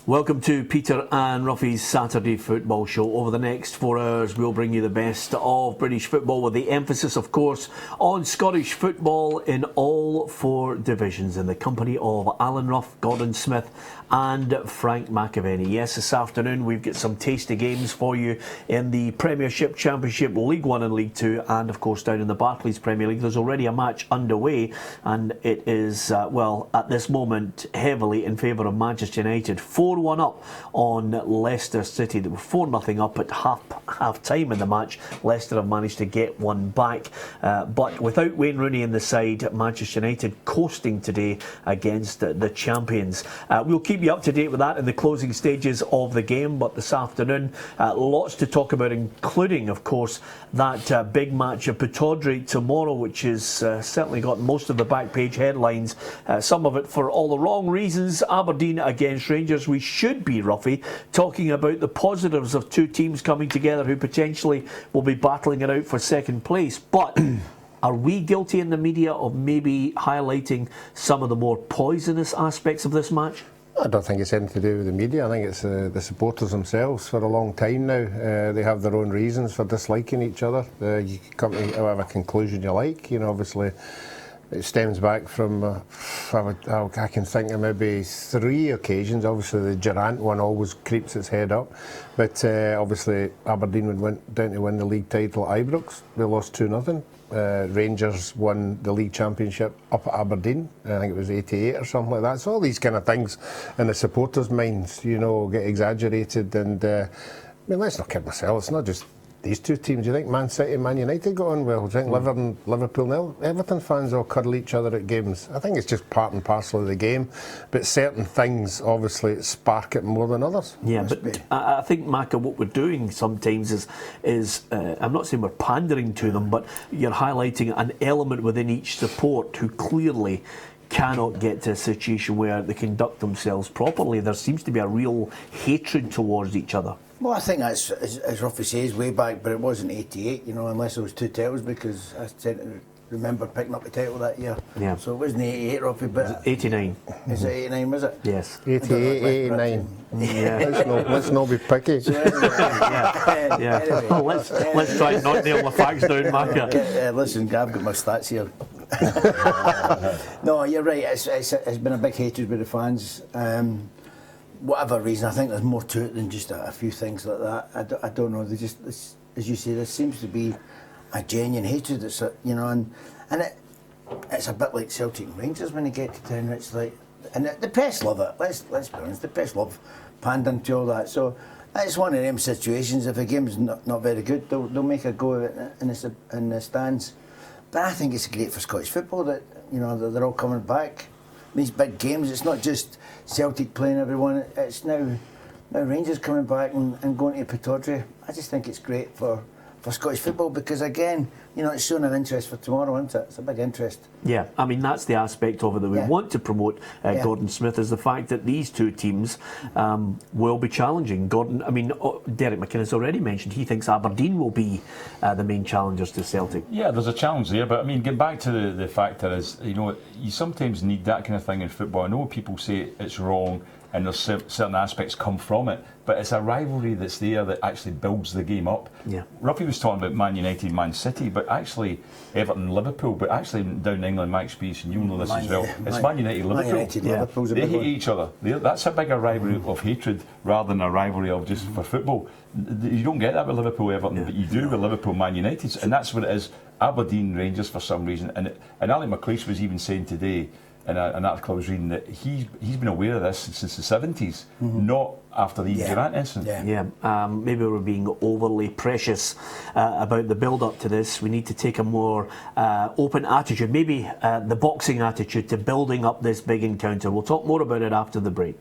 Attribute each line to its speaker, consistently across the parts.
Speaker 1: Welcome to Peter and Ruffy's Saturday Football Show. Over the next 4 hours, we'll bring you the best of British football with the emphasis, of course, on Scottish football in all 4 divisions in the company of Alan Ruff, Gordon Smith and Frank McAvenny. Yes, this afternoon we've got some tasty games for you in the Premiership, Championship, League 1 and League 2 and, of course, down in the Barclays Premier League. There's already a match underway and it is, well, at this moment, heavily in favour of Manchester United. 4-1 up on Leicester City. They were 4-0 up at half time in the match. Leicester have managed to get one back, but without Wayne Rooney in the side, Manchester United coasting today against the champions. We'll keep you up to date with that in the closing stages of the game, but this afternoon lots to talk about, including, of course, that big match of Pittodrie tomorrow, which has certainly got most of the back page headlines, some of it for all the wrong reasons. Aberdeen against Rangers. We should be, Ruffy, talking about the positives of 2 teams coming together who potentially will be battling it out for second place, but are we guilty in the media of maybe highlighting some of the more poisonous aspects of this match?
Speaker 2: I don't think it's anything to do with the media. I think it's the supporters themselves for a long time now. They have their own reasons for disliking each other. You can come to whatever conclusion you like. You know, obviously it stems back from, I can think of maybe 3 occasions. Obviously the Durant one always creeps its head up. But obviously Aberdeen went down to win the league title at Ibrox. They lost 2-0. Rangers won the league championship up at Aberdeen. I think it was 88 or something like that. So all these kind of things in the supporters' minds, you know, get exaggerated. And I mean, let's not kid ourselves. It's not just these 2 teams. Do you think Man City and Man United got on well? Do you think Liverpool nil? Everton fans all cuddle each other at games. I think it's just part and parcel of the game. But certain things obviously spark it more than others.
Speaker 1: Yeah, but I think, Macca, what we're doing sometimes is I'm not saying we're pandering to them, but you're highlighting an element within each support who clearly cannot get to a situation where they conduct themselves properly. There seems to be a real hatred towards each other.
Speaker 3: Well, I think that's, as Ruffy says, way back, but it wasn't 88, you know, unless there was 2 titles, because I tend to remember picking up the title that year. Yeah. So it wasn't 88, Ruffy, but...
Speaker 1: 89.
Speaker 3: Is it 89, was it?
Speaker 1: Yes.
Speaker 2: 88, 89. Yeah. let's not be picky.
Speaker 3: So anyway,
Speaker 1: yeah. Anyway, let's try and not nail the facts down, Macca.
Speaker 3: Listen, I've got my stats here. No, you're right, it's been a big hatred with the fans. Whatever reason, I think there's more to it than just a few things like that. I don't know. They just, as you say, there seems to be a genuine hatred. That's you know, and it's a bit like Celtic and Rangers when they get to town. It's like, and the press love it. Let's be honest, the press love pandering to all that. So it's one of them situations. If a game's not very good, they'll make a go of it in the stands. But I think it's great for Scottish football that, you know, they're all coming back. These big games, it's not just Celtic playing everyone, it's now Rangers coming back and going to Pittodrie. I just think it's great for Scottish football because, again, you know, it's showing an interest for tomorrow, isn't it? It's a big interest.
Speaker 1: Yeah, I mean, that's the aspect of it that we want to promote, Gordon Smith, is the fact that these 2 teams will be challenging. Gordon, I mean, Derek McKinnon's already mentioned he thinks Aberdeen will be the main challengers to Celtic. Yeah,
Speaker 4: there's a challenge there, but I mean, getting back to the fact that is, you know, you sometimes need that kind of thing in football. I know people say it's wrong and there's certain aspects come from it, but it's a rivalry that's there that actually builds the game up. Yeah. Ruffy was talking about Man United, Man City, but actually Everton, Liverpool, but actually down in England, my experience, and you'll know this as well, it's Man United, Liverpool. They hate each other. That's a bigger rivalry of hatred rather than a rivalry of just for football. You don't get that with Liverpool, Everton, but you do with Liverpool, Man United, and that's what it is. Aberdeen, Rangers for some reason, and Ali McLeish was even saying today in an article I was reading that he's been aware of this since the 70s, not after the Durant incident.
Speaker 1: Maybe we're being overly precious about the build-up to this. We need to take a more open attitude, maybe the boxing attitude to building up this big encounter. We'll talk more about it after the break.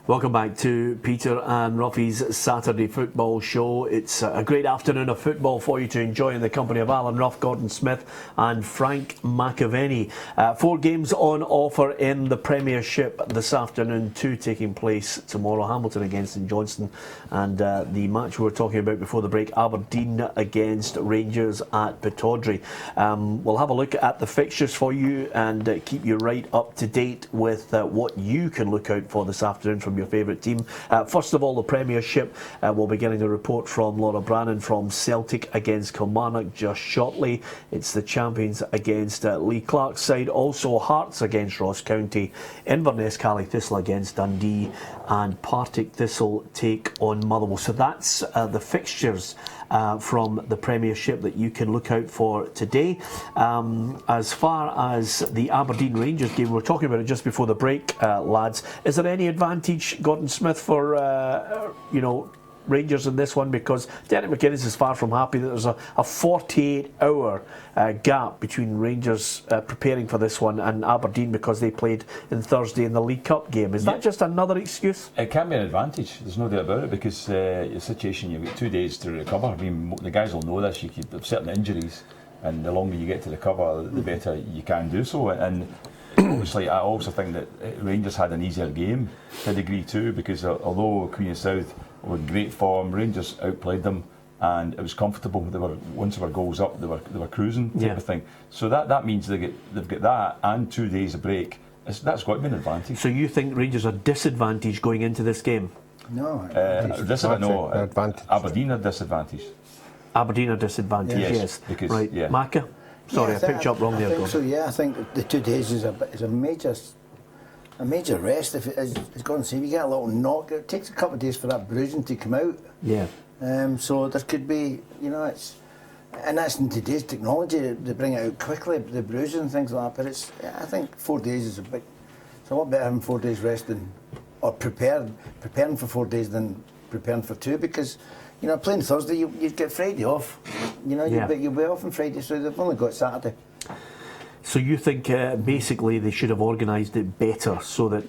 Speaker 1: Welcome back to Peter and Ruffy's Saturday Football Show. It's a great afternoon of football for you to enjoy in the company of Alan Ruff, Gordon Smith and Frank McAvenny. 4 games on offer in the Premiership this afternoon, 2 taking place tomorrow. Hamilton against St Johnstone, and the match we were talking about before the break, Aberdeen against Rangers at Pittodrie. We'll have a look at the fixtures for you and keep you right up to date with what you can look out for this afternoon from your favourite team. First of all, the Premiership. We'll be getting a report from Laura Brannan from Celtic against Kilmarnock just shortly. It's the champions against Lee Clark's side. Also Hearts against Ross County, Inverness Cally Thistle against Dundee, and Partick Thistle take on Motherwell. So that's the fixtures from the Premiership that you can look out for today. As far as the Aberdeen Rangers game, we were talking about it just before the break, lads. Is there any advantage, Gordon Smith, for Rangers in this one? Because Derek McInnes is far from happy that there's a 48-hour gap between Rangers preparing for this one and Aberdeen because they played in Thursday in the League Cup game. Is that just another excuse?
Speaker 4: It can be an advantage, there's no doubt about it, because your situation, you've got 2 days to recover. I mean, the guys will know this. You could have certain injuries, and the longer you get to recover, the better you can do so. And obviously, I also think that Rangers had an easier game to a degree too, because although Queen of South were in great form, Rangers outplayed them, and it was comfortable. They were, once there were goals up, they were cruising type of thing. So that means they've got that and 2 days of break. That's got to be an advantage.
Speaker 1: So you think Rangers are disadvantaged going into this game?
Speaker 3: No.
Speaker 2: Advantage.
Speaker 4: Aberdeen are disadvantaged.
Speaker 1: Aberdeen are disadvantaged, yes.
Speaker 4: Because,
Speaker 1: right, Macca? Sorry, I picked you up wrong there, Gordon.
Speaker 3: So yeah, I think the 2 days is a major rest. If as Gordon said, you get a little knock. It takes a couple of days for that bruising to come out.
Speaker 1: Yeah.
Speaker 3: So there could be, and that's in today's technology. They bring it out quickly, the bruising and things like that. But I think 4 days is it's a lot better having 4 days rest or preparing for 4 days than preparing for 2, because. Playing Thursday, you'd get Friday off. You'll be off on Friday, so they've only got Saturday.
Speaker 1: So you think basically they should have organised it better so that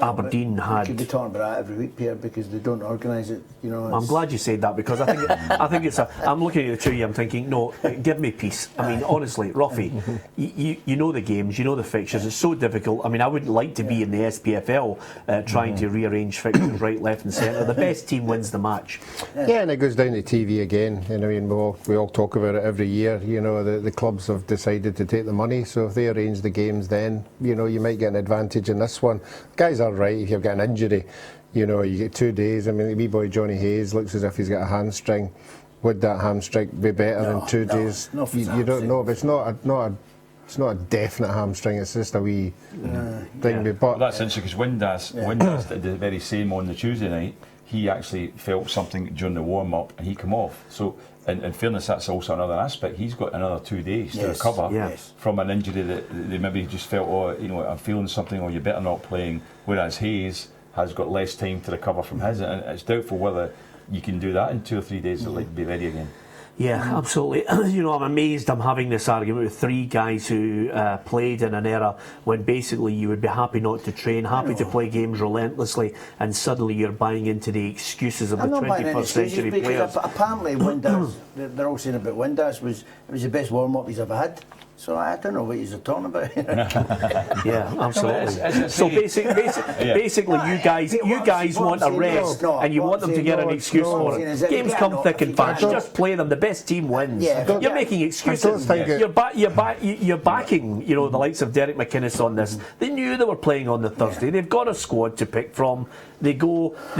Speaker 1: Aberdeen had.
Speaker 3: We could be talking about that every week, Pierre, because they don't organise it.
Speaker 1: I'm glad you said that, because I think it's I'm looking at the 2 of you. I'm thinking, no, give me peace. I mean, honestly, Ruffy, you know the games, you know the fixtures. It's so difficult. I mean, I wouldn't like to be in the SPFL trying to rearrange fixtures right, left, and centre. The best team wins the match.
Speaker 2: Yeah, and it goes down to TV again. I mean, we all talk about it every year. The clubs have decided to take the money, so if they arrange the games, then you might get an advantage in this one. Guys are right. If you've got an injury, you get 2 days. I mean, the wee boy Johnny Hayes looks as if he's got a hamstring. Would that hamstring be better than 2 days? You don't know, but it's not a definite hamstring. It's just a wee thing. But
Speaker 4: that's interesting, because Windass did the very same on the Tuesday night. He actually felt something during the warm up and he came off. So in fairness, that's also another aspect. He's got another 2 days to recover from an injury that they maybe just felt, I'm feeling something, or you better not playing. Whereas Hayes has got less time to recover from his, and it's doubtful whether you can do that in 2 or 3 days to be ready again.
Speaker 1: Yeah, absolutely. I'm amazed I'm having this argument with 3 guys who played in an era when basically you would be happy not to train, happy to play games relentlessly, and suddenly you're buying into the excuses of the 21st century players.
Speaker 3: Apparently, Windass, they're all saying about Windass was the best warm-up he's ever had. So I don't know what you're talking about.
Speaker 1: Yeah, absolutely. So basically, you guys want a rest, and you want them to get an excuse for it. Games come thick and fast. Just play them. The best team wins. You're making excuses. You're backing, the likes of Derek McInnes on this. They knew they were playing on the Thursday. They've got a squad to pick from. They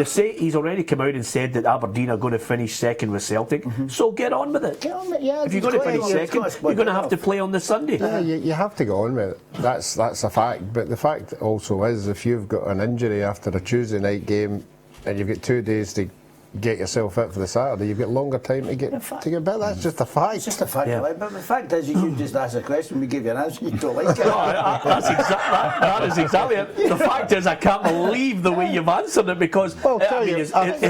Speaker 1: say he's already come out and said that Aberdeen are going to finish second with Celtic. So get on with it. If you're going to finish second, you're going to have to play on the Sunday.
Speaker 2: Yeah, you have to go on with it. That's a fact. But the fact also is, if you've got an injury after a Tuesday night game and you've got 2 days to get yourself fit for the Saturday, you've got longer time to get better. That's just a fact.
Speaker 3: It's just a fact of life. But the fact is, you just asked a question, we gave you an answer, you don't like it.
Speaker 1: That is exactly it. The fact is, I can't believe the way you've answered it, because is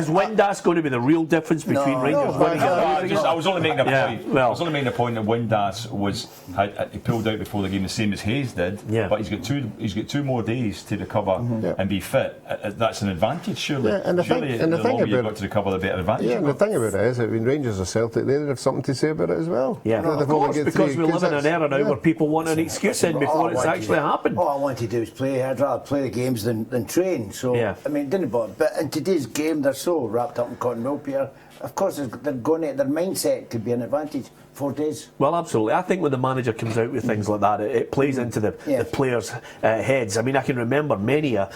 Speaker 1: Windass going to be the real difference between Rangers winning and losing?
Speaker 4: I was only making a point. I was only making a point that Windass he pulled out before the game, the same as Hayes did.
Speaker 1: Yeah.
Speaker 4: But he's got 2 more days to recover and be fit. That's an advantage, surely.
Speaker 2: Yeah, and the thing
Speaker 4: longer you've got to recover, the better advantage.
Speaker 2: Yeah, and the thing about it is, I mean, Rangers or Celtic, they'd have something to say about it as well.
Speaker 1: Yeah, of course, because we live in an era now where people want an excuse in before it's actually happened.
Speaker 3: All I want to do is play. I'd rather play the games than train. So, I mean, didn't bother. But in today's game, they're so wrapped up in cotton wool, Peter. Of course, they're going to, their mindset could be an advantage. 4 days.
Speaker 1: Well, absolutely. I think when the manager comes out with things like that, it plays into the players' heads. I mean, I can remember many a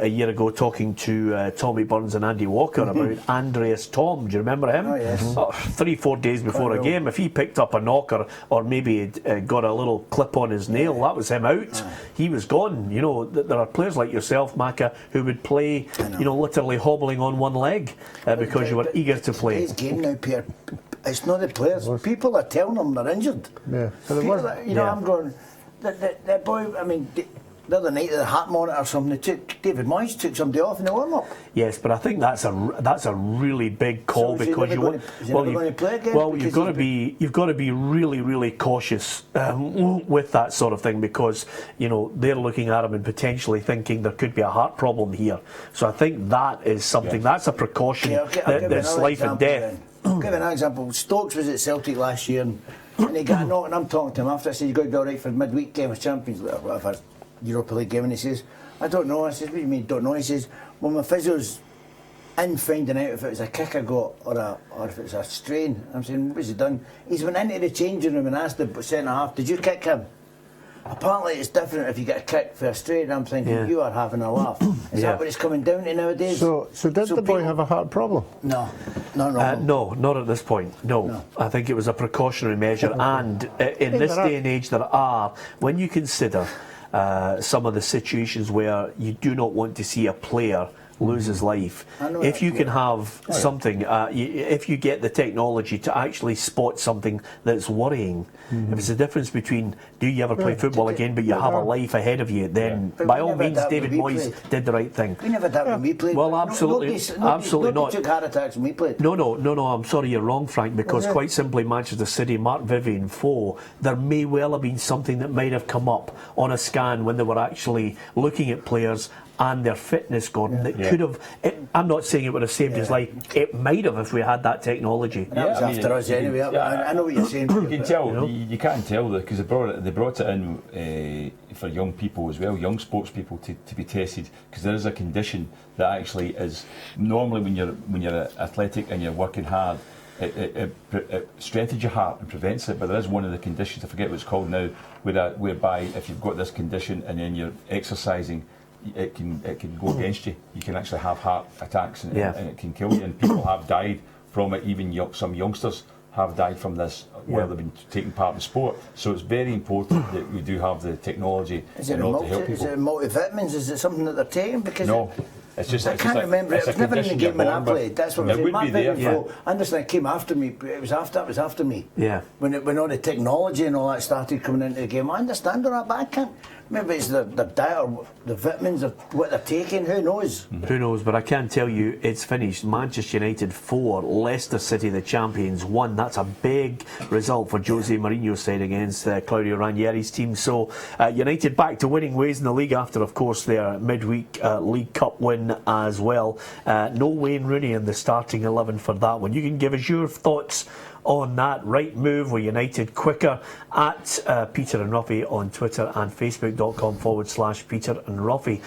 Speaker 1: year ago talking to Tommy Burns and Andy Walker about Andreas Tom. Do you remember him?
Speaker 3: Oh, yes.
Speaker 1: 3-4 days before a game, if he picked up a knocker or maybe got a little clip on his nail, that was him out. He was gone. You know, there are players like yourself, Macca, who would play, literally hobbling on one leg because you were eager to play.
Speaker 3: Today's game now, Peter. It's not the players. People are telling them they're injured.
Speaker 2: Yeah.
Speaker 3: I'm going. That boy. I mean, the other night at the heart monitor or something, David Moyes took somebody off in the warm up.
Speaker 1: Yes, but I think that's a really big call, because you've got to be really cautious with that sort of thing, because they're looking at him and potentially thinking there could be a heart problem here. So I think that is something that's a precaution that's life and death.
Speaker 3: I'll give an example. Stokes was at Celtic last year and he got a knock, and I'm talking to him after. I said, "You got to be all right for midweek game of Champions League or whatever, Europa League game," and he says, "I don't know." I said, "What do you mean don't know?" He says, "Well, my physio's in finding out if it was a kick I got or if it was a strain." I'm saying, "What has he done?" He's went into the changing room and asked the centre half, "Did you kick him?" Apparently it's different if you get a kick for a strain. I'm thinking, you are having a laugh. Is that what it's coming down to nowadays?
Speaker 2: So did the boy have a heart problem?
Speaker 3: No,
Speaker 1: not at this point. No. I think it was a precautionary measure. And in this day and age, when you consider some of the situations where you do not want to see a player lose his life, if you can have something, if you get the technology to actually spot something that's worrying, if it's the difference between do you ever play football again but you have a life ahead of you, then by all means David Moyes did the right thing.
Speaker 3: We never did when we played.
Speaker 1: Well, absolutely
Speaker 3: nobody
Speaker 1: not.
Speaker 3: Took heart attacks when we played.
Speaker 1: No, I'm sorry, you're wrong, Frank, because quite simply Manchester City, Mark Vivian, Foe, there may well have been something that might have come up on a scan when they were actually looking at players and their fitness, Gordon, that could have. I'm not saying it would have saved his life. It might have if we had that technology.
Speaker 3: That was after us anyway. I know what you're saying.
Speaker 4: You can tell. You can't tell that because they brought it in for young people as well, young sports people to be tested, because there is a condition that actually is normally when you're athletic and you're working hard. It strengthens your heart and prevents it, but there is one of the conditions, I forget what it's called now, whereby if you've got this condition and then you're exercising, it can go against you. You can actually have heart attacks and it can kill you. And people have died from it. Even some youngsters have died from this while they've been taking part in sport. So it's very important that we do have the technology in order to help people.
Speaker 3: Is it multivitamins? Is it something that they're taking? Because
Speaker 4: no. It's just,
Speaker 3: I can't remember. It was never in the game when I played. That's what
Speaker 4: it would be there.
Speaker 3: I understand it came after me. It was after me.
Speaker 1: Yeah.
Speaker 3: When all the technology and all that started coming into the game, I understand all that, but I can't. Maybe it's the diet or the vitamins or what they're taking. Who knows?
Speaker 1: Who knows? But I can tell you, it's finished. Manchester United 4, Leicester City, the champions, 1. That's a big result for Jose Mourinho's side against Claudio Ranieri's team. So United back to winning ways in the league after, of course, their midweek League Cup win as well. No Wayne Rooney in the starting 11 for that one. You can give us your thoughts on that. Right move with United quicker at Peter and Ruffy on Twitter and Facebook.com/Peter and Ruffy.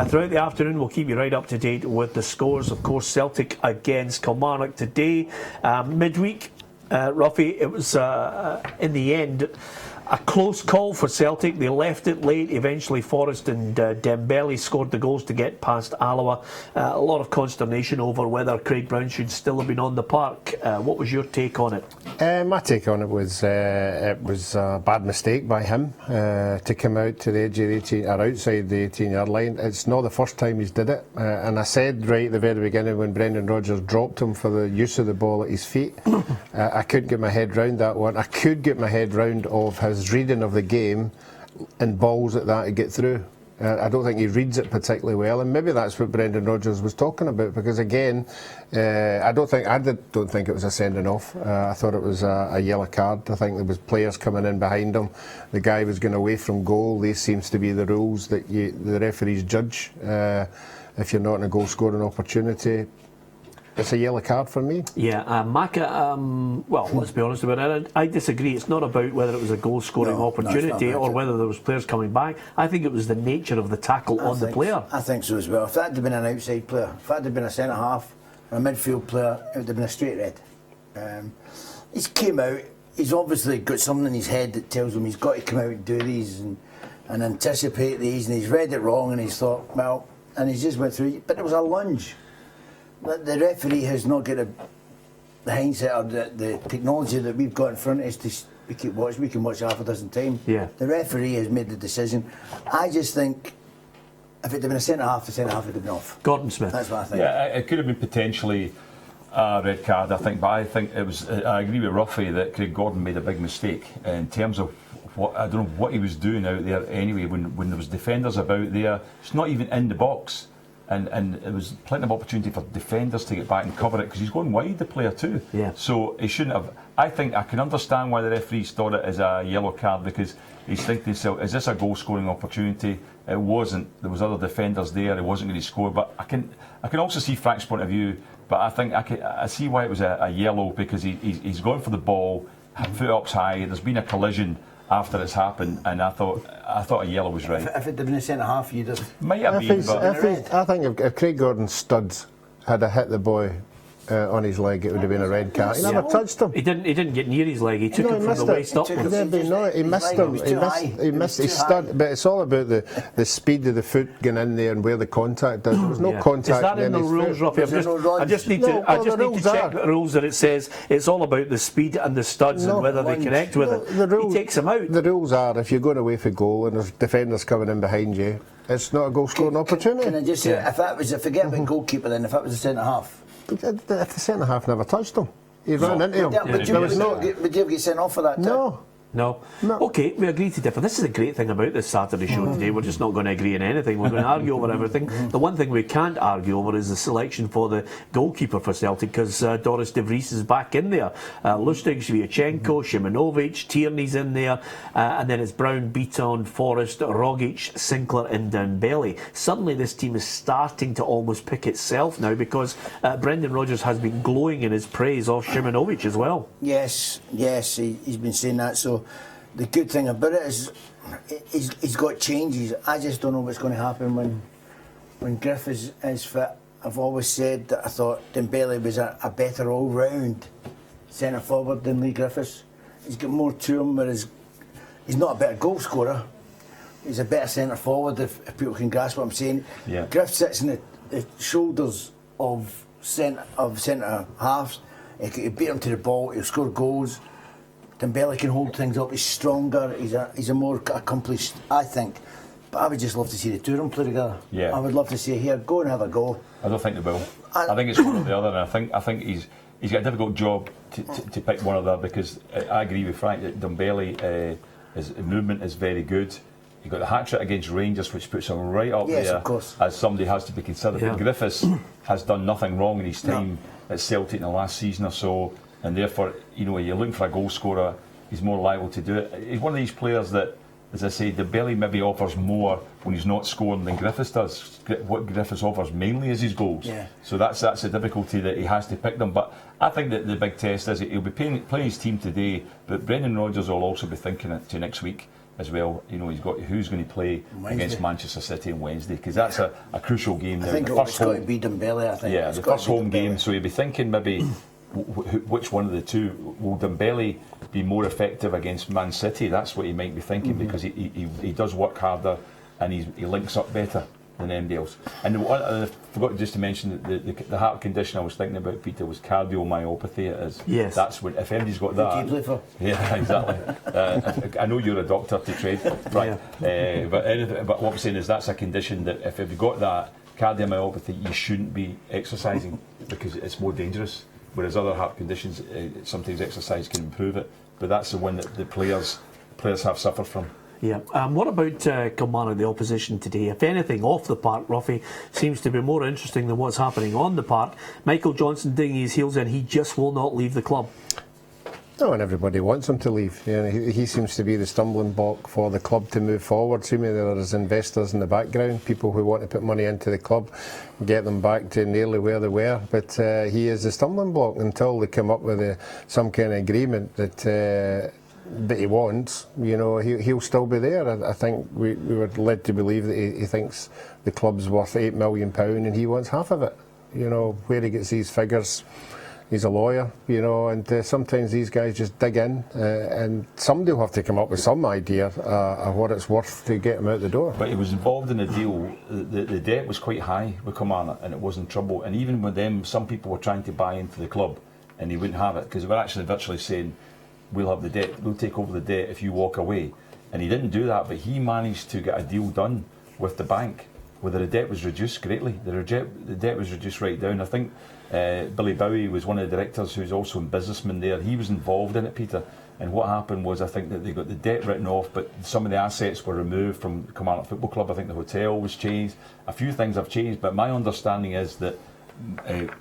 Speaker 1: Throughout the afternoon we'll keep you right up to date with the scores. Of course, Celtic against Kilmarnock today. Midweek, Ruffy, it was in the end A close call for Celtic. They left it late. Eventually Forrest and Dembele scored the goals to get past Alloa. A lot of consternation over whether Craig Brown should still have been on the park. What was your take on it?
Speaker 2: My take on it was a bad mistake by him to come out to the edge of the 18 or outside the 18-yard line. It's not the first time he's did it, and I said right at the very beginning when Brendan Rodgers dropped him for the use of the ball at his feet, I couldn't get my head round that one. I could get my head round of his reading of the game and balls at that to get through. I don't think he reads it particularly well, and maybe that's what Brendan Rodgers was talking about. Because again, I don't think it was a sending off. I thought it was a yellow card. I think there was players coming in behind him. The guy was going away from goal. These seems to be the rules that the referees judge. If you're not in a goal scoring opportunity, it's a yellow card for me.
Speaker 1: Yeah, Maka, well, let's be honest about it. I disagree. It's not about whether it was a goal-scoring opportunity or whether there was players coming back. I think it was the nature of the tackle on the player.
Speaker 3: I think so as well. If that had been an outside player, if that had been a centre-half or a midfield player, it would have been a straight red. He's came out, he's obviously got something in his head that tells him he's got to come out and do these and anticipate these, and he's read it wrong and he's thought, well, and he's just went through it. But it was a lunge. The referee has not got the hindsight or the technology that we've got in front of us to we can watch half a dozen times.
Speaker 1: Yeah.
Speaker 3: The referee has made the decision. I just think if it had been a centre-half, the centre-half would have been off.
Speaker 1: Gordon Smith.
Speaker 3: That's what I think.
Speaker 4: Yeah, it could have been potentially a red card, I think, but I think it was. I agree with Ruffy that Craig Gordon made a big mistake in terms of what I don't know what he was doing out there anyway. When there was defenders about there, it's not even in the box. And it was plenty of opportunity for defenders to get back and cover it because he's going wide, the player too.
Speaker 1: Yeah.
Speaker 4: So he shouldn't have. I think I can understand why the referees thought it as a yellow card because he's thinking to himself, is this a goal scoring opportunity? It wasn't. There was other defenders there. He wasn't going to score. But I can also see Frank's point of view. But I think I see why it was a yellow because he's going for the ball, foot up high. There's been a collision after it's happened, and I thought a yellow was right.
Speaker 3: If it had been a centre-half, you'd have...
Speaker 4: Might have been, but...
Speaker 2: I think if Craig Gordon's studs had hit the boy on his leg, it would have been a red card. He never touched him.
Speaker 1: He didn't get near his leg. He took him from the waist up.
Speaker 2: He missed him. He missed his stud. But it's all about the speed of the foot getting in there and where the contact is. There was no contact.
Speaker 1: Is that in the rules, Ruffy? I just need to check the rules that it says it's all about the speed and the studs and whether they connect with it. He takes him out.
Speaker 2: The rules are if you're going away for goal and there's defenders coming in behind you, it's not a goal scoring opportunity.
Speaker 3: Can I just say, forget about goalkeeper then, if that was a centre-half.
Speaker 2: If the centre-half never touched him, he ran into him.
Speaker 3: Would you have get sent off for that?
Speaker 1: No. Okay, we agree to differ. This is a great thing about this Saturday show today. We're just not going to agree on anything. We're going to argue over everything. The one thing we can't argue over is the selection for the goalkeeper for Celtic because Doris de Vries is back in there. Lustig, Sviatchenko, Shimonovic, Tierney's in there, and then it's Brown, Beaton, Forrest, Rogic, Sinclair and Dembele. Suddenly this team is starting to almost pick itself now because Brendan Rodgers has been glowing in his praise of Shimonovic as well.
Speaker 3: Yes, he's been saying that. So the good thing about it is he's got changes. I just don't know what's going to happen when Griff is fit. I've always said that I thought Dembele was a better all-round centre forward than Lee Griffiths. He's got more to him, whereas he's not a better goal scorer. He's a better centre forward if people can grasp what I'm saying.
Speaker 4: Yeah.
Speaker 3: Griff sits in the shoulders of centre halves. He can beat him to the ball. He'll score goals. Dembele can hold things up. He's stronger. He's a more accomplished, I think. But I would just love to see the two of them play together.
Speaker 4: Yeah.
Speaker 3: I would love to see here go and have a go.
Speaker 4: I don't think they will. I think it's one or the other, and I think he's got a difficult job to pick one or the other because I agree with Frank that Dembele his movement is very good. He got the hat-trick against Rangers, which puts him right up there
Speaker 3: of course.
Speaker 4: as somebody has to be considered.
Speaker 1: Yeah.
Speaker 4: But Griffiths has done nothing wrong in his time at Celtic in the last season or so, and therefore, you're looking for a goal scorer, he's more liable to do it. He's one of these players that, as I say, Dembele maybe offers more when he's not scoring than Griffiths does. What Griffiths offers mainly is his goals.
Speaker 3: Yeah.
Speaker 4: So that's the difficulty that he has to pick them. But I think that the big test is he'll be playing his team today, but Brendan Rodgers will also be thinking it to next week as well. He's got who's going to play against Manchester City on Wednesday because that's a crucial game.
Speaker 3: I think it's got to be Dembele. I think.
Speaker 4: Yeah, the first home game. So he'll be thinking maybe which one of the two will Dembele be more effective against Man City? That's what he might be thinking, because he does work harder and he links up better than anybody else. And I forgot just to mention that the heart condition I was thinking about, Peter, was cardiomyopathy. It is.
Speaker 1: Yes.
Speaker 4: That's what, if anybody's got that.
Speaker 3: Who do you play for?
Speaker 4: Yeah, exactly. I know you're a doctor to trade, right?
Speaker 1: Yeah.
Speaker 4: But what I'm saying is that's a condition that if you've got that cardiomyopathy, you shouldn't be exercising because it's more dangerous. Whereas other heart conditions, sometimes exercise can improve it. But that's the one that the players have suffered from.
Speaker 1: Yeah. What about Kilmarnock, the opposition today? If anything, off the park, Ruffy, seems to be more interesting than what's happening on the park. Michael Johnson digging his heels in, he just will not leave the club.
Speaker 2: No, and everybody wants him to leave. You know, he seems to be the stumbling block for the club to move forward. Seemingly there is investors in the background, people who want to put money into the club, get them back to nearly where they were. But he is the stumbling block until they come up with some kind of agreement that he wants. You know, he'll still be there. I think we were led to believe that he thinks the club's worth £8 million and he wants half of it. You know, where he gets these figures. He's a lawyer, you know, and sometimes these guys just dig in, and somebody will have to come up with some idea of what it's worth to get him out the door.
Speaker 4: But he was involved in a deal. The debt was quite high with Kilmarnock, and it was in trouble. And even with them, some people were trying to buy into the club, and he wouldn't have it because they were actually virtually saying, "We'll have the debt. We'll take over the debt if you walk away." And he didn't do that, but he managed to get a deal done with the bank, where the debt was reduced greatly. The debt was reduced right down. I think. Billy Bowie was one of the directors who's also a businessman there. He was involved in it, Peter. And what happened was, I think that they got the debt written off, but some of the assets were removed from Kilmarnock Football Club. I think the hotel was changed. A few things have changed, but my understanding is that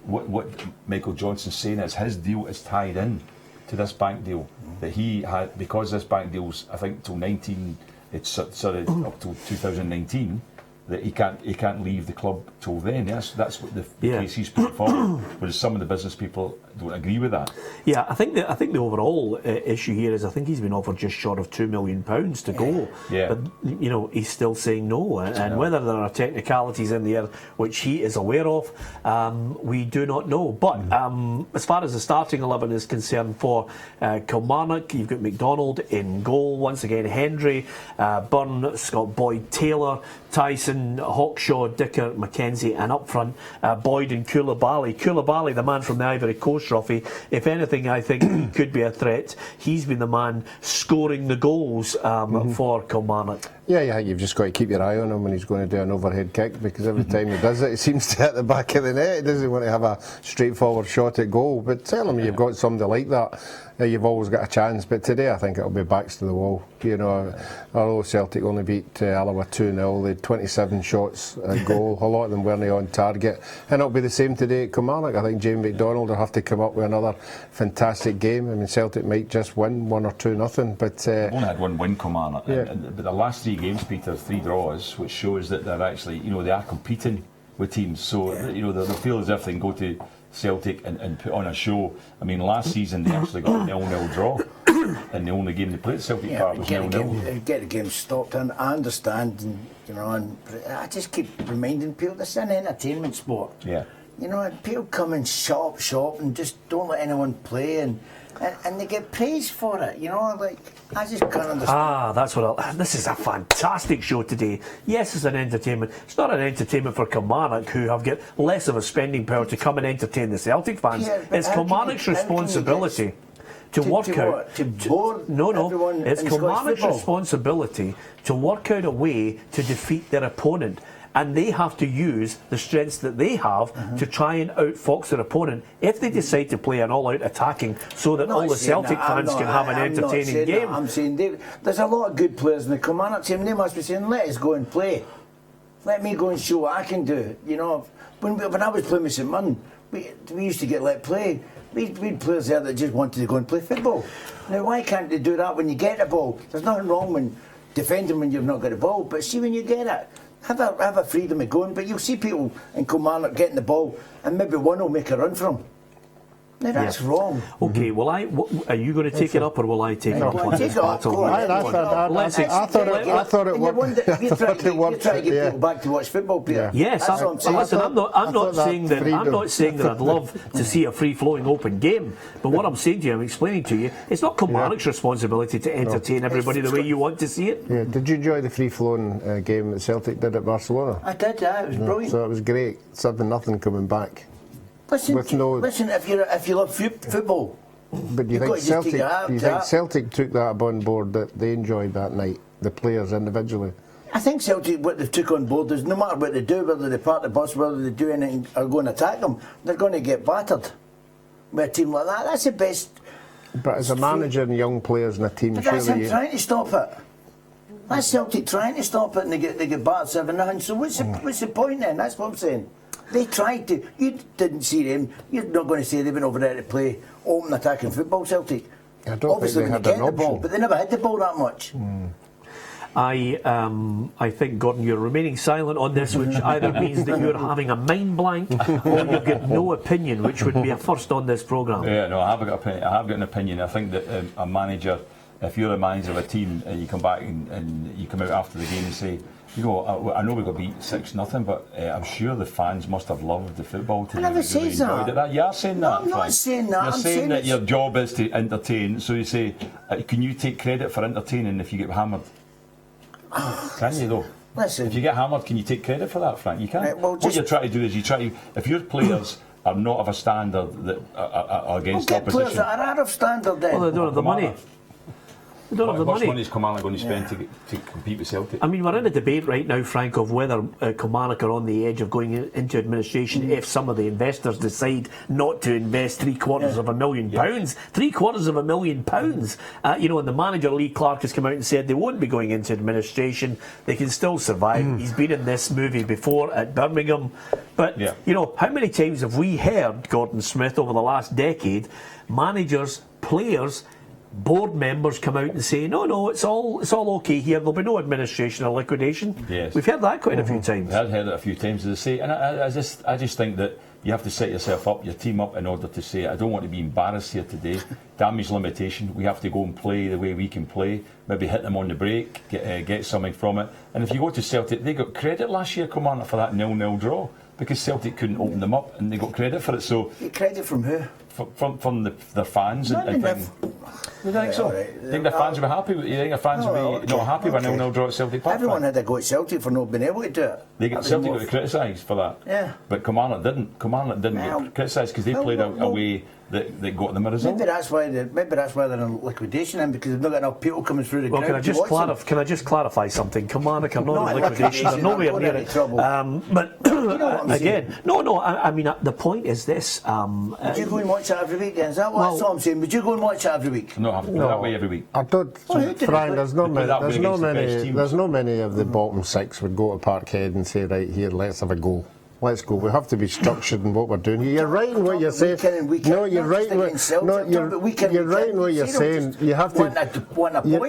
Speaker 4: what Michael Johnson's saying is his deal is tied in to this bank deal that he had, because this bank deal's I think till up till 2019. That he can't leave the club till then. That's what the case he's put forward. Whereas some of the business people don't agree with that.
Speaker 1: Yeah, I think the overall issue here is I think he's been offered just short of £2 million to go.
Speaker 4: Yeah.
Speaker 1: But you know he's still saying no, and whether there are technicalities in there which he is aware of, we do not know. But as far as the starting 11 is concerned for Kilmarnock, you've got McDonald in goal once again. Hendry, Byrne, Scott Boyd, Taylor, Tyson, Hawkshaw, Dicker, McKenzie, and up front Boyd and Koulibaly. Koulibaly, the man from the Ivory Coast, Ruffy, if anything I think could be a threat. He's been the man scoring the goals for Kilmarnock.
Speaker 2: Yeah, you've just got to keep your eye on him when he's going to do an overhead kick, because every time he does it, he seems to hit the back of the net. He doesn't want to have a straightforward shot at goal. But tell him you've got somebody like that, you've always got a chance. But today I think it'll be backs to the wall. You know, although Celtic only beat Alloa 2-0, they had 27 shots at goal. A lot of them weren't on target. And it'll be the same today at Kilmarnock. I think James McDonald will have to come up with another fantastic game. I mean, Celtic might just win 1 or 2-0, but
Speaker 4: they've only had one win, Kilmarnock. But the last 3 games, Peter, 3 draws, which shows that they're actually, you know, they are competing with teams. So you know, they feel as if they can go to Celtic and put on a show. I mean, last season they actually got a 0-0 draw, and the only game they played at Celtic Park was 0-0.
Speaker 3: Get the game stopped, and I understand, and you know, and I just keep reminding people this is an entertainment sport.
Speaker 4: Yeah.
Speaker 3: You know, and people come and shop and just don't let anyone play, and they get praised for it. You know, like I just can't understand.
Speaker 1: That's what this is a fantastic show today. Yes, it's an entertainment. It's not an entertainment for Kilmarnock, who have got less of a spending power to come and entertain the Celtic fans.
Speaker 3: Yeah,
Speaker 1: it's Kilmarnock's responsibility to work out. It's Kilmarnock's responsibility to work out a way to defeat their opponent. And they have to use the strengths that they have to try and outfox their opponent if they decide to play an all-out attacking, so that all the Celtic fans can have an entertaining game.
Speaker 3: I'm saying there's a lot of good players in the Kilmarnock team. They must be saying, let us go and play. Let me go and show what I can do. You know, when I was playing with St Mirren, we used to get let play. We had players there that just wanted to go and play football. Now, why can't they do that when you get the ball? There's nothing wrong when defending when you've not got the ball, but see when you get it. Have a freedom of going, but you'll see people in Kilmarnock getting the ball and maybe one will make a run for them. Now that's wrong.
Speaker 1: Okay, well, are you going to take it up, or will I take it up?
Speaker 3: Go on, take it up, go on.
Speaker 2: I thought it worked.
Speaker 3: You're trying to get people back to watch football, Peter.
Speaker 1: Yes, listen, I'm not saying that I'd love to see a free-flowing open game, but what I'm saying to you, I'm explaining to you, it's not Kilmarnock's responsibility to entertain everybody the way you want to see it.
Speaker 2: Yeah. Did you enjoy the free-flowing game that Celtic did at Barcelona?
Speaker 3: I did, yeah, it was brilliant.
Speaker 2: So it was great. Something, nothing coming back.
Speaker 3: Listen, if you love football,
Speaker 2: but do you think Celtic took that on board, that they enjoyed that night, the players individually?
Speaker 3: I think Celtic, what they took on board is no matter what they do, whether they park the bus, whether they do anything or go and attack them, they're going to get battered with a team like that. That's the best.
Speaker 2: But as a manager and young players in a team,
Speaker 3: but that's him trying to stop it. That's Celtic trying to stop it, and they get battered 7-0. So what's the point then? That's what I'm saying. They tried to. You didn't see them. You're not going to say they went over there to play open attacking football, Celtic.
Speaker 2: I don't
Speaker 3: Obviously,
Speaker 2: think
Speaker 3: they
Speaker 2: had
Speaker 3: get
Speaker 2: an
Speaker 3: the ball,
Speaker 2: option.
Speaker 3: but they never had the ball that much.
Speaker 1: I think, Gordon, you're remaining silent on this, which either means that you're having a mind blank or you've got no opinion, which would be a first on this programme.
Speaker 4: Yeah, no, I have got an opinion. I think that a manager, if you're a manager of a team and you come back and you come out after the game and say, you know, I know we got beat 6-0, but I'm sure the fans must have loved the football today.
Speaker 3: I never said that.
Speaker 4: You are saying that.
Speaker 3: No, I'm not saying that.
Speaker 4: You're saying that your job is to entertain. So you say, can you take credit for entertaining if you get hammered? Can you though?
Speaker 3: Listen.
Speaker 4: If you get hammered, can you take credit for that, Frank? You can't.
Speaker 3: Right, well,
Speaker 4: what you're trying to do is if your players are not of a standard that are against the opposition.
Speaker 3: Players that are out of standard then.
Speaker 1: Well, they don't have the money. They don't have the money.
Speaker 4: How much money is Kilmarnock going to spend to compete with Celtic?
Speaker 1: I mean, we're in a debate right now, Frank, of whether Kilmarnock are on the edge of going into administration if some of the investors decide not to invest £750,000. £750,000. You know, and the manager, Lee Clark, has come out and said they won't be going into administration. They can still survive. He's been in this movie before at Birmingham. But, you know, how many times have we heard, Gordon Smith, over the last decade, managers, players, board members come out and say, no, it's all okay here. There'll be no administration or liquidation.
Speaker 4: Yes.
Speaker 1: We've heard that quite a few times.
Speaker 4: I've heard it a few times, as I say, and I just think that you have to set yourself up, your team up, in order to say, I don't want to be embarrassed here today. Damage limitation. We have to go and play the way we can play. Maybe hit them on the break, get something from it. And if you go to Celtic, they got credit last year, Kilmarnock, for that 0-0 draw, because Celtic couldn't open them up, and they got credit for it. So
Speaker 3: credit from who?
Speaker 4: From the fans and things. You think so?
Speaker 3: Right.
Speaker 4: You think the fans would be happy? You think the fans would be not happy with a 0-0 draw at Celtic Park?
Speaker 3: Everyone had a go at Celtic for not being able to do it.
Speaker 4: Celtic got criticised for that.
Speaker 3: Yeah.
Speaker 4: But Kilmarnock didn't. Kilmarnock didn't get criticised because they played a way that got them a result.
Speaker 3: Maybe that's why they're in liquidation, and because they've not got enough people coming through the ground.
Speaker 1: Can I just clarify something? Kilmarnock are not in liquidation. They're nowhere near it. But again, I mean, the point is this.
Speaker 3: Would you go and watch it every week? Then? Is that what I'm saying? Would you go and watch it every week?
Speaker 4: No, I have to play that way every week.
Speaker 2: I don't. Frank, there's no many of the bottom six would go to Parkhead and say, right here, let's have a go. Let's go. We have to be structured in what we're doing. You're right in what you're saying. No, you're right in what you're saying. You have to.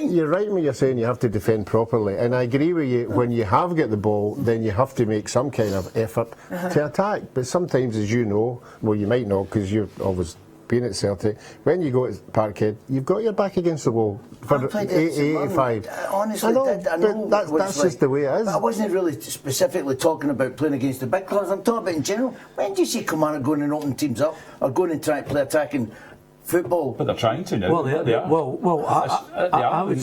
Speaker 2: You're right in what you're saying. You have to defend properly. And I agree with you. When you have got the ball, then you have to make some kind of effort to attack. But sometimes, as you know, well, you might know because you've always been at Celtic. When you go to Parkhead, you've got your back against the wall for 85.
Speaker 3: Honestly,
Speaker 2: I know, but that's just the way it is.
Speaker 3: But I wasn't really specifically talking about playing against the big clubs. I'm talking about in general. When do you see Kilmarnock going and open teams up or going and trying to play attacking football?
Speaker 4: But they're trying to now.
Speaker 1: I would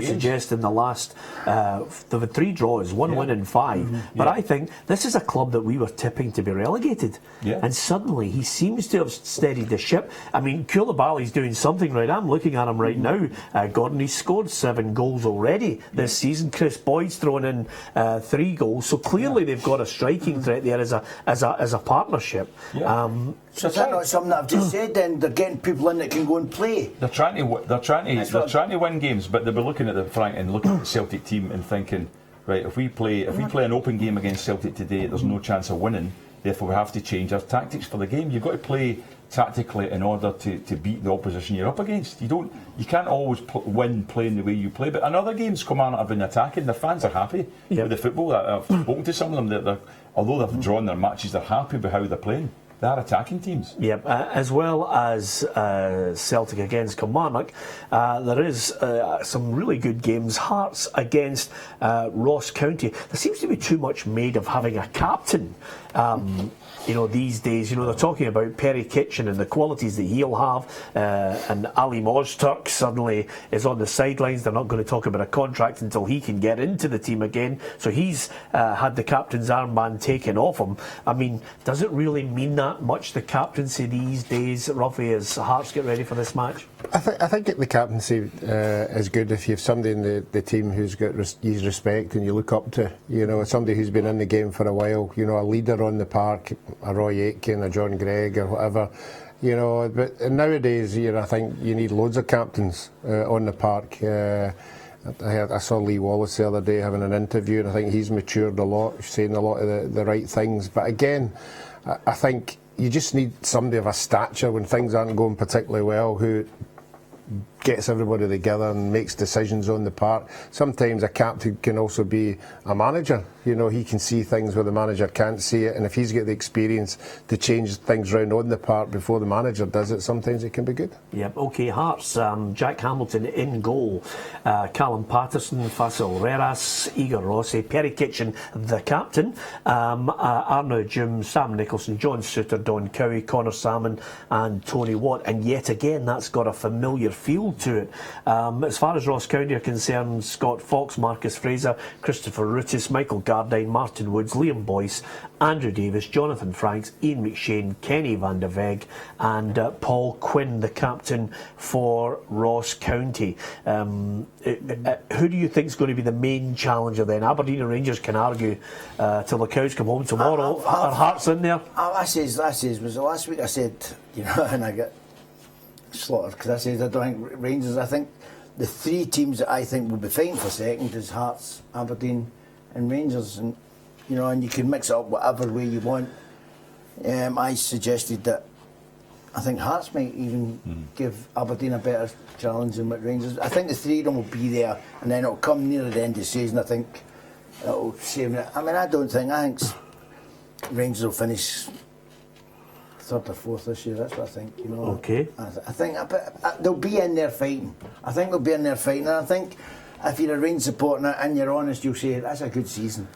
Speaker 1: suggest in the last there were 3 draws, 1 win and 5. But I think this is a club that we were tipping to be relegated, and suddenly he seems to have steadied the ship. I mean, Koulibaly's doing something right. I'm looking at him right now. Gordon, he's scored 7 goals already this season. Chris Boyd's thrown in 3 goals, so clearly they've got a striking threat there as a partnership.
Speaker 3: So is that not something that I've just said? Then they're getting people in that can go and play.
Speaker 4: They're trying to win games, but they'll be looking at the Frank and looking at the Celtic team and thinking, right, if we play an open game against Celtic today, there's no chance of winning. Therefore, we have to change our tactics for the game. You've got to play tactically in order to beat the opposition you're up against. You can't always win playing the way you play. But in other games, Kilmarnock have been attacking. The fans are happy with the football. I've spoken to some of them that although they've drawn their matches, they're happy with how they're playing. They are attacking teams.
Speaker 1: Yep, as well as Celtic against Kilmarnock, there is some really good games. Hearts against Ross County. There seems to be too much made of having a captain. These days, they're talking about Perry Kitchen and the qualities that he'll have, and Ali Mozturk suddenly is on the sidelines. They're not going to talk about a contract until he can get into the team again. So he's had the captain's armband taken off him. I mean, does it really mean that much, the captaincy these days, Ruffy, as Hearts get ready for this match?
Speaker 2: I think the captaincy is good if you have somebody in the team who's got his respect and you look up to. Somebody who's been in the game for a while. A leader on the park, a Roy Aitken, a John Gregg, or whatever. But nowadays, I think you need loads of captains on the park. I saw Lee Wallace the other day having an interview, and I think he's matured a lot, saying a lot of the right things. But again, I think you just need somebody of a stature when things aren't going particularly well, who gets everybody together and makes decisions on the park. Sometimes a captain can also be a manager. He can see things where the manager can't see it, and if he's got the experience to change things around on the park before the manager does it, sometimes it can be good.
Speaker 1: Yep, OK, Hearts, Jack Hamilton in goal, Callum Patterson, Faisal Reras, Igor Rossi, Perry Kitchen, the captain, Arnaud Jim, Sam Nicholson, John Suter, Don Cowie, Connor Salmon and Tony Watt, and yet again that's got a familiar feel to it. As far as Ross County are concerned, Scott Fox, Marcus Fraser, Christopher Rutis, Michael Gardine, Martin Woods, Liam Boyce, Andrew Davis, Jonathan Franks, Ian McShane, Kenny van de Veg and Paul Quinn, the captain for Ross County. Who do you think is going to be the main challenger then? Aberdeen and Rangers can argue till the cows come home tomorrow. Are Hearts in there?
Speaker 3: I says was last week I said, and I got slaughtered because I said I don't think Rangers. I think the three teams that I think will be fighting for second is Hearts, Aberdeen and Rangers, and and you can mix it up whatever way you want. I suggested that I think Hearts might even give Aberdeen a better challenge than what Rangers. I think the three of them will be there, and then it'll come near the end of the season. I think it'll save it. I mean, I think Rangers will finish third or fourth this year. That's what I think.
Speaker 1: Okay.
Speaker 3: I think they'll be in there fighting. I think they'll be in there fighting. And I think if you're a Rangers supporter and you're honest, you'll say that's a good season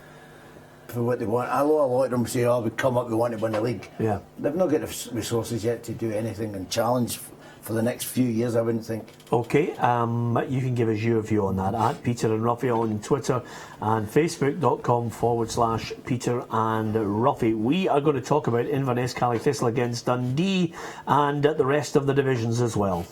Speaker 3: for what they want. I know a lot of them say, we come up, we want to win the league.
Speaker 1: Yeah.
Speaker 3: They've not got the resources yet to do anything and challenge for the next few years, I wouldn't think.
Speaker 1: OK, you can give us your view on that at Peter and Ruffy on Twitter and Facebook.com/Peter and Ruffy. We are going to talk about Inverness Cally Thistle against Dundee and the rest of the divisions as well.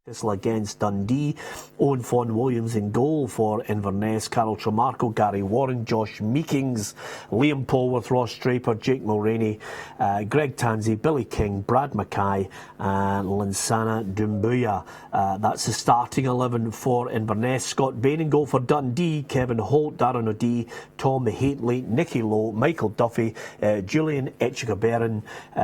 Speaker 1: Thistle against Dundee. Owen Fawn-Williams in goal for Inverness. Carol Tremarco, Gary Warren, Josh Meekings, Liam Polworth, Ross Draper, Jake Mulroney, Greg Tansey, Billy King, Brad Mackay and Lansana Doumbouya. That's the starting 11 for Inverness. Scott Bain in goal for Dundee. Kevin Holt, Darren O'Dea, Tom Haitley, Nicky Lowe, Michael Duffy, Julian Etchigaberrin,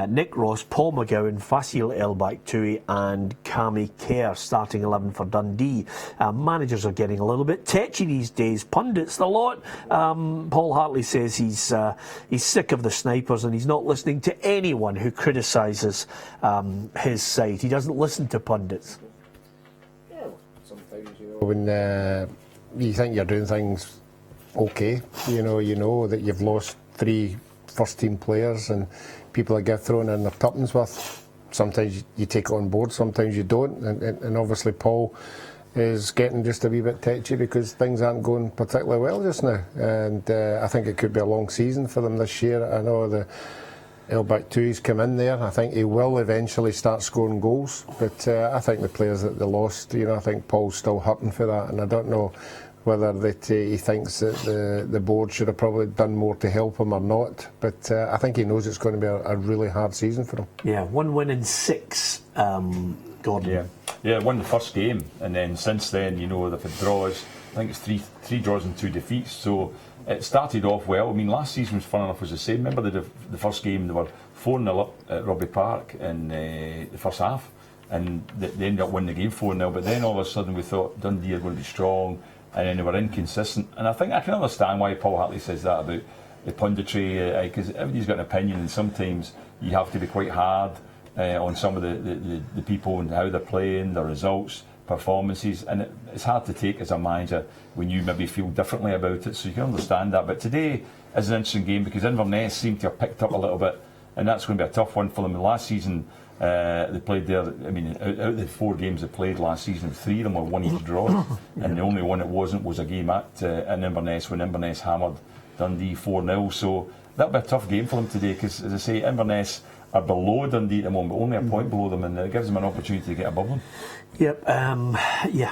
Speaker 1: Nick Ross, Paul McGowan, Fasil El-Baktui and Cami Kerr. Starting 11 for Dundee. Managers are getting a little bit tetchy these days. Pundits the lot. Paul Hartley says he's sick of the snipers and he's not listening to anyone who criticises his side. He doesn't listen to pundits.
Speaker 2: Yeah, sometimes, when you think you're doing things okay, you know that you've lost 3 first team players and people that get thrown in their tuppence with. Sometimes you take it on board, sometimes you don't, and obviously Paul is getting just a wee bit tetchy because things aren't going particularly well just now, and I think it could be a long season for them this year. I know the El-Baktui's come in there. I think he will eventually start scoring goals, but I think the players that they lost, I think Paul's still hurting for that, and I don't know whether he thinks that the board should have probably done more to help him or not. But I think he knows it's going to be a really hard season for him.
Speaker 1: Yeah, 1 win in 6, Gordon.
Speaker 4: Yeah, won the first game, and then since then, they've had draws. I think it's three draws and 2 defeats. So it started off well. I mean, last season was fun enough, was the same. Remember the first game, they were 4-0 up at Robbie Park in the first half, and they ended up winning the game 4-0. But then all of a sudden we thought Dundee are going to be strong, and then they were inconsistent. And I think I can understand why Paul Hartley says that about the punditry, because everybody's got an opinion, and sometimes you have to be quite hard on some of the people and how they're playing, their results, performances, and it's hard to take as a manager when you maybe feel differently about it, so you can understand that. But today is an interesting game because Inverness seem to have picked up a little bit, and that's going to be a tough one for them. Last season they played there, I mean, out of the 4 games they played last season, 3 of them were 1-each draws, and the only one it wasn't was a game in Inverness when Inverness hammered Dundee 4-0, so that'll be a tough game for them today because, as I say, Inverness are below Dundee at the moment, but only a point below them, and it gives them an opportunity to get above them.
Speaker 1: Yep,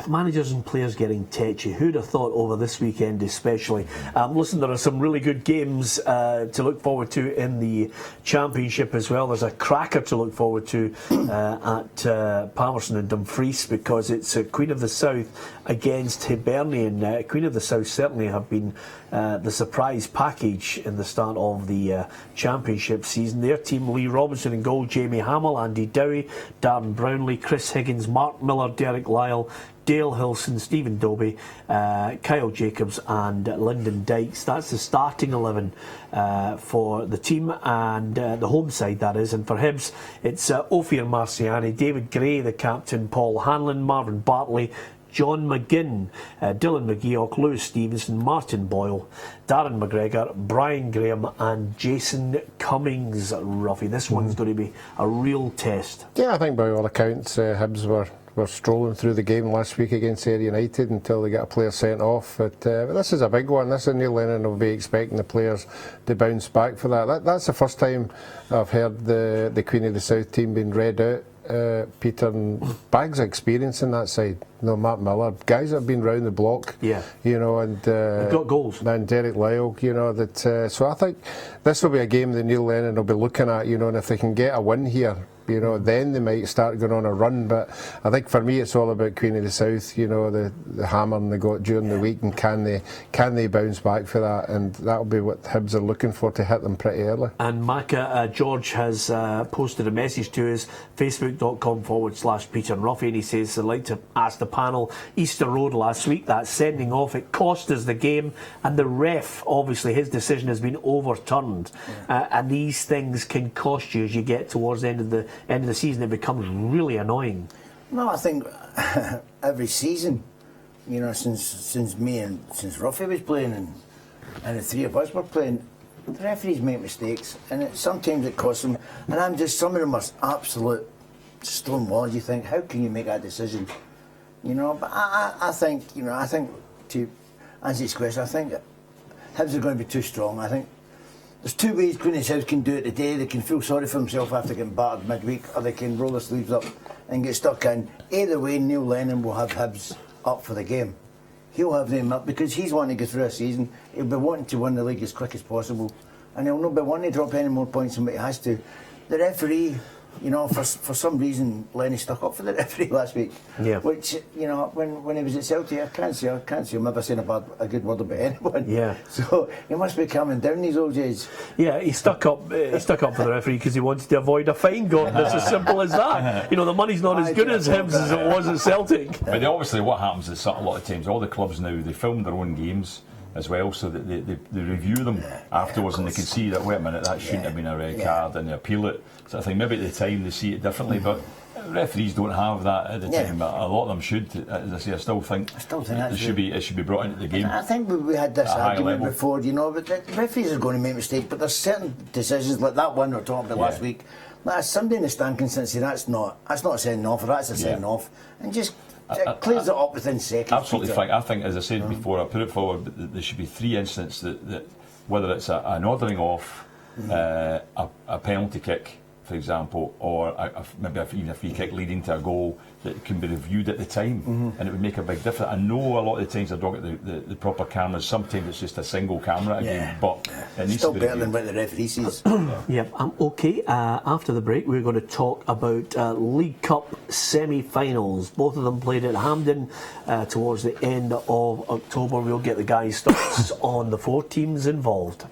Speaker 1: managers and players getting tetchy. Who'd have thought over this weekend especially? Listen, there are some really good games to look forward to in the Championship as well. There's a cracker to look forward to at Palmerston and Dumfries because it's Queen of the South against Hibernian. Queen of the South certainly have been the surprise package in the start of the Championship season. Their team, Lee Robinson in goal, Jamie Hamill, Andy Dowie, Darren Brownlee, Chris Higgins, Mark Miller, Derek Lyle, Dale Hilson, Stephen Dobie, Kyle Jacobs and Lyndon Dykes. That's the starting 11 for the team and the home side, that is. And for Hibs, it's Ophir Marciani, David Gray, the captain, Paul Hanlon, Marvin Bartley, John McGinn, Dylan McGeoch, Lewis Stevenson, Martin Boyle, Darren McGregor, Brian Graham and Jason Cummings. Ruffy, this one's going to be a real test.
Speaker 2: Yeah, I think by all accounts Hibs were strolling through the game last week against Ayr United until they got a player sent off. But this is a big one. This is Neil Lennon will be expecting the players to bounce back for that. That's the first time I've heard the Queen of the South team being read out. Peter, and bags of experience in that side. Matt Miller, guys that have been round the block. Yeah. And they've got goals. And Derek Lyle, that. So I think this will be a game that Neil Lennon will be looking at. And if they can get a win here, then they might start going on a run. But I think for me, it's all about Queen of the South. The hammering they got during the week, and can they bounce back for that? And that'll be what Hibs are looking for to hit them pretty early.
Speaker 1: And Macca George has posted a message to us, facebook.com/Peter and Ruffy, and he says, I'd like to ask the panel, Easter Road last week, that sending off, it cost us the game, and the ref, obviously his decision has been overturned. And these things can cost you as you get towards the end of the season. It becomes really annoying.
Speaker 3: No, I think every season, since Ruffy was playing and the 3 of us were playing, the referees make mistakes, and sometimes it costs them. And some of them are absolute stone walls. You think, how can you make that decision? But I think to answer this question, I think Hibs are going to be too strong. I think There's two ways Queen's House can do it today. They can feel sorry for themselves after getting battered midweek, or they can roll their sleeves up and get stuck in. Either way, Neil Lennon will have Hibs up for the game. He'll have them up because he's wanting to go through a season. He'll be wanting to win the league as quick as possible, and he'll not be wanting to drop any more points than what he has to. The referee, you know, for some reason, Lenny stuck up for the referee last week.
Speaker 1: Yeah.
Speaker 3: Which, you know, when he was at Celtic, I can't see him ever saying a good word about anyone.
Speaker 1: Yeah.
Speaker 3: So he must be calming down these old days.
Speaker 1: Yeah, he stuck up. He stuck up for the referee because he wanted to avoid a fine, Gordon. It's as simple as that. You know, the money's not as good as Hibs as it was at Celtic.
Speaker 4: But obviously, what happens is a lot of times, all the clubs now, they film their own games as well, so that they review them afterwards, and they can see that, wait a minute, that shouldn't have been a red card, and they appeal it. So I think maybe at the time they see it differently, but referees don't have that at the time. But a lot of them should. As I say, I still think it should be brought into the game.
Speaker 3: I think we had this argument
Speaker 4: level.
Speaker 3: before, you know, but the referees are going to make mistakes, but there's certain decisions like that one we were talking about last week. Like somebody in the stand can say that's not a sending off, or that's a sending off, and just it clears it up within seconds.
Speaker 4: Absolutely fine. I think, as I said before, I put it forward that there should be 3 incidents that whether it's an ordering off, a penalty kick, for example, or maybe even a free kick leading to a goal, that can be reviewed at the time, and it would make a big difference. I know a lot of the times I don't get the proper cameras. Sometimes it's just a single camera again, but it needs
Speaker 3: still
Speaker 4: to be
Speaker 3: better than what the referee sees.
Speaker 1: Yep, okay. After the break, we're going to talk about League Cup semi-finals. Both of them played at Hampden towards the end of October. We'll get the guys' thoughts on the 4 teams involved.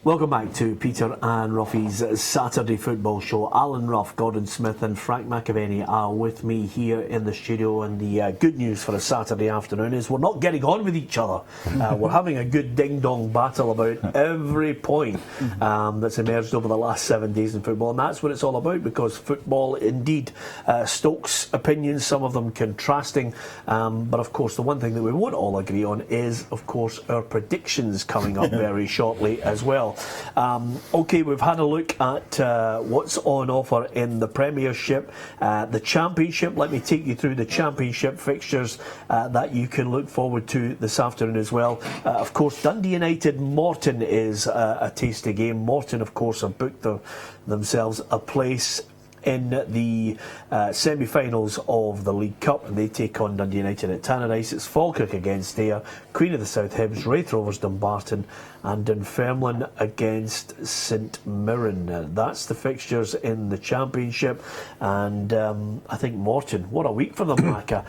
Speaker 1: Welcome back to Peter and Ruffy's Saturday Football Show. Alan Ruff, Gordon Smith and Frank McAvenny are with me here in the studio, and the good news for a Saturday afternoon is we're not getting on with each other. We're having a good ding-dong battle about every point that's emerged over the last 7 days in football, and that's what it's all about, because football indeed stokes opinions, some of them contrasting, but of course the one thing that we won't all agree on is of course our predictions coming up very shortly as well. OK, we've had a look at what's on offer in the Premiership, the Championship. Let me take you through the Championship fixtures that you can look forward to this afternoon as well. Of course, Dundee United Morton is a tasty game. Morton, of course, have booked themselves a place in the semi-finals of the League Cup, and they take on Dundee United at Tannadice. It's Falkirk against Ayr, Queen of the South Hibs, Raith Rovers Dumbarton, and Dunfermline against St Mirren. That's the fixtures in the Championship, and I think Morton, what a week for them, Macca.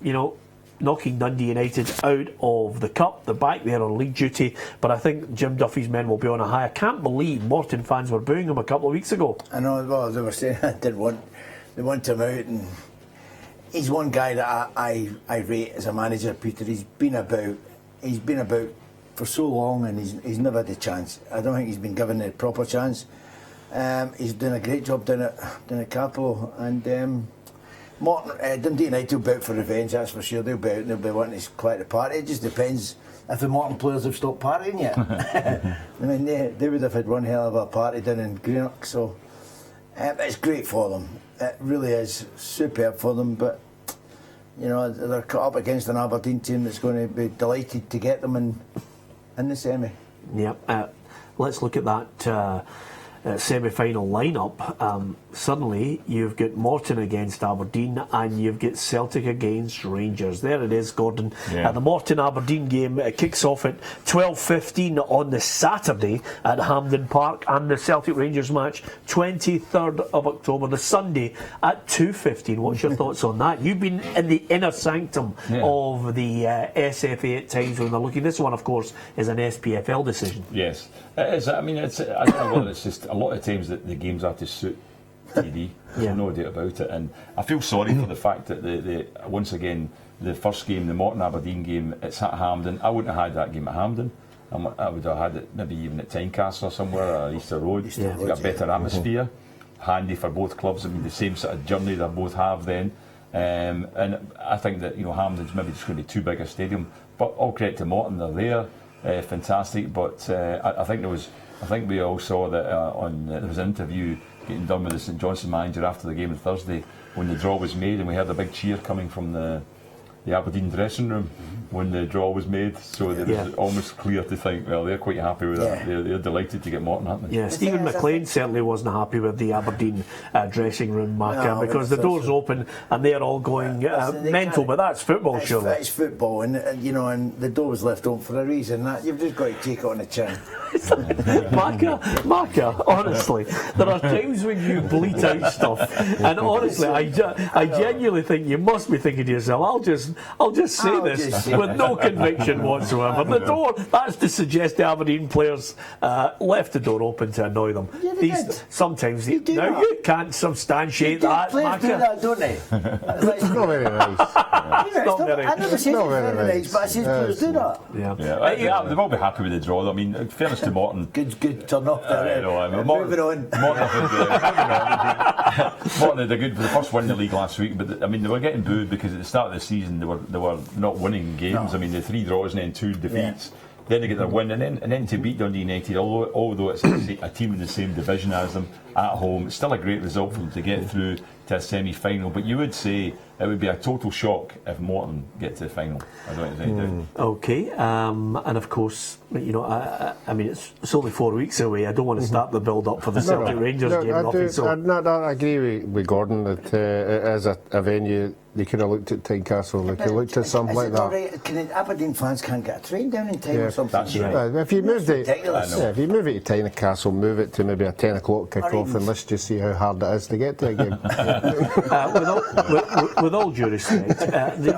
Speaker 1: You know, knocking Dundee United out of the Cup. They're back there on league duty, but I think Jim Duffy's men will be on a high. I can't believe Morton fans were booing him a couple of weeks ago.
Speaker 3: I know, well, they were saying they want him out, and he's one guy that I rate as a manager, Peter. He's been about for so long, and he's never had a chance. I don't think he's been given a proper chance. He's done a great job down at Capello, and Morton, Dundee United will be out for revenge, that's for sure. They'll be out and they'll be wanting to quiet the party. It just depends if the Morton players have stopped partying yet. I mean, they would have had one hell of a party down in Greenock, so it's great for them. It really is superb for them, but you know, they're caught up against an Aberdeen team that's going to be delighted to get them in the semi.
Speaker 1: Yep. Let's look at that semi-final lineup. Suddenly you've got Morton against Aberdeen and you've got Celtic against Rangers. There it is, Gordon.
Speaker 4: Yeah.
Speaker 1: The Morton-Aberdeen game kicks off at 12:15 on the Saturday at Hampden Park, and the Celtic-Rangers match 23rd of October, the Sunday at 2:15. What's your thoughts on that? You've been in the inner sanctum of the SFA at times when they're looking. This one, of course, is an SPFL decision.
Speaker 4: Yes, it is. I mean, I don't know whether it's just a lot of times that the games have to suit TV. There's no doubt about it, and I feel sorry for the fact that the once again the first game, the Morton Aberdeen game, it's at Hampden. I wouldn't have had that game at Hampden. I would have had it maybe even at Tynecastle or somewhere, or Easter Road. It's got a better atmosphere, handy for both clubs. I mean, the same sort of journey they both have then, and I think that, you know, Hampden's maybe just going to be too big a stadium. But all credit to Morton, they're there, fantastic. But I think we all saw that there was an interview getting done with the St Johnstone manager after the game on Thursday when the draw was made, and we heard a big cheer coming from the Aberdeen dressing room when the draw was made, so it was almost clear to think, well, they're quite happy with that. They're delighted to get Morton, aren't they?
Speaker 1: Yeah, Stephen McLean certainly wasn't happy with the Aberdeen dressing room, Macca, because the door's open and they're all going mental, but that's football, surely.
Speaker 3: It's football, and you know, and the door was left open for a reason. That you've just got to take it on the chin.
Speaker 1: Macca, honestly, there are times when you bleat out stuff, and honestly, I genuinely think you must be thinking to yourself, I'll just say this with no conviction whatsoever. The door, that's to suggest the Aberdeen players left the door open to annoy them. Sometimes you can't substantiate that.
Speaker 3: Players do that, don't they?
Speaker 2: It's not very nice.
Speaker 3: I never said it's very nice, but I said players do that.
Speaker 4: Yeah, they will be happy with the draw. I mean, in fairness to Morton,
Speaker 3: good turn off there.
Speaker 4: Moving on. Morton had a good for the first win in the league last week, but I mean, they were getting booed because at the start of the season they were not winning games. No. I mean, the 3 draws and then 2 defeats. Yeah. Then they get their win, and then to beat Dundee United, although it's a team in the same division as them at home, it's still a great result for them to get through to a semi-final. But you would say it would be a total shock if Morton get to the final. I don't think they do.
Speaker 1: Okay, and of course, you know, I mean, it's only 4 weeks away. I don't want to start the build-up for the Celtic Rangers game.
Speaker 2: I agree with Gordon that as a venue, they could have looked at Tynecastle. They could have looked at something like that.
Speaker 3: Right? Can Aberdeen fans can't get a train down in time or something?
Speaker 4: That's right.
Speaker 2: If you move it to Tynecastle, move it to maybe a 10 o'clock kick-off. off and let's just see how hard it is to get to a game.
Speaker 1: With all due respect,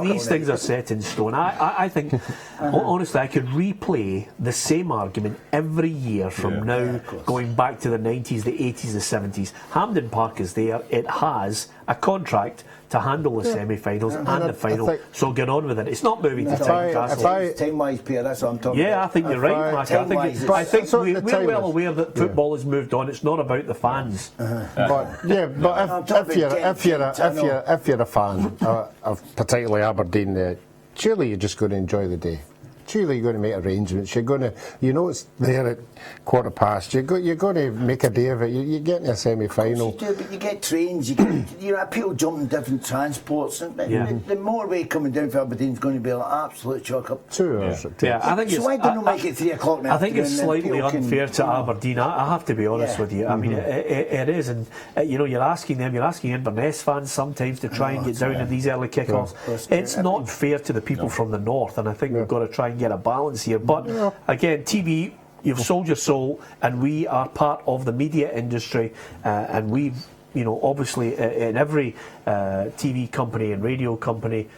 Speaker 1: these things are set in stone. I think, honestly, I could replay the same argument every year from now, going back to the 90s, the 80s, the 70s. Hampden Park is there. It has a contract to handle the semi-finals and the final, so get on with it. It's not moving to Tynecastle.
Speaker 3: Time-wise, Peter, that's what I'm talking about.
Speaker 1: Yeah, I think you're right, Mark. I think we're well aware that football has moved on. It's not about the fans.
Speaker 2: But if you're a fan of particularly Aberdeen, surely you're just going to enjoy the day. Surely you're going to make arrangements. You're going to, it's there at 15:15. You're going to make a day of it. You're getting a semi-final.
Speaker 3: You do, but you get trains. People jumping different transports. And the motorway coming down for Aberdeen is going to be an absolute chock up.
Speaker 2: 2 hours.
Speaker 1: I think
Speaker 3: so why don't you make it 3 o'clock now?
Speaker 1: I think it's slightly unfair to Aberdeen. I have to be honest with you. I mean, it is, and you're asking Inverness fans sometimes to try and get down in these early kickoffs. It's not fair to the people from the north, and I think we've got to try and get a balance here. But again, TV, you've sold your soul, and we are part of the media industry, and we've, obviously in every TV company and radio company,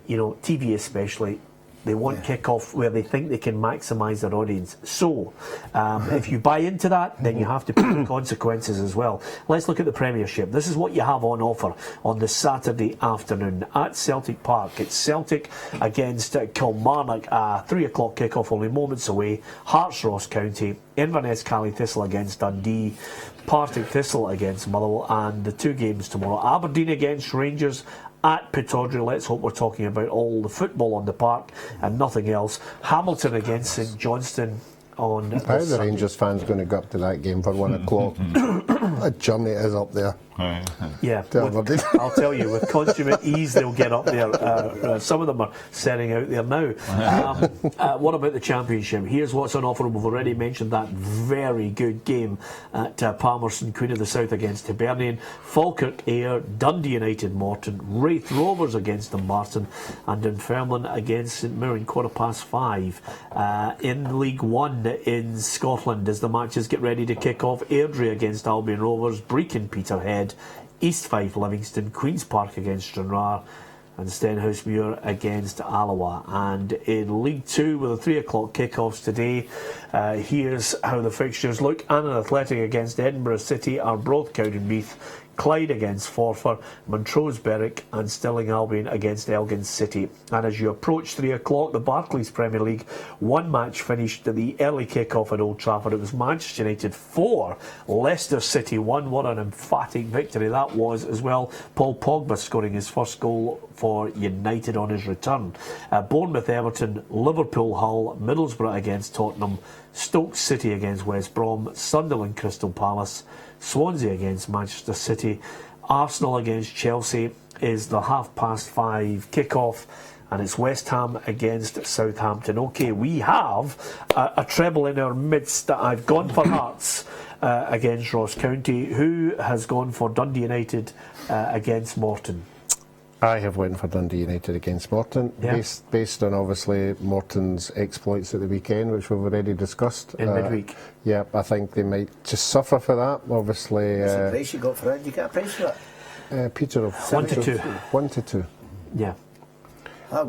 Speaker 1: TV especially, they want kick-off where they think they can maximise their audience. So, if you buy into that, then you have to pay the consequences as well. Let's look at the Premiership. This is what you have on offer on the Saturday afternoon at Celtic Park. It's Celtic against Kilmarnock, 3 o'clock kick-off, only moments away. Hearts Ross County, Inverness Cally Thistle against Dundee, Partick Thistle against Motherwell, and the 2 games tomorrow. Aberdeen against Rangers at Pittodrie. Let's hope we're talking about all the football on the park and nothing else. Hamilton against St Johnstone on
Speaker 2: How the Rangers fans going to go up to that game for 1 o'clock? That journey is up there.
Speaker 1: Yeah, I'll tell you, with consummate ease they'll get up there. Some of them are setting out there now. What about the Championship? Here's what's on offer. We've already mentioned that very good game at Palmerston, Queen of the South against Hibernian, Falkirk Ayr, Dundee United Morton, Wraith Rovers against Dumbarton, and Dunfermline against St Mirren, 5:15. In League One in Scotland, as the matches get ready to kick off, Airdrie against Albion Rovers, Brecon Peterhead, East Fife Livingston, Queen's Park against Stranraer, and Stenhousemuir against Alloa. And in League 2 with the 3 o'clock kickoffs today, here's how the fixtures look. Annan Athletic against Edinburgh City, Arbroath Cowdenbeath, Clyde against Forfar, Montrose Berwick, and Stirling Albion against Elgin City. And as you approach 3 o'clock, the Barclays Premier League, 1 match finished at the early kick-off at Old Trafford. It was Manchester United 4, Leicester City 1. What an emphatic victory that was as well. Paul Pogba scoring his first goal for United on his return. Bournemouth Everton, Liverpool Hull, Middlesbrough against Tottenham, Stoke City against West Brom, Sunderland Crystal Palace, Swansea against Manchester City, Arsenal against Chelsea is the 5:30 kick-off, and it's West Ham against Southampton. Okay, we have a treble in our midst. I've gone for Hearts against Ross County. Who has gone for Dundee United against Morton?
Speaker 2: I have went for Dundee United against Morton, based on obviously Morton's exploits at the weekend, which we've already discussed.
Speaker 1: In midweek.
Speaker 2: Yeah, I think they might just suffer for that. Obviously.
Speaker 3: What's the price you got for it? You get a price for it?
Speaker 2: Peter, of
Speaker 1: 1 to 2.
Speaker 2: 1 to 2.
Speaker 1: Yeah.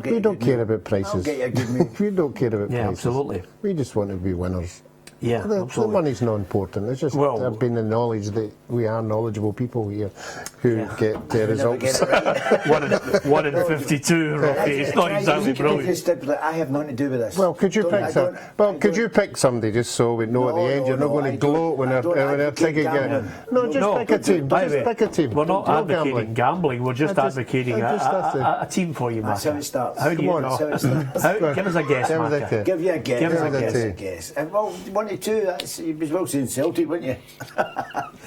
Speaker 2: We don't care about prices.
Speaker 3: I'll get you a good move.
Speaker 2: We don't care about prices.
Speaker 1: Absolutely.
Speaker 2: We just want to be winners.
Speaker 1: Yeah,
Speaker 2: the money's not important. It's just I've been the knowledge that we are knowledgeable people here who get the results.
Speaker 3: Right.
Speaker 1: 1 in 52, Rocky. It's not exactly brilliant.
Speaker 3: I have nothing to do with this.
Speaker 2: Well, could you pick somebody just so we know at the end you're not going to gloat when they're taking it? No, just pick a team. Just pick a team.
Speaker 1: We're not advocating gambling. We're just advocating a team for you, Mark.
Speaker 3: That's how it starts.
Speaker 1: How do you know? Give us a guess, Mark.
Speaker 3: Give you a guess.
Speaker 1: Give us a guess.
Speaker 3: Well, 1 to 2. That's you as well saying Celtic, wouldn't you?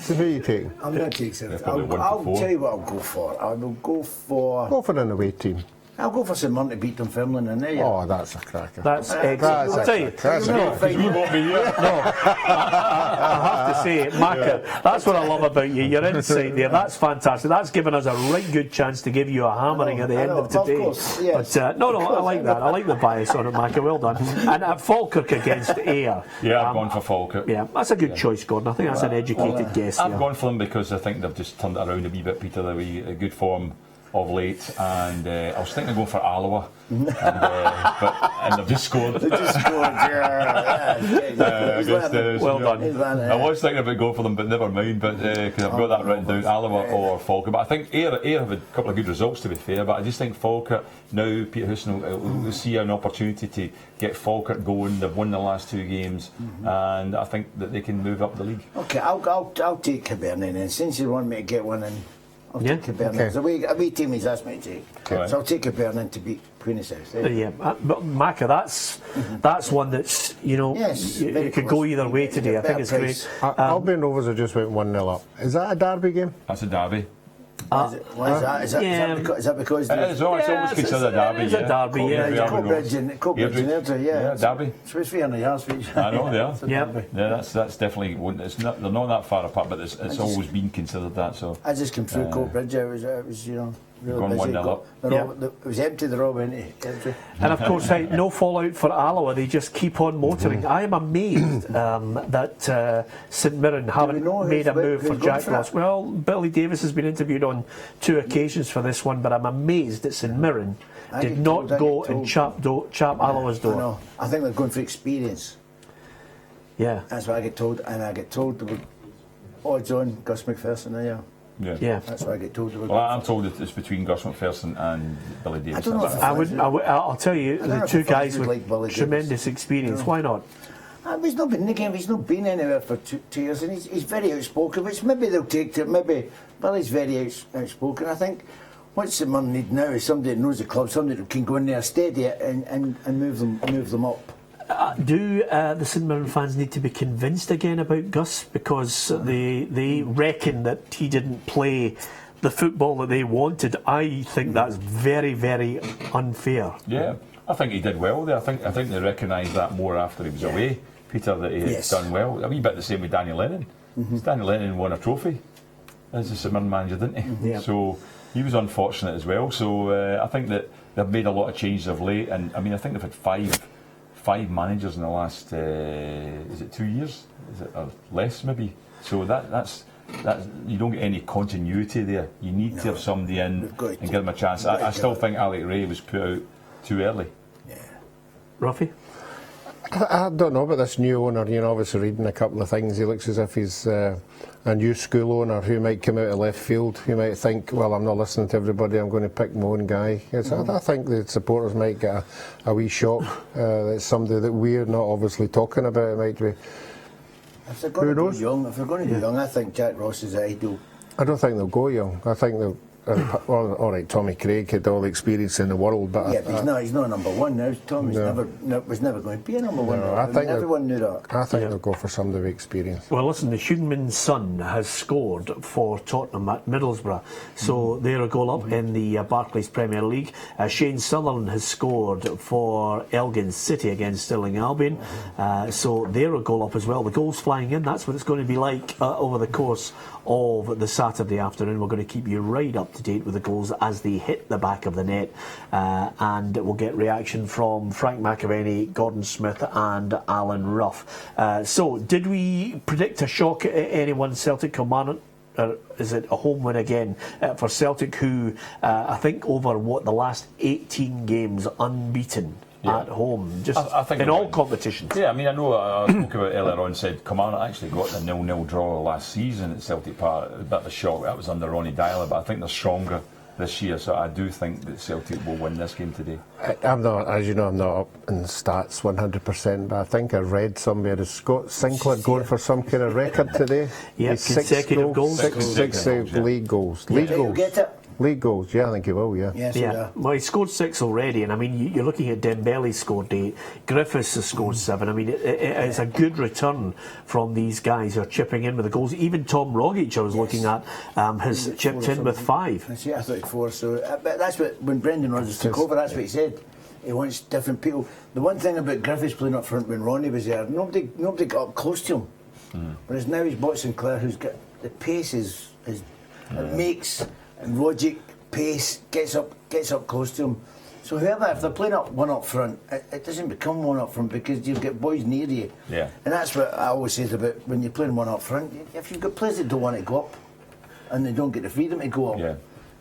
Speaker 2: So who are you taking?
Speaker 3: I'm going to take Celtic. I'll tell you what I'll go for. I will go for.
Speaker 2: Go for an away team.
Speaker 3: I'll go for St Mirren to beat Dunfermline in there.
Speaker 2: Oh, that's a cracker.
Speaker 1: That's excellent. I'll tell you,
Speaker 4: You won't be here.
Speaker 1: I have to say, Macca, that's what I love about you. Your insight there, that's fantastic. That's given us a right good chance to give you a hammering at the end of today.
Speaker 3: Of course, yes.
Speaker 1: But no, I like that. I like the bias on it, Macca. Well done. And Falkirk against Ayr.
Speaker 4: Yeah, I've gone for Falkirk.
Speaker 1: Yeah, that's a good choice, Gordon. I think that's an educated guess.
Speaker 4: I've gone for them because I think they've just turned it around a wee bit, Peter. They're a good form of late, and I was thinking of going for Alloa, and they've just scored.
Speaker 3: They just scored,
Speaker 1: Well done.
Speaker 4: I was thinking about going for them, but never mind. But because I've got that written down, Alloa or Falkirk. But I think Ayr have had a couple of good results, to be fair. But I just think Falkirk now, Peter Houston will see an opportunity to get Falkirk going. They've won the last 2 games, and I think that they can move up the league.
Speaker 3: Okay, I'll take Hibernian, and since you want me to get one in, I'll take Hibernian. It's a wee team he's asked me to take.
Speaker 4: Okay.
Speaker 3: So I'll take Hibernian to beat Queen of South.
Speaker 1: Yeah, but Macca, that's one that's, it could go either way today. I think it's great.
Speaker 2: Albion Rovers have just went 1-0 up. Is that a derby game?
Speaker 4: That's a derby.
Speaker 3: Why is that? Is that because
Speaker 4: It's always considered a derby.
Speaker 1: It's a derby, yeah.
Speaker 3: Coatbridge and Airdrie,
Speaker 4: Yeah, derby.
Speaker 3: It's supposed to be 300 yards for each.
Speaker 4: I know they are.
Speaker 1: Yeah,
Speaker 4: that's definitely one. They're not that far apart, but it's always been considered that. So
Speaker 3: I just came through Coatbridge. It was really
Speaker 4: gone
Speaker 3: busy.
Speaker 4: 1-0 up.
Speaker 3: It was empty. They're all into Airdrie.
Speaker 1: and of course, no fallout for Alloa. They just keep on motoring. I am amazed that St Mirren haven't made a move for Jack Ross. Well, Billy Davis has been interviewed on 2 occasions for this one, but I'm amazed that St Mirren did not go and chap Alloa's door.
Speaker 3: No, I think they're going for experience.
Speaker 1: Yeah.
Speaker 3: That's what I get told, and I get told there were odds on Gus McPherson there.
Speaker 1: Yeah.
Speaker 3: That's what I get told.
Speaker 4: Well, I'm told that it's between Gus McPherson and Billy Davis.
Speaker 3: I don't know if
Speaker 1: I'll tell you, the 2 guys with
Speaker 3: like
Speaker 1: tremendous experience. Why not?
Speaker 3: He's not been in the game. He's not been anywhere for 2 years, and he's very outspoken. Which maybe they'll take to. Maybe Billy's very outspoken. I think what St Mirren need now is somebody that knows the club, somebody that can go in there, steady it, and move them up.
Speaker 1: Do the St Mirren fans need to be convinced again about Gus, because they reckon that he didn't play the football that they wanted? I think that's very, very unfair.
Speaker 4: Yeah, I think he did well there. I think they recognised that more after he was away, Peter, that he had done well. A wee bit the same with Daniel Lennon. Daniel Lennon won a trophy as a St Mirren manager, didn't he? So he was unfortunate as well. So I think that they've made a lot of changes of late, and I mean I think they've had five managers in the last is it 2 years? Is it or less maybe? So that's you don't get any continuity there. You need to have somebody in and give them a chance. I still think Alec Ray was put out too early.
Speaker 3: Yeah.
Speaker 1: Ruffy?
Speaker 2: I don't know about this new owner. Obviously reading a couple of things, he looks as if he's a new school owner who might come out of left field, who might think, well, I'm not listening to everybody, I'm going to pick my own guy. I think the supporters might get a wee shock that somebody that we're not obviously talking about. It might be.
Speaker 3: If they're going to be young, I think Jack Ross is ideal.
Speaker 2: I don't think they'll go young. I think they'll. Well, all right, Tommy Craig had all the experience in the world, but
Speaker 3: he's not number one now. Tommy's was never going to be a number one. I think everyone knew that.
Speaker 2: I think they'll go for somebody with experience.
Speaker 1: Well, listen, the Heung-min Son has scored for Tottenham at Middlesbrough, so they're a goal up in the Barclays Premier League. Shane Sutherland has scored for Elgin City against Stirling Albion, so they're a goal up as well. The goals flying in, that's what it's going to be like over the course of the Saturday afternoon. We're going to keep you right up to date with the goals as they hit the back of the net, and we'll get reaction from Frank McAvenny, Gordon Smith and Alan Ruff. So did we predict a shock at anyone? Celtic Kilmarnock, or is it a home win again for Celtic, who I think over the last 18 games unbeaten at home, just I think in all competitions.
Speaker 4: Yeah, I mean, I know I spoke about earlier on, said Kilmarnock actually got the 0-0 draw last season at Celtic Park. A bit of a shock, that was under Ronnie Dyler, but I think they're stronger this year, so I do think that Celtic will win this game today.
Speaker 2: I'm not, as you know, I'm not up in stats 100%, but I think I read somewhere is Scott Sinclair going for some kind of record today.
Speaker 1: Yeah, consecutive goals.
Speaker 2: Six league goals. League League goals, yeah, I think he will, yeah.
Speaker 3: Yes,
Speaker 1: Yeah, well, he scored 6 already, and I mean, you're looking at Dembele scored 8, Griffiths has scored 7. I mean, it's a good return from these guys who are chipping in with the goals. Even Tom Rogic, I was looking at, has chipped in with 5.
Speaker 3: I see, I thought 4. So, but that's what, when Brendan Rodgers took over, that's what he said. He wants different people. The one thing about Griffiths playing up front when Ronnie was there, nobody got up close to him. Whereas now he's bought Sinclair, who's got the pace it makes, and Rogic pace gets up close to him. So whoever, if they're playing one up front, it doesn't become one up front because you've got boys near you.
Speaker 4: Yeah.
Speaker 3: And that's what I always say about when you're playing one up front. If you've got players that don't want to go up, and they don't get the freedom to go up,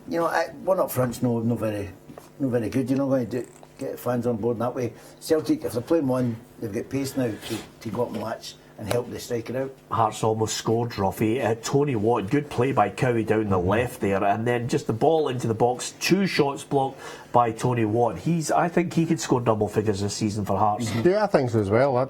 Speaker 3: you know, one up front's no very good. You're not going to get fans on board in that way. Celtic, if they're playing one, they've got pace now to go up and match and help the striker out.
Speaker 1: Hearts almost scored, Ruffy. Tony Watt, good play by Cowie down the left there, and then just the ball into the box, 2 shots blocked by Tony Watt. I think he could score double figures this season for Hearts.
Speaker 2: Yeah, I think so as well. I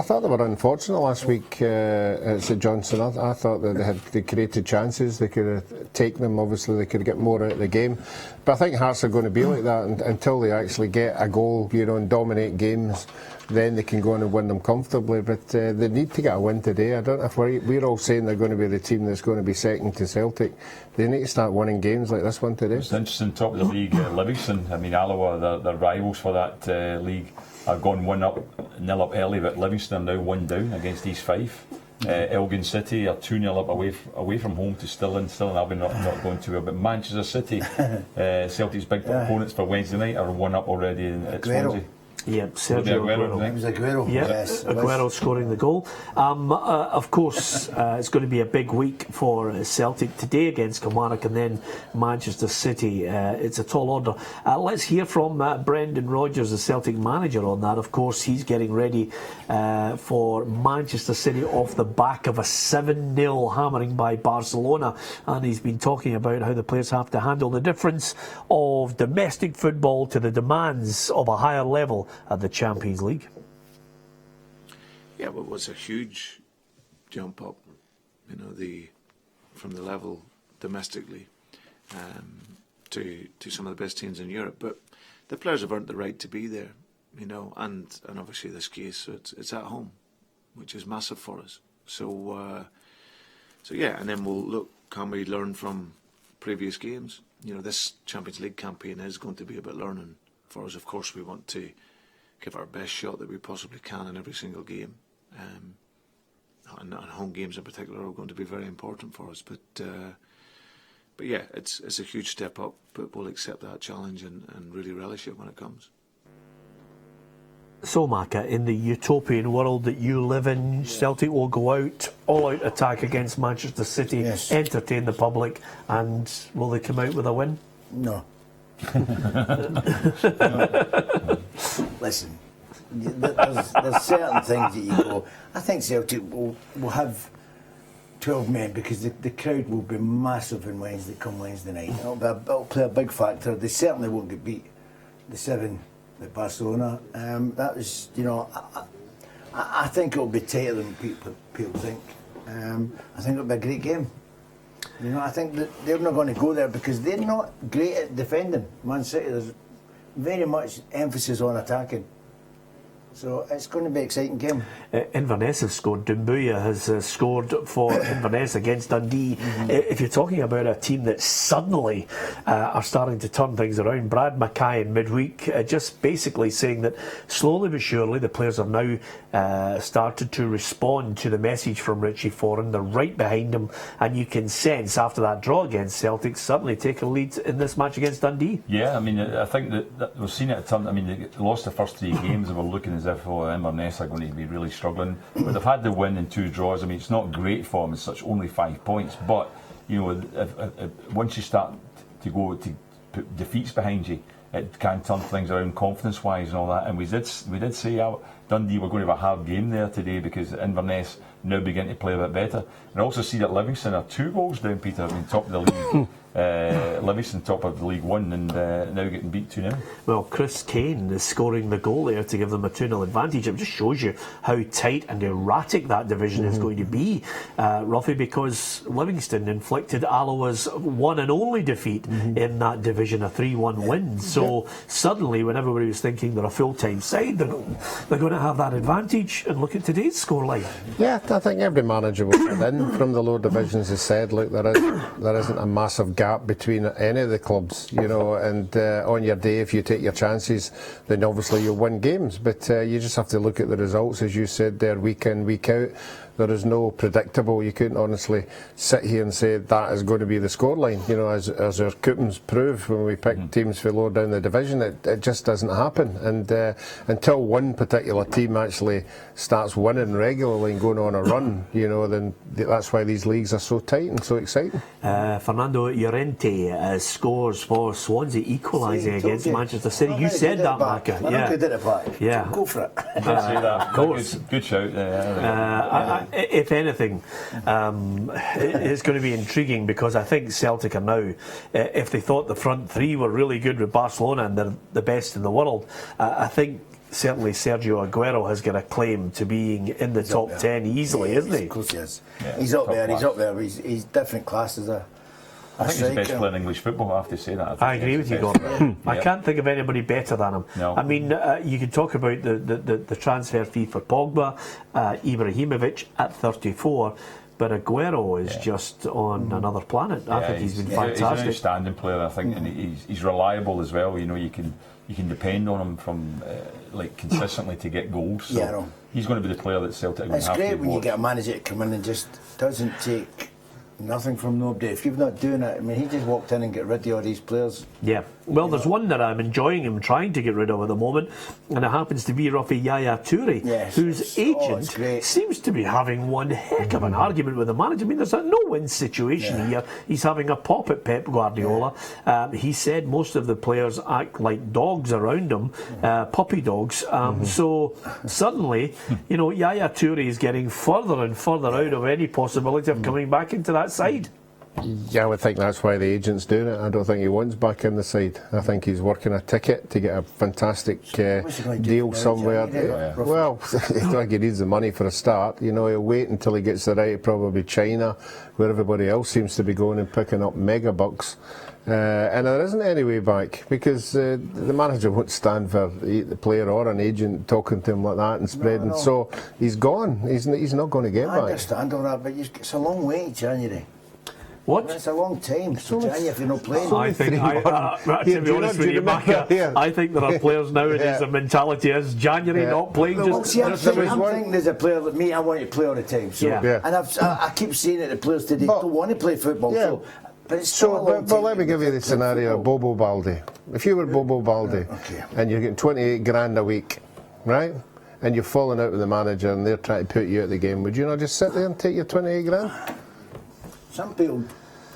Speaker 2: thought they were unfortunate last week at St Johnstone. I thought that they created chances. They could have taken them. Obviously, they could get more out of the game. But I think Hearts are going to be like that until they actually get a goal, you know, and dominate games. Then they can go on and win them comfortably. But they need to get a win today. I don't know if we're all saying they're going to be the team that's going to be second to Celtic. They need to start winning games like this one today.
Speaker 4: It's interesting, top of the league, Livingston. I mean, Alloa, their rivals for that league, are gone 0 up early, but Livingston are now 1 down against East Fife. Elgin City are 2-0 up away from home to Stirling. Stirling have been not going too well, but Manchester City, Celtic's big opponents for Wednesday night, are 1 up already at Swansea.
Speaker 1: Yep, Sergio Aguero.
Speaker 3: It was Aguero.
Speaker 1: Yep,
Speaker 3: Yes,
Speaker 1: Aguero scoring the goal. Of course, it's going to be a big week for Celtic today against Kilmarnock and then Manchester City. It's a tall order. Let's hear from Brendan Rodgers, the Celtic manager, on that. Of course, he's getting ready for Manchester City off the back of a 7-0 hammering by Barcelona, and he's been talking about how the players have to handle the difference of domestic football to the demands of a higher level at the Champions League.
Speaker 5: Yeah, well, it was a huge jump up, you know, from the level domestically to some of the best teams in Europe. But the players have earned the right to be there, you know, and obviously this case, so it's at home, which is massive for us. So yeah, and then we'll look, can we learn from previous games? You know, this Champions League campaign is going to be about learning for us. Of course, we want to give our best shot that we possibly can in every single game. And home games in particular are going to be very important for us. But yeah, it's a huge step up, but we'll accept that challenge and really relish it when it comes.
Speaker 1: So, Maka, in the utopian world that you live in, Celtic will go out, all-out attack against Manchester City, entertain the public, and will they come out with a win?
Speaker 3: No. Listen, there's certain things that you go. I think Celtic will have 12 men because the crowd will be massive on Wednesday night. It'll play a big factor. They certainly won't get beat. The 7 at Barcelona. That was, you know, I think it'll be tighter than people think. I think it'll be a great game. You know, I think that they're not going to go there because they're not great at defending. Man City, there's very much emphasis on attacking. So it's going to be an exciting game.
Speaker 1: Inverness has scored. Dumbuya has scored for Inverness against Dundee. If you're talking about a team that suddenly are starting to turn things around, Brad Mackay in midweek just basically saying that slowly but surely the players have now started to respond to the message from Richie Foran. They're right behind him, and you can sense after that draw against Celtic suddenly take a lead in this match against Dundee.
Speaker 4: Yeah, I mean, I think that we've seen it a ton. I mean, they lost the first 3 games and we're looking as if Inverness are going to be really struggling, but they've had the win and 2 draws. I mean, it's not great for them as such, only 5 points, but you know, if once you start to go to put defeats behind you, it can turn things around confidence wise and all that. And we did see Dundee were going to have a hard game there today because Inverness now begin to play a bit better. And I also see that Livingston are 2 goals down, Peter, I mean, top of the league. Livingston top of League One and now getting beat 2-0.
Speaker 1: Well, Chris Kane is scoring the goal there to give them a 2-0 advantage. It just shows you how tight and erratic that division is going to be, Ruffy, because Livingston inflicted Alloa's one and only defeat in that division, a 3-1 win. So suddenly, when everybody was thinking they're a full-time side, they're going to have that advantage. And look at today's scoreline.
Speaker 2: Yeah, I think every manager will get in from the lower divisions has said, look, there isn't a massive gap between any of the clubs, you know, and on your day, if you take your chances, then obviously you'll win games. But you just have to look at the results, as you said there, week in, week out. There is no predictable. You couldn't honestly sit here and say that is going to be the scoreline. You know, as our coupons prove when we pick teams for lower down the division, it just doesn't happen. And until one particular team actually starts winning regularly and going on a run, you know, then that's why these leagues are so tight and so exciting.
Speaker 1: Fernando Llorente scores for Swansea, equalising against Manchester City. You said that, Maka.
Speaker 3: Yeah. Go for it.
Speaker 4: Did say that. Of course. Good shout.
Speaker 1: If anything, it's going to be intriguing because I think Celtic are now, if they thought the front three were really good with Barcelona and they're the best in the world, I think certainly Sergio Aguero has got a claim to being in the top 10 easily, isn't he?
Speaker 3: Of course he is. Yeah, he's up there. He's up there. He's different class as a.
Speaker 4: I think he's the best player in English football, I have to say that.
Speaker 1: I agree with you, Gordon. I can't think of anybody better than him.
Speaker 4: No.
Speaker 1: I mean, you could talk about the transfer fee for Pogba, Ibrahimovic at 34, but Aguero is just on another planet. I think he's been fantastic.
Speaker 4: He's an outstanding player, I think, and he's reliable as well. You know, you can depend on him from like consistently to get goals. So he's going to be the player that Celtic will have to watch.
Speaker 3: It's great when you get a manager to come in and just doesn't take nothing from nobody. If you're not doing it, I mean, he just walked in and got rid of all these players.
Speaker 1: Yeah. Well, there's one that I'm enjoying him trying to get rid of at the moment, and it happens to be Rafi Yaya Toure, whose agent seems to be having one heck of an argument with the manager. I mean, there's a no-win situation here. He's having a pop at Pep Guardiola. He said most of the players act like dogs around him, puppy dogs. So suddenly, you know, Yaya Toure is getting further and further out of any possibility of coming back into that side.
Speaker 2: Yeah, I would think that's why the agent's doing it. I don't think he wants back in the side. I think he's working a ticket to get a fantastic deal somewhere. Well, I think he needs the money for a start. You know, he'll wait until he gets the right, probably China, where everybody else seems to be going and picking up mega bucks. And there isn't any way back because the manager won't stand for the player or an agent talking to him like that and spreading. No. So he's gone. He's not going to get back.
Speaker 3: I understand all that, but it's a long way, January.
Speaker 1: What?
Speaker 3: It's a long time. So January, if you're not playing.
Speaker 1: I think, to be honest with you, Maka, I think there are players nowadays. The mentality is January not playing.
Speaker 3: I'm thinking there's a player like me. I want to play all the time. So, and I keep saying that the players today don't want to play football.
Speaker 2: Yeah.
Speaker 3: So, but it's but
Speaker 2: let me give you the scenario of Bobo Baldi. If you were Bobo Baldi and you're getting 28 grand a week, right? And you're falling out with the manager and they're trying to put you out of the game, would you not just sit there and take your 28 grand?
Speaker 3: Some people,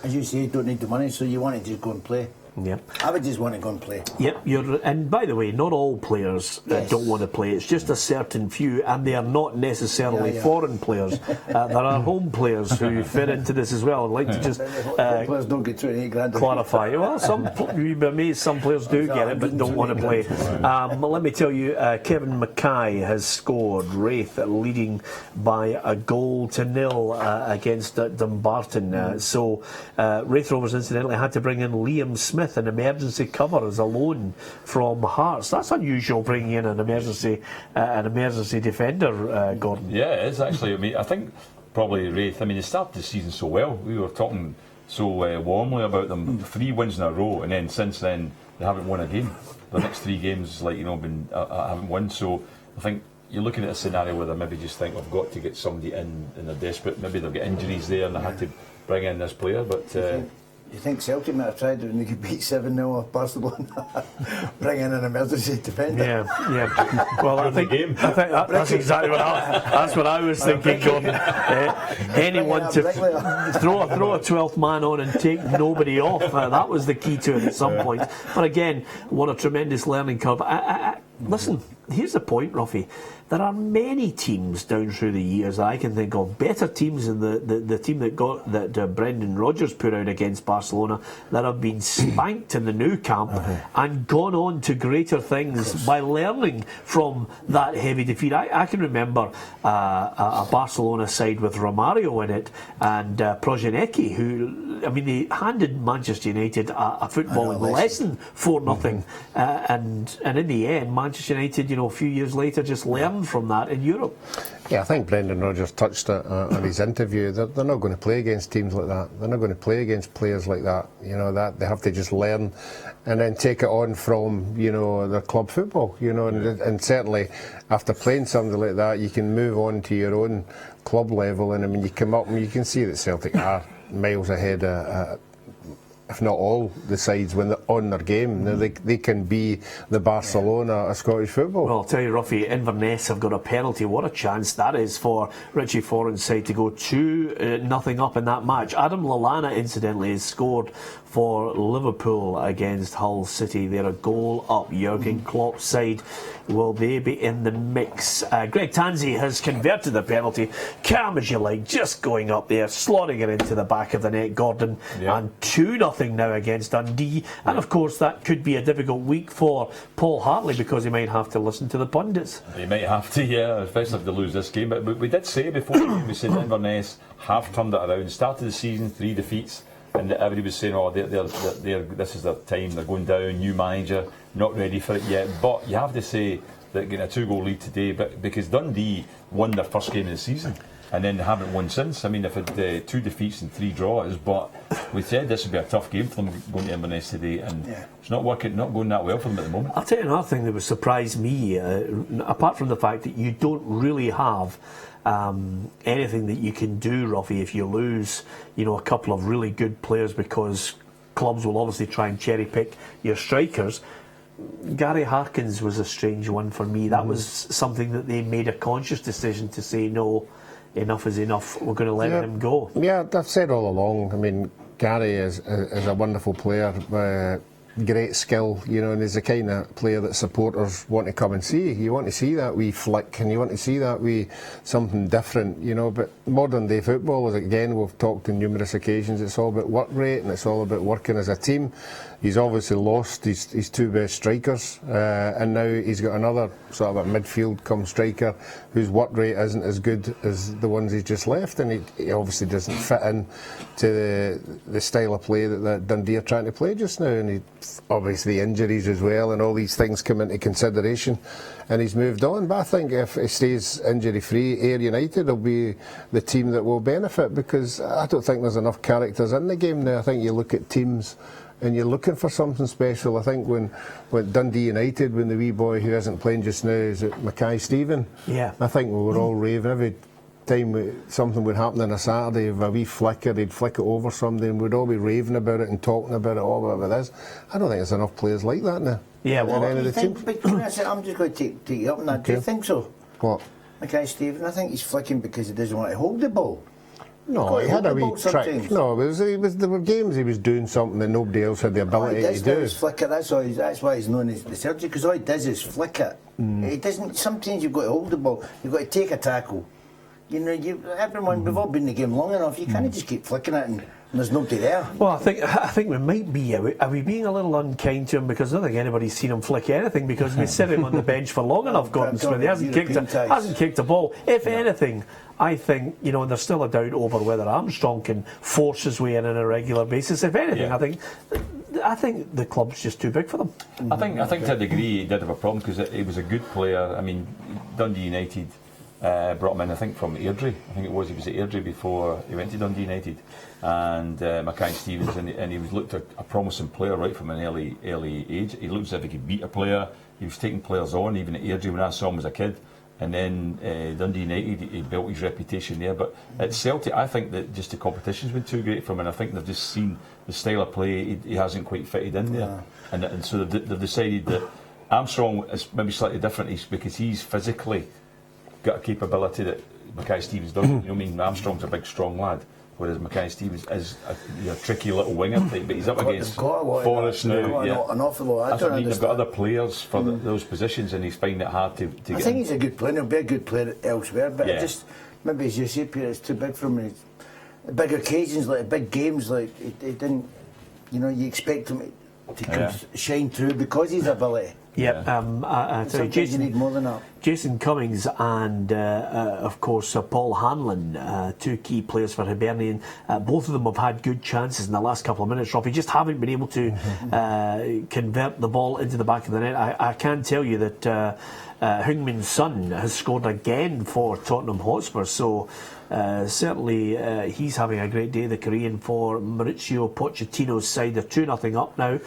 Speaker 3: as you say, don't need the money, so you want to just go and play.
Speaker 1: Yep.
Speaker 3: I would just want to go and play.
Speaker 1: Yep, and by the way, not all players don't want to play. It's just a certain few, and they are not necessarily foreign players. There are home players who fit into this as well. I'd like to just
Speaker 3: players don't get 28 grand.
Speaker 1: Clarify. Well, you'd be amazed some players do get it, but don't want to play. Let me tell you, Kevin Mackay has scored. Wraith leading by a 1-0 against Dumbarton. So Wraith Rovers incidentally had to bring in Liam Smith, an emergency cover as a loan from Hearts. That's unusual, bringing in an emergency defender, Gordon.
Speaker 4: Yeah, it is actually. I mean, I think probably Wraith. I mean, they started the season so well. We were talking so warmly about them. 3 wins in a row, and then since then they haven't won a game. The next 3 games, haven't won. So I think you're looking at a scenario where they maybe just think, I've got to get somebody in, and they're desperate. Maybe they'll get injuries there, and they had to bring in this player, but.
Speaker 3: You think Celtic might have tried it when they could beat 7-0 off Barcelona? Bring in an emergency defender.
Speaker 1: Yeah. Well, I think that's exactly what I was thinking, Gordon. Anyone to throw a 12th man on and take nobody off. That was the key to it at some point. But again, what a tremendous learning curve. Listen, here's the point, Ruffy. There are many teams down through the years that I can think of, better teams than the team that Brendan Rodgers put out against Barcelona, that have been spanked in the Nou Camp and gone on to greater things by learning from that heavy defeat. I can remember a Barcelona side with Romario in it and Projanecki, who, I mean, they handed Manchester United a footballing lesson for nothing, and in the end, Manchester United, a few years later, just learned from that in Europe.
Speaker 2: Yeah, I think Brendan Rodgers touched it on his interview. They're not going to play against teams like that. They're not going to play against players like that. That they have to just learn and then take it on from their club football. And certainly after playing something like that, you can move on to your own club level. And I mean, you come up and you can see that Celtic are miles ahead if not all the sides when they're on their game. Now they can be the Barcelona of Scottish football.
Speaker 1: Well, I'll tell you, Ruffy, Inverness have got a penalty. What a chance that is for Richie Foran's side to go 2-0 up in that match. Adam Lallana, incidentally, has scored for Liverpool against Hull City. They're a goal up. Jurgen Klopp's side, will they be in the mix? Greg Tansey has converted the penalty. Calm as you like, just going up there, slotting it into the back of the net, Gordon. And 2-0 now against Dundee. And of course, that could be a difficult week for Paul Hartley because he might have to listen to the pundits.
Speaker 4: He might have to, yeah, especially if they lose this game. But we did say before the game, we said Inverness have turned it around. Started the season, 3 defeats. And everybody was saying, this is their time, they're going down, new manager, not ready for it yet. But you have to say that getting a 2-goal lead today, but because Dundee won their first game of the season and then haven't won since. I mean, they've had 2 defeats and 3 draws, but we said this would be a tough game for them going to Inverness today, and it's not going that well for them at the moment.
Speaker 1: I'll tell you another thing that would surprise me, apart from the fact that you don't really have anything that you can do, Ruffy, if you lose, a couple of really good players, because clubs will obviously try and cherry pick your strikers. Gary Harkins was a strange one for me. That was something that they made a conscious decision to say, no, enough is enough, we're going to let him go.
Speaker 2: Yeah, I've said all along, I mean, Gary is a wonderful player, great skill, and he's the kind of player that supporters want to come and see. You want to see that wee flick, and you want to see that wee something different, but modern day football is, again, we've talked on numerous occasions, it's all about work rate and it's all about working as a team. He's obviously lost his 2 best strikers, and now he's got another sort of a midfield come striker whose work rate isn't as good as the ones he's just left, and he obviously doesn't fit in to the style of play that Dundee are trying to play just now, and obviously injuries as well and all these things come into consideration, and he's moved on. But I think if he stays injury free, Ayr United will be the team that will benefit, because I don't think there's enough characters in the game now. I think you look at teams and you're looking for something special. I think when Dundee United, when the wee boy who isn't playing just now, is it Mackay Stephen?
Speaker 1: Yeah.
Speaker 2: I think we were all raving every time something would happen on a Saturday, if a wee flicker, they'd flick it over somebody, and we'd all be raving about it and talking about it, all whatever it is. I don't think there's enough players like that now.
Speaker 1: Yeah, well,
Speaker 3: I'm just going to take you up on that. Do you think so?
Speaker 2: What?
Speaker 3: Mackay Stephen, I think he's flicking because he doesn't want to hold the ball.
Speaker 2: No, he had a wee trick. No, there were games he was doing something that nobody else had the ability to do.
Speaker 3: His flicker. That's why he's known as the surgery, because all he does is flick it. He doesn't. Sometimes you've got to hold the ball. You've got to take a tackle. Everyone, we've all been in the game long enough. You can't just keep flicking it and there's nobody there.
Speaker 1: Well, I think we might be. Are we being a little unkind to him, because I don't think anybody's seen him flick anything, because we set him on the bench for long enough, Gordon Smith. He hasn't kicked a ball. If anything, I think, there's still a doubt over whether Armstrong can force his way in on a regular basis. If anything, I think the club's just too big for them.
Speaker 4: I think to a degree he did have a problem, because he was a good player. I mean, Dundee United brought him in, I think, from Airdrie. He was at Airdrie before he went to Dundee United, and Mackay Stevens, and he was looked at a promising player right from an early age. He looked as if he could beat a player. He was taking players on, even at Airdrie when I saw him as a kid. And then Dundee United, he built his reputation there. But at Celtic, I think that just the competition's been too great for him, and I think they've just seen the style of play, he hasn't quite fitted in there. And so they've decided that Armstrong is maybe slightly different, because he's physically got a capability that Mackay Stevens doesn't. Armstrong's a big, strong lad. whereas Mackay Stevens is a tricky little winger type, but he's up against
Speaker 3: They've got a lot of
Speaker 4: Forrest
Speaker 3: that. They've
Speaker 4: now.
Speaker 3: got an awful lot.
Speaker 4: That's what I mean. They've got other players for those positions, and he's finding it hard to get.
Speaker 3: I think he's a good player. He'll be a good player elsewhere, but it just maybe as you say, Peter, it's too big for him. Big occasions, like big games, like he didn't. You know, you expect him to shine through because he's ability.
Speaker 1: Yep.
Speaker 3: So Jason, you need more than that.
Speaker 1: Jason Cummings and, of course, Paul Hanlon, two key players for Hibernian. Both of them have had good chances in the last couple of minutes, Robbie, just haven't been able to convert the ball into the back of the net. I can tell you that Heung-min Son has scored again for Tottenham Hotspur, so certainly he's having a great day, the Korean, for Mauricio Pochettino's side. They're 2-0 up now.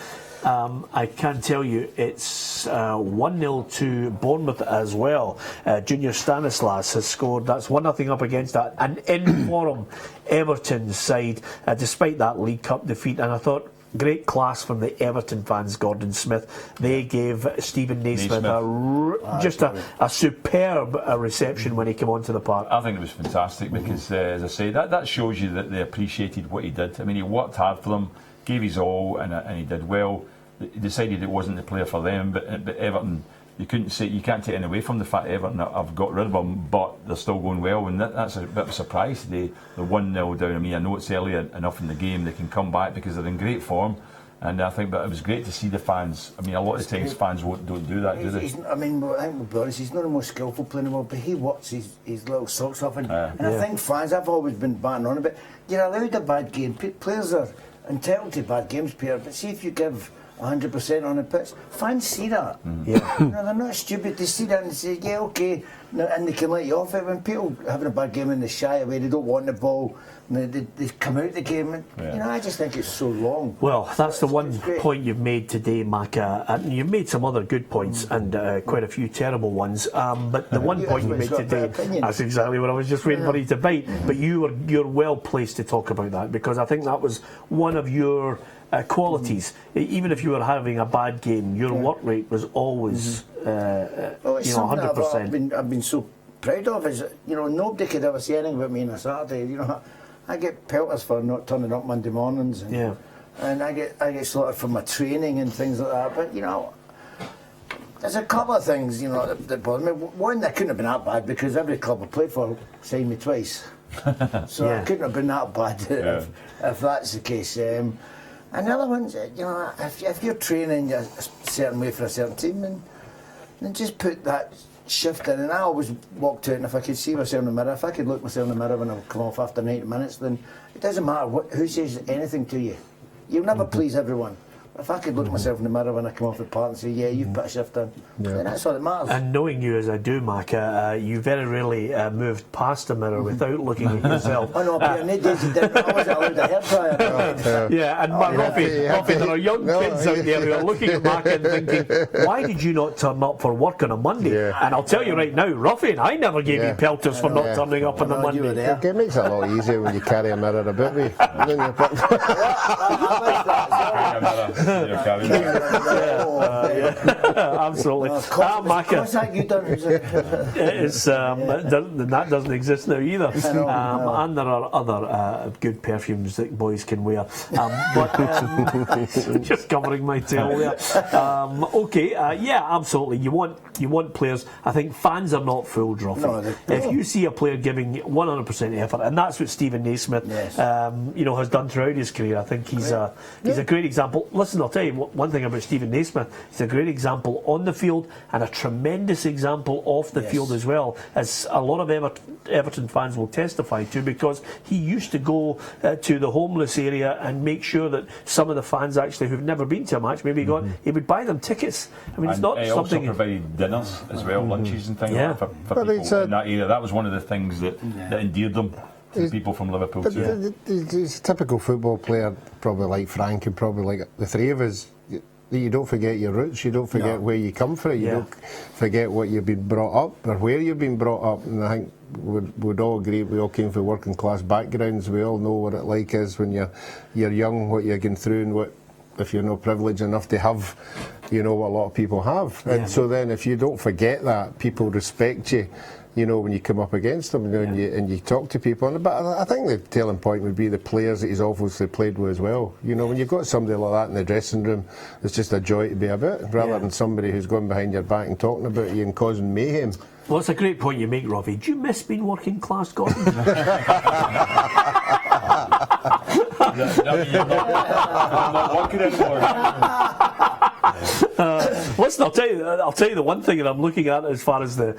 Speaker 1: I can tell you it's 1-0 to Bournemouth as well. Junior Stanislas has scored. That's 1-0 up against an in-form Everton side, despite that League Cup defeat. And I thought, great class from the Everton fans, Gordon Smith. They gave Stephen Naismith a superb reception when he came onto the park.
Speaker 4: I think it was fantastic because, as I say, that shows you that they appreciated what he did. I mean, he worked hard for them, gave his all, and he did well. He decided it wasn't the player for them, but Everton, you can't take anything away from the fact that Everton have got rid of him, but they're still going well, and that's a bit of a surprise today. They're 1-0 down. I mean, I know it's early enough in the game, they can come back because they're in great form, and I think that it was great to see the fans. I mean, a lot of times fans don't do that, do they?
Speaker 3: I mean, I think we'll be honest, he's not the most skillful player in the world, but he works his little socks off, and I think fans, I've always been batting on about, you're allowed a bad game. Players are entitled to bad games, Pierre, but see if you give 100% on the pitch, fans see that. Yeah. You know, they're not stupid. They see that and say, yeah, okay, and they can let you off it. When people having a bad game and they shy away, they don't want the ball, and they come out the game. And, you know, I just think it's so long.
Speaker 1: Well, that's the one point you've made today, Macca, and you've made some other good points and quite a few terrible ones. But the one point you made today, that's exactly what I was just waiting for you to bite. But you're well placed to talk about that, because I think that was one of your qualities. Even if you were having a bad game, your work rate was always,
Speaker 3: well, it's
Speaker 1: 100%.
Speaker 3: I've been so proud of is, you know, nobody could ever say anything about me on a Saturday. You know, I get pelters for not turning up Monday mornings, and I get slaughtered for my training and things like that. But you know, there's a couple of things, you know, that bother me. One, that couldn't have been that bad because every club I played for signed me twice, so it couldn't have been that bad if that's the case. And the other ones, you know, if you're training a certain way for a certain team, then just put that shift in. And I always walked out, and if I could see myself in the mirror, if I could look myself in the mirror when I come off after 90 minutes, then it doesn't matter who says anything to you. You'll never please everyone. If I could look at myself in the mirror when I come off the park and say, yeah, you've put a shift in, then that's all that matters.
Speaker 1: And knowing you as I do, Macca, you very rarely moved past the mirror without looking at yourself.
Speaker 3: Oh no, Peter, no days you didn't. I wasn't allowed a hairdryer.
Speaker 1: Yeah, and Ruffy, there are young kids out there who are looking at Macca and thinking, why did you not turn up for work on a Monday? Yeah. And I'll tell you right now, Ruffy, I never gave you pelters for not turning up on a Monday.
Speaker 2: It makes it a lot easier when you carry a mirror about me.
Speaker 1: Absolutely.
Speaker 3: Macca.
Speaker 1: That doesn't exist now either. And there are other good perfumes that boys can wear. But just covering my tail there. Absolutely. You want players. I think fans are not fooled, Ruffy. If you see a player giving 100% effort, and that's what Stephen Naismith has done throughout his career, I think he's a great example. Listen, I'll tell you one thing about Stephen Naismith. He's a great example on the field and a tremendous example off the field as well, as a lot of Everton fans will testify to, because he used to go to the homeless area and make sure that some of the fans actually who've never been to a match, maybe he would buy them tickets. I mean, it's not
Speaker 4: he
Speaker 1: something.
Speaker 4: Also provided dinners as well, lunches and things like that for people in that area. That was one of the things that endeared them to people from Liverpool too.
Speaker 2: He's a typical football player, probably like Frank and probably like the three of us. You don't forget your roots, you don't forget where you come from, you don't forget what you've been brought up or where you've been brought up. And I think we'd all agree we all came from working class backgrounds. We all know what it like is when you're young, what you're going through and what if you're not privileged enough to have, you know, what a lot of people have. And so then if you don't forget that, people respect you, you know, when you come up against them, you know, and you talk to people. But I think the telling point would be the players that he's obviously played with as well. You know, when you've got somebody like that in the dressing room, it's just a joy to be about, rather than somebody who's going behind your back and talking about you and causing mayhem.
Speaker 1: Well, it's a great point you make, Robbie. Do you miss being working class, Gordon?
Speaker 4: No, you're not working anymore.
Speaker 1: Listen, I'll tell you the one thing that I'm looking at as far as the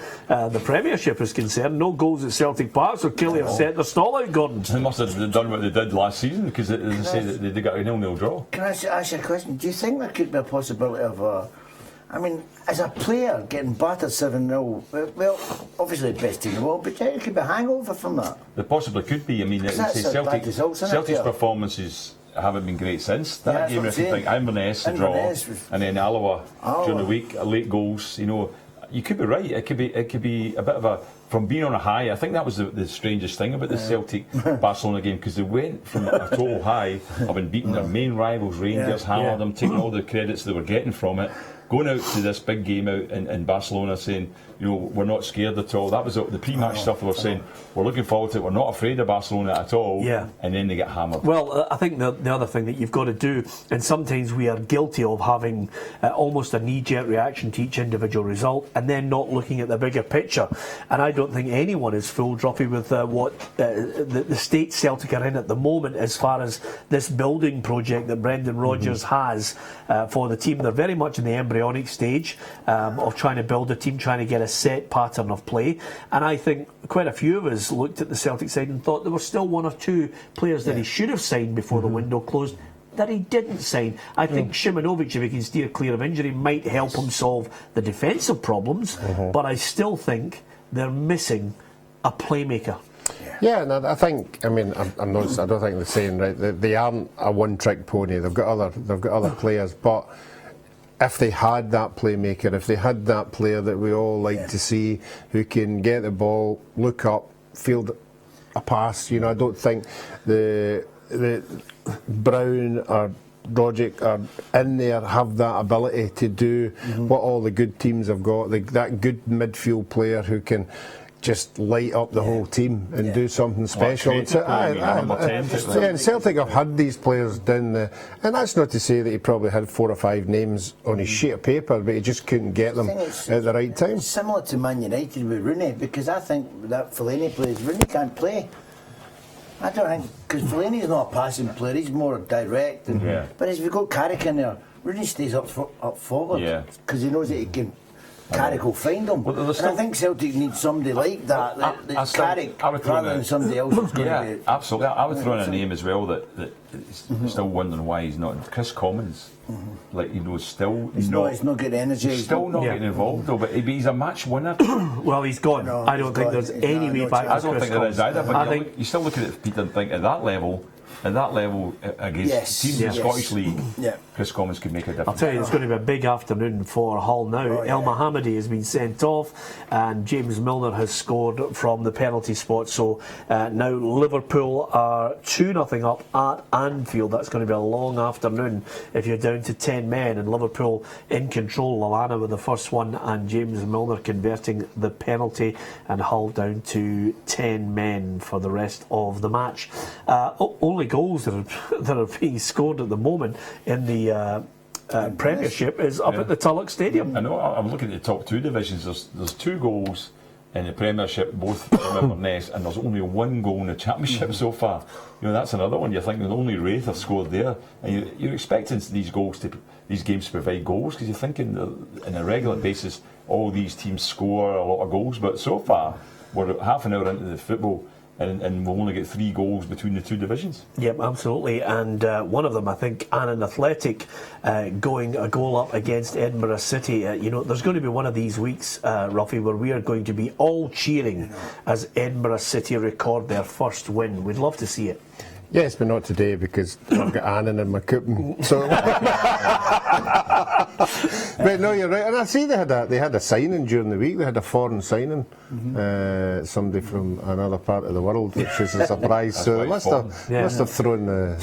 Speaker 1: Premiership is concerned. No goals at Celtic Park, so clearly have set their stall out, Gordon.
Speaker 4: They must have done what they did last season, because as I say, they got a 0-0 draw.
Speaker 3: Can I ask you a question? Do you think there could be a possibility of I mean, as a player getting battered 7-0, well, obviously the best team in the world, but it could be a hangover from that.
Speaker 4: There possibly could be. I mean, Celtic's performances haven't been great since that game. If you think Inverness the draw, and then Alloa during the week, late goals. You know, you could be right. It could be a bit of a, from being on a high. I think that was the strangest thing about the Celtic Barcelona game, because they went from a total high of being beating their main rivals, Rangers, hammered them, taking all the credits they were getting from it, going out to this big game out in Barcelona saying, you know, we're not scared at all. That was the pre-match stuff they were saying, we're looking forward to it, we're not afraid of Barcelona at all, and then they get hammered.
Speaker 1: Well, I think the other thing that you've got to do, and sometimes we are guilty of having almost a knee-jerk reaction to each individual result and then not looking at the bigger picture. And I don't think anyone is fooled, Droppy, with what the state Celtic are in at the moment as far as this building project that Brendan Rodgers has for the team. They're very much in the embryonic stage of trying to build a team, trying to get a set pattern of play. And I think quite a few of us looked at the Celtic side and thought there were still one or two players that he should have signed before the window closed that he didn't sign. I think Šimonović, if he can steer clear of injury, might help him solve the defensive problems, but I still think they're missing a playmaker.
Speaker 2: Yeah, and I think, I mean, I don't think they're saying right. They aren't a one-trick pony. They've got other players, but if they had that playmaker, if they had that player that we all like to see, who can get the ball, look up, field a pass, you know, I don't think the Brown or Rogic are in there have that ability to do what all the good teams have got. That good midfield player who can just light up the whole team and do something special. And Celtic have had these players down the, and that's not to say that he probably had 4 or 5 names on his sheet of paper, but he just couldn't get them at the right time.
Speaker 3: Similar to Man United with Rooney, because I think that Fellaini plays, Rooney can't play. I don't think, because Fellaini's not a passing player, he's more direct. But as we got Carrick in there, Rooney stays up forward because he knows that he can. Carrick will find them. And I think Celtic needs somebody like that Carrick, rather than somebody else who's going to be...
Speaker 4: Absolutely. I would throw in a name as well that still wondering why he's not. Chris Commons. Like, you know, still
Speaker 3: he's not getting energy.
Speaker 4: He's still not getting involved, though, but he's a match winner.
Speaker 1: Well, he's gone. No, I don't think there's any way back.
Speaker 4: I don't think there is either, but I think you still look at it, Peter, and think at that level against teams in the Scottish League, Chris Commons could make a difference.
Speaker 1: I'll tell you, it's going to be a big afternoon for Hull now. El Mohammadi has been sent off and James Milner has scored from the penalty spot. So now Liverpool are 2-0 up at Anfield. That's going to be a long afternoon if you're down to 10 men, and Liverpool in control. Lallana with the first one and James Milner converting the penalty, and Hull down to 10 men for the rest of the match. Only goals that are being scored at the moment in the Premiership is up at the Tulloch Stadium.
Speaker 4: I know. I'm looking at the top 2 divisions. There's 2 goals in the Premiership, both from Inverness, and there's only 1 goal in the Championship so far. You know, that's another one. You're thinking only Wraith have scored there, and you're expecting these games to provide goals, because you're thinking on a regular basis all these teams score a lot of goals, but so far we're half an hour into the football. And we'll only get 3 goals between the 2 divisions.
Speaker 1: Yep, absolutely. And one of them, I think, Annan Athletic going a goal up against Edinburgh City. You know, there's going to be one of these weeks, Ruffy, where we are going to be all cheering as Edinburgh City record their first win. We'd love to see it.
Speaker 2: Yes, but not today, because I've got Annan in my coupon. So, but no, you're right. And I see they had a signing during the week. They had a foreign signing, somebody from another part of the world, which is a surprise. So they must have thrown the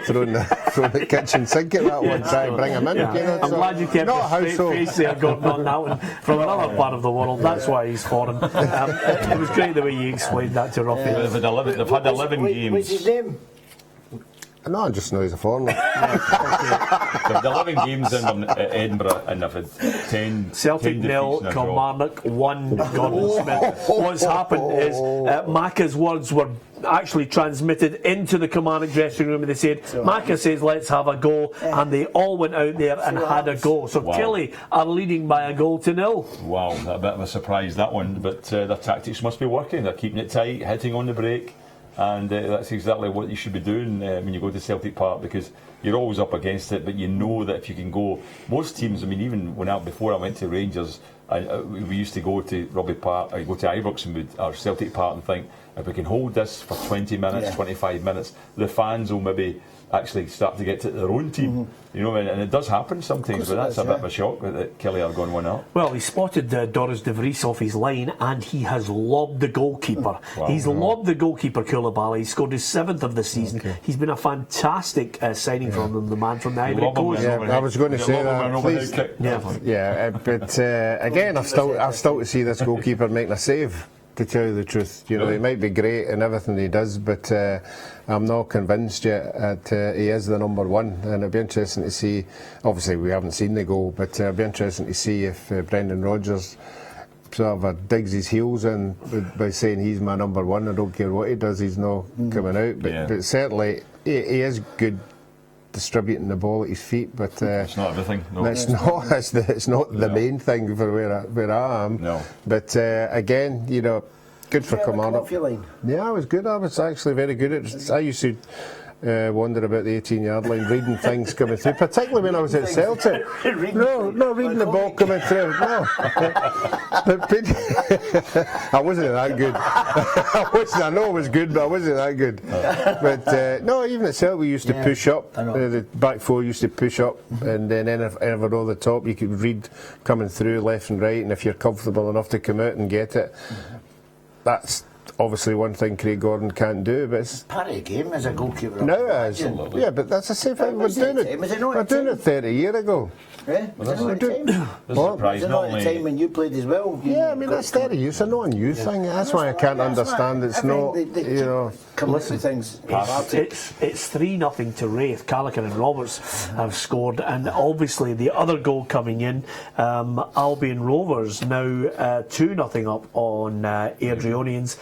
Speaker 2: throwing the kitchen sink at that one, trying to bring him in.
Speaker 1: Yeah.
Speaker 2: You know,
Speaker 1: I'm glad you kept
Speaker 2: not
Speaker 1: a straight face there, Gordon, on that one from another part of the world. That's why he's foreign. It was great the way you explained that to Ruffy.
Speaker 4: They've had 11 games.
Speaker 3: What's his name?
Speaker 2: No, I just know he's a foreigner.
Speaker 4: They've had 11 games in Edinburgh and they've had 10
Speaker 1: Celtic
Speaker 4: 10
Speaker 1: nil,
Speaker 4: defeats in a draw.
Speaker 1: Kilmarnock 1, Gordon Smith. What's happened is Macca's words were actually transmitted into the Kilmarnock dressing room, and they said, Macca says let's have a go, and they all went out there and had a go. So Killie are leading by a 1-0.
Speaker 4: Wow, a bit of a surprise that one, but their tactics must be working. They're keeping it tight, hitting on the break, and that's exactly what you should be doing when you go to Celtic Park, because you're always up against it, but you know that if you can go, most teams, I mean, even before I went to Rangers, we used to go to Robbie Park, I go to Ibrox or Celtic Park and think, if we can hold this for 20 minutes, 25 minutes, the fans will maybe actually start to get to their own team. You know, and it does happen sometimes, but that's a bit of a shock that Kelly are going 1-0.
Speaker 1: Well, he spotted Doris de Vries off his line, and he has lobbed the goalkeeper.
Speaker 4: Wow.
Speaker 1: He's lobbed the goalkeeper, Koulibaly. He scored his 7th of the season. He's been a fantastic signing from them, the man from the Ivory Coast.
Speaker 2: Yeah, I was going to say that. Please. But again, I've still to see this goalkeeper making a save. To tell you the truth, you know, he might be great in everything he does, but I'm not convinced yet that he is the number one. And it'd be interesting to see. Obviously, we haven't seen the goal, but it'd be interesting to see if Brendan Rodgers sort of digs his heels in by saying he's my number one. I don't care what he does, he's not coming out. But certainly, he is good distributing the ball at his feet, but
Speaker 4: it's not everything. No.
Speaker 2: It's not the main thing for where I am.
Speaker 4: No.
Speaker 2: But again, you know, good for Kilmarnock. Yeah, I was good. I was actually very good at it. I used to wander about the 18-yard line reading things coming through, particularly when I was at Celtic. No, reading the ball coming through. No. I wasn't that good. I know I was good, but I wasn't that good. But no, even at Celtic we used to push up. The back four used to push up, and then over the top you could read coming through left and right, and if you're comfortable enough to come out and get it, that's obviously one thing Craig Gordon can't do, but it's
Speaker 3: part of the game as a goalkeeper.
Speaker 2: No, yeah, but that's the same thing. We're doing it 30 years ago.
Speaker 3: Yeah, was it not the time when you played as well?
Speaker 2: Yeah, I mean that's 30 years. It's not a new thing. That's why I can't understand. It's not, you know.
Speaker 3: Listen, things.
Speaker 1: It's 3-0 to Wraith. Callaghan and Roberts have scored, and obviously the other goal coming in, Albion Rovers now 2-0 up on Airdrieonians.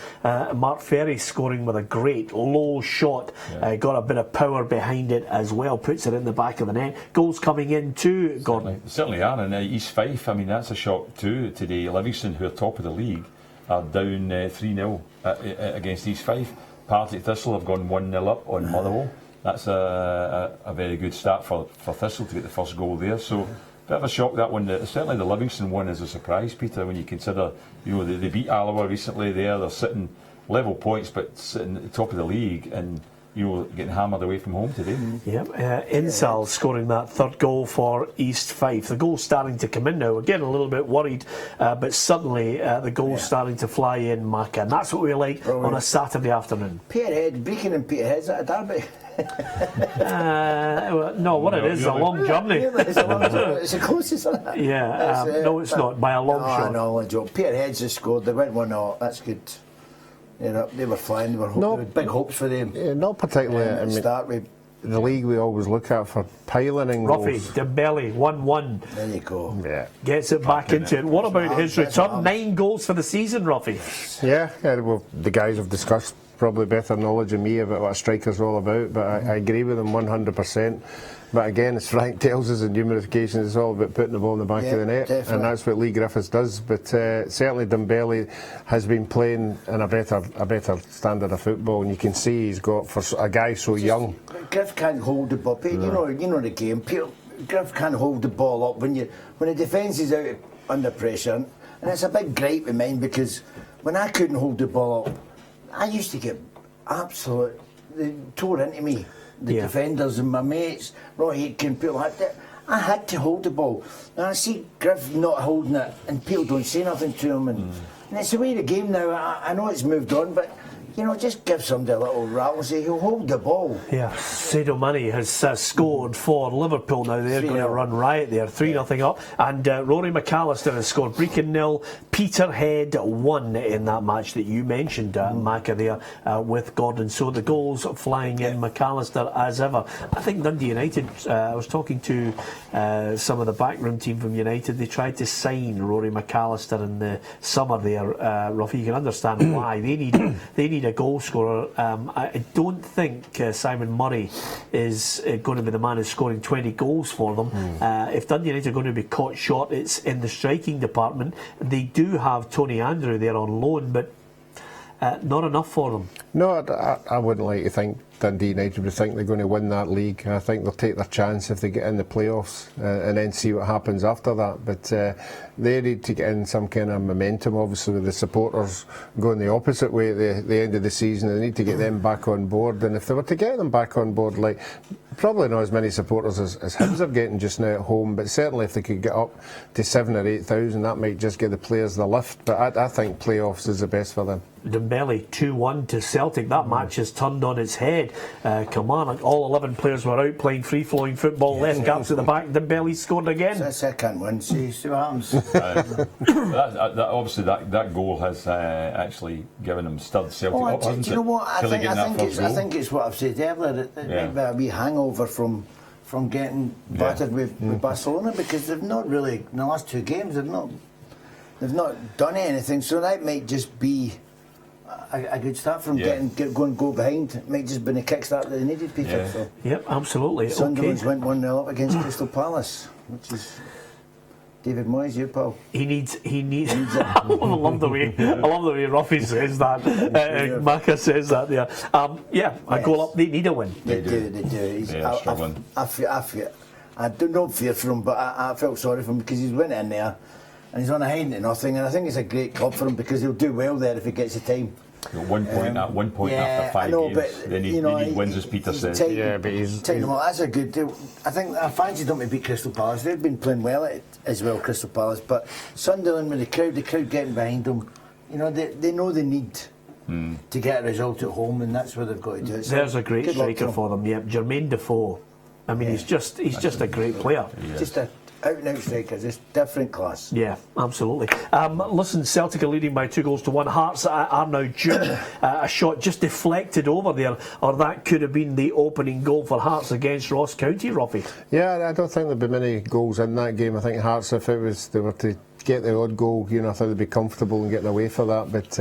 Speaker 1: Mark Ferry scoring with a great low shot, got a bit of power behind it as well, puts it in the back of the net. Goals coming in too, Gordon.
Speaker 4: Certainly are, and East Fife, I mean that's a shock too today. Livingston, who are top of the league, are down 3-0 against East Fife. Partick Thistle have gone 1-0 up on Motherwell. That's a very good start for Thistle to get the first goal there. So bit of a shock that one. Certainly the Livingston one is a surprise, Peter, when you consider, you know, they beat Alloa recently. They're sitting level points, but sitting at the top of the league, and you know, getting hammered away from home today.
Speaker 1: Insal scoring that third goal for East Fife. The goal's starting to come in now. Again, a little bit worried, but suddenly the goal's starting to fly in, Macca, and that's what we like on a Saturday afternoon.
Speaker 3: Peterhead, Brecon and Peterhead, is that a derby?
Speaker 1: No, what it is a long journey.
Speaker 3: It's the closest, isn't it?
Speaker 1: Yeah, no, it's not by a long shot.
Speaker 3: No, a joke. Peterhead's just scored. They went 1-0. That's good. You know, they were flying. There were big hopes for them.
Speaker 2: Not particularly. I mean,
Speaker 3: start with
Speaker 2: the league we always look at for piling goals.
Speaker 1: Ruffy, Dembele, 1-1.
Speaker 3: There you go.
Speaker 2: Yeah.
Speaker 1: Gets it back into it. What about his return? 9 goals for the season, Ruffy.
Speaker 2: Yeah, well, the guys have discussed probably better knowledge than me about what a striker's all about, but I agree with them 100%. But again, as Frank tells us in numerous occasions, it's all about putting the ball in the back of the net, and that's what Lee Griffiths does. But certainly Dembele has been playing in a better standard of football, and you can see he's got, for a guy so young.
Speaker 3: Griff can't hold the ball. You know the game. Griff can't hold the ball up when the defence is out under pressure, and it's a big gripe of mine, because when I couldn't hold the ball up, I used to get they tore into me. The defenders and my mates, Roy Aitken, people like that. I had to hold the ball. And I see Griff not holding it, and people don't say nothing to him. And it's the way of the game now. I know it's moved on, but You know, just give somebody a little rattle, say he'll hold the ball.
Speaker 1: Yeah, Sadio Mane has scored for Liverpool now. They're going to run riot there, 3-0 up. And Rory McAllister has scored. Brecon 0, Peterhead 1 in that match that you mentioned, Macca, there with Gordon. So the goals flying in, McAllister as ever. I think Dundee United, I was talking to some of the backroom team from United, they tried to sign Rory McAllister in the summer there, Ruffy. You can understand why. They need a goal scorer. I don't think Simon Murray is going to be the man who's scoring 20 goals for them. If Dundee United are going to be caught short, it's in the striking department. They do have Tony Andrew there on loan, but not enough for them.
Speaker 2: No, I wouldn't like to think Dundee United would think they're going to win that league. I think they'll take their chance if they get in the playoffs and then see what happens after that. But they need to get in some kind of momentum, obviously, with the supporters going the opposite way at the end of the season. They need to get them back on board. And if they were to get them back on board, like probably not as many supporters as Hibs are getting just now at home, but certainly if they could get up to 7,000 or 8,000, that might just give the players the lift. But I think playoffs is the best for them.
Speaker 1: Dembele 2-1 to Celtic. That match has turned on its head. Kilmarnock, all 11 players were out playing free-flowing football, less gaps at the back. Dembele scored again.
Speaker 3: That's I can't win. See what happens.
Speaker 4: Obviously, that goal has actually given them stirred Celtic up, hasn't it?
Speaker 3: Do you know what? I think it's what I've said earlier. It might be a wee hangover from getting battered with Barcelona, because they've not really, in the last 2 games, they've not done anything. So that might just be a good start from go behind. It might just been a kickstart that they needed, Peter.
Speaker 1: Yeah. So. Yep, absolutely.
Speaker 3: Sunderland's went 1-0 up against Crystal Palace, which is David Moyes, you pal.
Speaker 1: He needs I love the way Ruffy says that. Macca says that there. A goal up. They need a win.
Speaker 3: They do.
Speaker 4: Struggling.
Speaker 3: I don't fear for him, but I felt sorry for him because he's went in there and he's on a hiding to nothing, and I think it's a great club for him because he'll do well there if he gets the time.
Speaker 4: At one point after 5 games, they need wins, as Peter says.
Speaker 2: But he's
Speaker 3: that's a good deal. I think I fancy them to beat Crystal Palace. They've been playing well as well, Crystal Palace. But Sunderland with the crowd getting behind them, they know they need to get a result at home, and that's what they've got to do.
Speaker 1: There's a great striker for them. Yep, Jermaine Defoe. I mean, he's just a great player.
Speaker 3: Just a out-and-out striker, just different class.
Speaker 1: Yeah, absolutely. Listen, Celtic are leading by 2-1. Hearts are now due. A shot just deflected over there, or that could have been the opening goal for Hearts against Ross County, Robbie.
Speaker 2: Yeah, I don't think there'd be many goals in that game. I think Hearts, if they were to get the odd goal, I think they'd be comfortable in getting away for that. But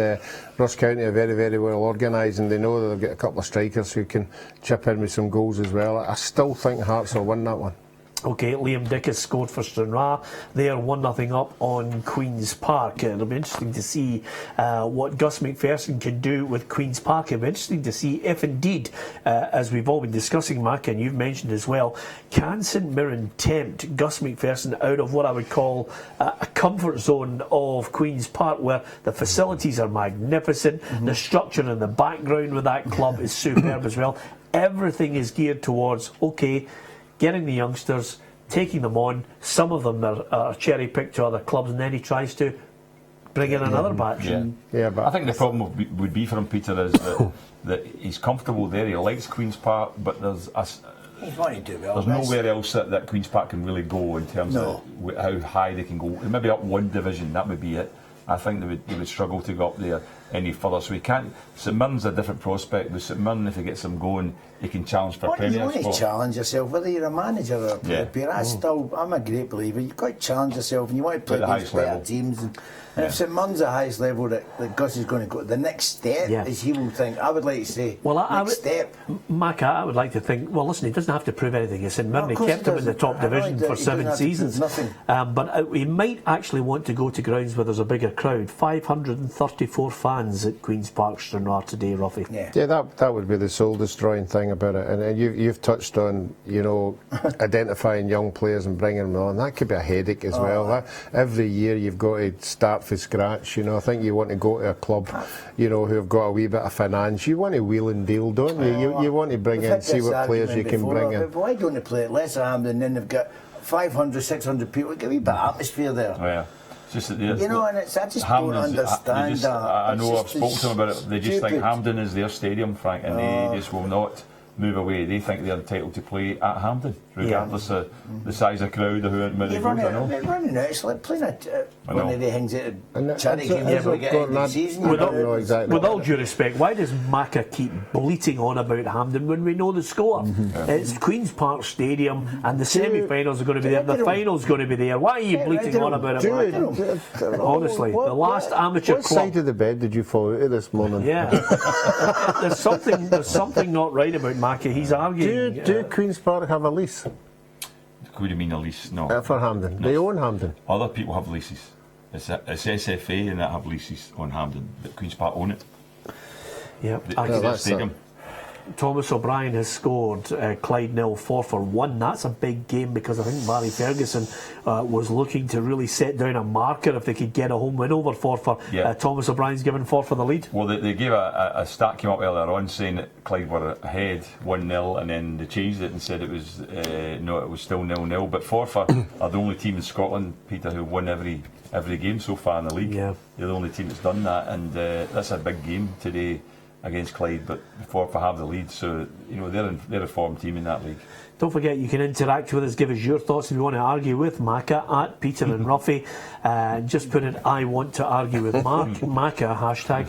Speaker 2: Ross County are very, very well organised, and they know that they've got a couple of strikers who can chip in with some goals as well. I still think Hearts will win that one.
Speaker 1: Okay, Liam Dick has scored for Stranraer. They are 1-0 up on Queen's Park. It'll be interesting to see what Gus McPherson can do with Queen's Park. It'll be interesting to see if indeed, as we've all been discussing, Mac, and you've mentioned as well, can St Mirren tempt Gus McPherson out of what I would call a comfort zone of Queen's Park, where the facilities are magnificent, the structure in the background with that club is superb as well. Everything is geared towards, getting the youngsters, taking them on. Some of them are cherry-picked to other clubs, and then he tries to bring in another batch.
Speaker 2: But
Speaker 4: I think the problem would be for him, Peter, is that he's comfortable there. He likes Queen's Park, but there's nowhere else that Queen's Park can really go in terms of how high they can go. Maybe up one division, that would be it. I think they would struggle to go up there any further. So he can't. St Mirren's a different prospect. With St Mirren, if he gets them going, he can challenge for Premier
Speaker 3: spot. You want to challenge yourself, whether you're a manager or a player. I'm a great believer. You've got to challenge yourself, and you want to play against better teams. And if St Mirren's the highest level that Gus is going to go, the next step is he will think. I would like to say, next step.
Speaker 1: Mac, I would like to think. Well, listen, he doesn't have to prove anything. St Mirren, he kept him in the top division for 7 seasons. But he might actually want to go to grounds where there's a bigger crowd. 534 fans at Queen's Park, Stranraer today, Ruffy.
Speaker 2: Yeah, that would be the soul-destroying thing about it. And you've touched on, identifying young players and bringing them on. That could be a headache as well. Every year you've got to start from scratch. I think you want to go to a club, who have got a wee bit of finance. You want to wheel and deal, don't you? You want to bring in, see what players you can bring in.
Speaker 3: Why don't they play at Lesser Hampden, and then they've got 500, 600 people? Give me a bit of atmosphere there.
Speaker 4: Just that
Speaker 3: You know, and it's, I just don't understand that.
Speaker 4: I know I've
Speaker 3: It's
Speaker 4: spoken to them about it. They just think
Speaker 3: stupid.
Speaker 4: Hampden is their stadium, Frank, and they just will not move away. They think they're entitled to play at Hampden, regardless of the size of crowd or who many
Speaker 3: You're
Speaker 4: goals. I know.
Speaker 3: running out. It's like playing one of the things at
Speaker 2: And
Speaker 3: a charity
Speaker 2: that's-
Speaker 3: game
Speaker 2: that's
Speaker 3: where we
Speaker 2: what
Speaker 3: get
Speaker 2: got
Speaker 3: into the
Speaker 2: mad.
Speaker 3: season.
Speaker 2: We
Speaker 3: you
Speaker 2: don't
Speaker 3: know.
Speaker 2: know exactly.
Speaker 1: With all due respect, why does Macca keep bleating on about Hampden when we know the score? It's Queen's Park Stadium and the semi-finals are going to be there, the final's going to be there. Why are you bleating on about it, Macca? Honestly, the last amateur
Speaker 2: What
Speaker 1: club.
Speaker 2: side of the bed did you fall out of this morning?
Speaker 1: Yeah, there's something not right about Macca. He's arguing.
Speaker 2: Do Queen's Park have a lease
Speaker 4: What do you mean a lease? No.
Speaker 2: for Hampden? They own Hampden.
Speaker 4: Other people have leases. It's SFA and that have leases on Hampden, but Queen's Park own it.
Speaker 1: Yeah,
Speaker 4: It's
Speaker 2: that's
Speaker 4: their
Speaker 2: it.
Speaker 4: stadium.
Speaker 1: Thomas O'Brien has scored Clyde nil 4-1. That's a big game because I think Barry Ferguson was looking to really set down a marker if they could get a home win over Forfar.
Speaker 4: Yeah.
Speaker 1: Thomas O'Brien's given Forfar the lead.
Speaker 4: Well, they gave a stat came up earlier on saying that Clyde were ahead 1-0, and then they changed it and said it was no, it was still 0-0. But Forfar are the only team in Scotland, Peter, who won every game so far in the league.
Speaker 1: Yeah.
Speaker 4: They're the only team that's done that, and that's a big game today against Clyde. But Forfar have the lead, so you know they're a formed team in that league.
Speaker 1: Don't forget, you can interact with us, give us your thoughts if you want to argue with Macca at Peter and Ruffy. Just put in I want to argue with Macca hashtag.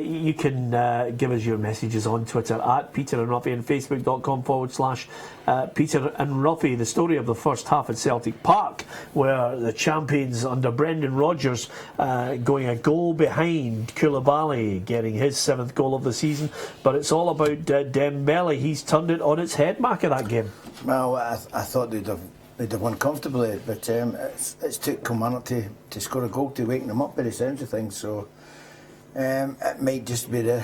Speaker 1: You can give us your messages on Twitter at Peter and Ruffy and Facebook.com/Peter and Ruffy. The story of the first half at Celtic Park, where the champions under Brendan Rodgers going a goal behind Koulibaly, getting his 7th goal of the season. But it's all about Dembele. He's turned it on its head, Macca, that game.
Speaker 3: Well, I thought they'd have won comfortably, but it's took Kilmarnock to score a goal to wake them up by the sounds of things. So it might just be the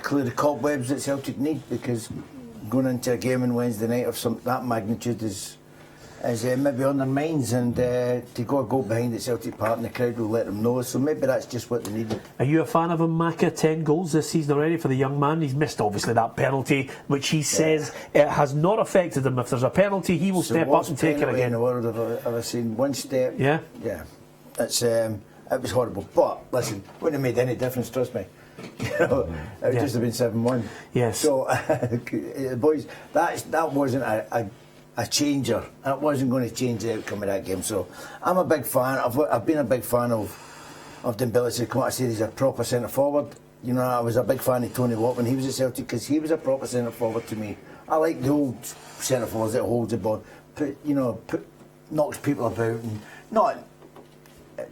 Speaker 3: clear the cobwebs that Celtic need, because going into a game on Wednesday night of that magnitude is maybe on their minds, and to go a goal behind at Celtic Park and the crowd will let them know, so maybe that's just what they need.
Speaker 1: Are you a fan of him, Macca? 10 goals this season already for the young man. He's missed obviously that penalty, which he says it has not affected him. If there's a penalty, he will step up and take it
Speaker 3: In
Speaker 1: again.
Speaker 3: the world I've ever seen one step.
Speaker 1: Yeah?
Speaker 3: Yeah. It's it was horrible, but listen, wouldn't have made any difference, trust me. You know, it would just have been 7-1.
Speaker 1: Yes.
Speaker 3: So boys, that wasn't a changer. That wasn't going to change the outcome of that game. So I'm a big fan. I've been a big fan of Dembele since I said he's a proper centre forward. You know, I was a big fan of Tony Watt when he was at Celtic, because he was a proper centre forward to me. I like the old centre forwards that holds the ball, knocks people about, and not.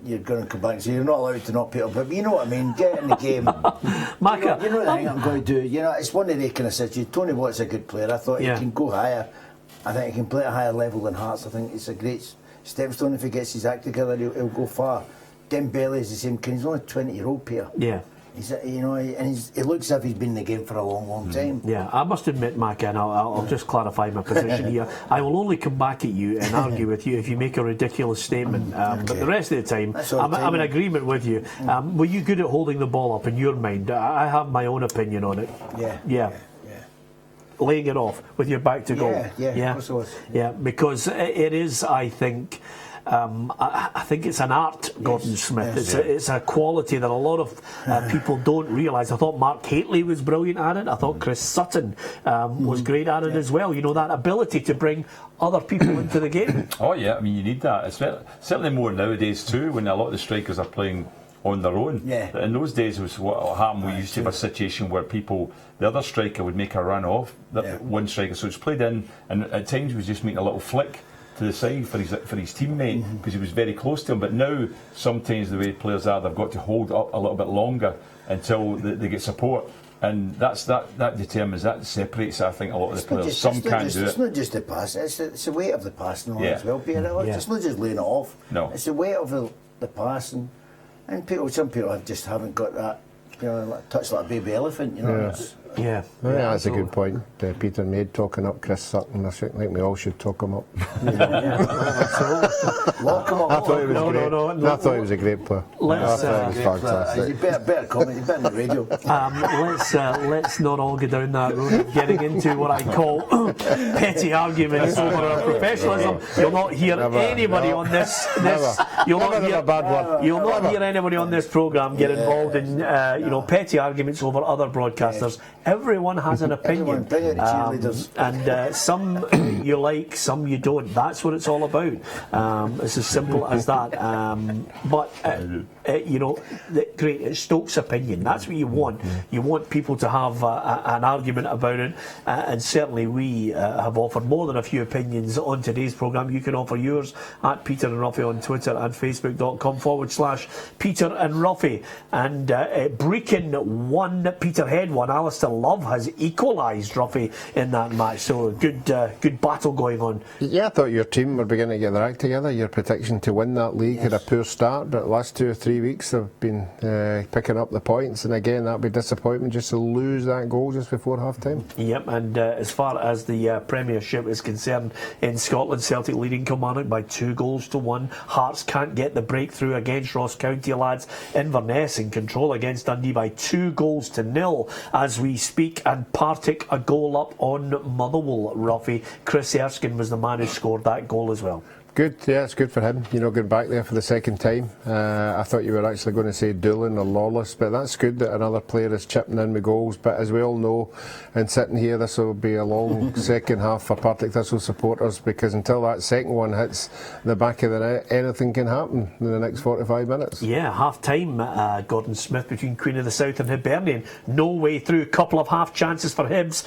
Speaker 3: You're going to come back and say you're not allowed to knock people, but you know what I mean. Get in the game.
Speaker 1: Macca,
Speaker 3: you know the thing I'm going to do. You know, it's one of the kind of situations. Tony Watt's a good player. I thought he can go higher. I think he can play at a higher level than Hearts. I think it's a great stepstone. If he gets his act together, he'll go far. Dembele is the same. He's only 20-year-old player. Yeah. He's, you know, and he looks as if he's been in the game for a long, long time.
Speaker 1: Yeah, I must admit, Macca, and I'll just clarify my position here. I will only come back at you and argue with you if you make a ridiculous statement. But the rest of the time, I'm in agreement with you. Were you good at holding the ball up in your mind? I have my own opinion on it. Yeah. Laying it off with your back to goal.
Speaker 3: Yeah, of course it was.
Speaker 1: Yeah, because it is, I think. I think it's an art, Gordon Smith. It's a quality that a lot of people don't realise. I thought Mark Haitley was brilliant at it. I thought Chris Sutton was great at it as well. You know, that ability to bring other people into the game.
Speaker 4: Oh yeah, I mean you need that. It's certainly more nowadays too, when a lot of the strikers are playing on their own.
Speaker 3: Yeah.
Speaker 4: In those days, was what happened. We used to have a situation where the other striker would make a run off one striker, so it's played in, and at times he was just making a little flick to the side for his teammate because he was very close to him. But now, sometimes the way players are, they've got to hold up a little bit longer until they get support. And that separates, I think, a lot of the players. Some can't do it.
Speaker 3: It's not just the pass, it's the weight of the pass and all as well, Peter. It's not just laying it off.
Speaker 4: No.
Speaker 3: It's the weight of the pass, and some people just haven't got that, you know, like, touch like a baby elephant, you know.
Speaker 2: I think that's a good point. Peter made talking up Chris Sutton. I think we all should talk him up.
Speaker 3: Lock him up.
Speaker 2: I thought he was great. I thought he was a great player. I thought he was fantastic.
Speaker 3: You better comment. You better on the radio.
Speaker 1: Let's not all go down that road of getting into what I call petty arguments over our professionalism. You'll not hear anybody on this. You'll not hear anybody on this programme get involved in petty arguments over other broadcasters. Everyone has an opinion.
Speaker 3: Bring out the cheerleaders.
Speaker 1: And some you like, some you don't. That's what it's all about. It's as simple as that. Great. It's Stokes' opinion. That's what you want. You want people to have an argument about it. And certainly we have offered more than a few opinions on today's programme. You can offer yours at Peter and Ruffy on Twitter and Facebook.com/Peter and Ruffy. And Brecon won, Peterhead won. Alistair Love has equalised Ruffy in that match. So good battle going on.
Speaker 2: Yeah, I thought your team were beginning to get their act together. Your prediction to win that league had a poor start, but the last 2 or 3 weeks they've been picking up the points. And again, that'd be disappointment just to lose that goal just before half time.
Speaker 1: Yep, and as far as the Premiership is concerned in Scotland, Celtic leading Kilmarnock by 2-1. Hearts can't get the breakthrough against Ross County lads. Inverness in control against Dundee by 2-0 as we speak, and Partick a goal up on Motherwell. Ruffy, Chris Erskine was the man who scored that goal as well.
Speaker 2: Good, yeah, it's good for him, going back there for the second time. I thought you were actually going to say Doolan or Lawless, but that's good that another player is chipping in with goals. But as we all know, and sitting here, this will be a long second half for Partick Thistle supporters, because until that second one hits the back of the net, anything can happen in the next 45 minutes.
Speaker 1: Yeah, half-time, Gordon Smith between Queen of the South and Hibernian. No way through, couple of half chances for Hibs,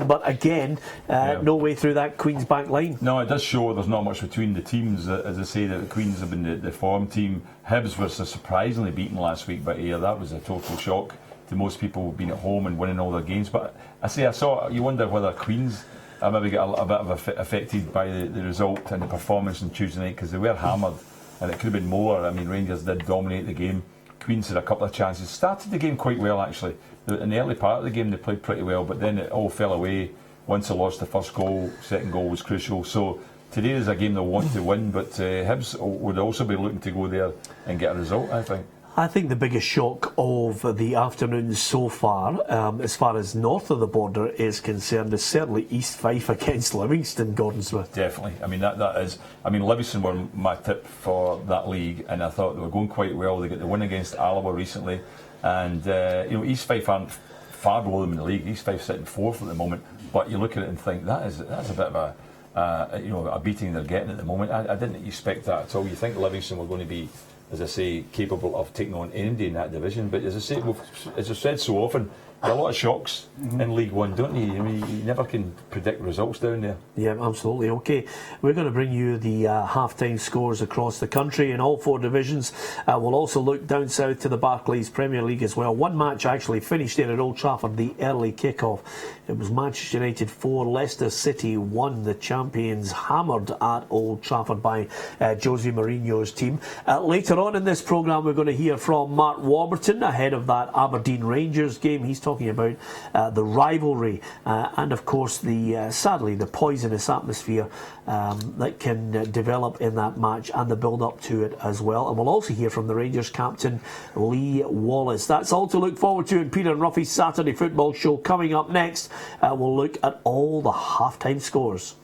Speaker 1: but again, no way through that Queen's back line.
Speaker 4: No, it does show there's not much between the teams. As I say, that the Queens have been the form team. Hibs was surprisingly beaten last week by Ayr. That was a total shock to most people being at home and winning all their games. But I saw, you wonder whether Queens maybe got a bit of affected by the result and the performance on Tuesday night, because they were hammered and it could have been more. I mean, Rangers did dominate the game. Queens had a couple of chances. Started the game quite well, actually. In the early part of the game they played pretty well, but then it all fell away once they lost the first goal. Second goal was crucial. So today is a game they'll want to win, but Hibs would also be looking to go there and get a result, I think.
Speaker 1: I think the biggest shock of the afternoon so far as north of the border is concerned, is certainly East Fife against Livingston, Gordon Smith.
Speaker 4: Definitely. I mean, that is. I mean, Livingston were my tip for that league, and I thought they were going quite well. They got the win against Alloa recently, and East Fife aren't far below them in the league. East Fife sitting fourth at the moment, but you look at it and think that's a bit of a beating they're getting at the moment. I didn't expect that at all. You think Livingston were going to be, as I say, capable of taking on anybody in that division, but as I say, as I've said so often, there are a lot of shocks in League One, don't you? I mean, you never can predict results down there.
Speaker 1: Yeah, absolutely. Okay, we're going to bring you the half-time scores across the country in all 4 divisions. We'll also look down south to the Barclays Premier League as well. One match actually finished there at Old Trafford, the early kick-off. It was Manchester United 4, Leicester City 1. The champions hammered at Old Trafford by Jose Mourinho's team. Later on in this programme, we're going to hear from Mark Warburton ahead of that Aberdeen Rangers game. He's talking about the rivalry and, of course, sadly, the poisonous atmosphere that can develop in that match and the build-up to it as well. And we'll also hear from the Rangers captain, Lee Wallace. That's all to look forward to in Peter and Ruffy's Saturday Football Show. Coming up next, we'll look at all the half-time scores.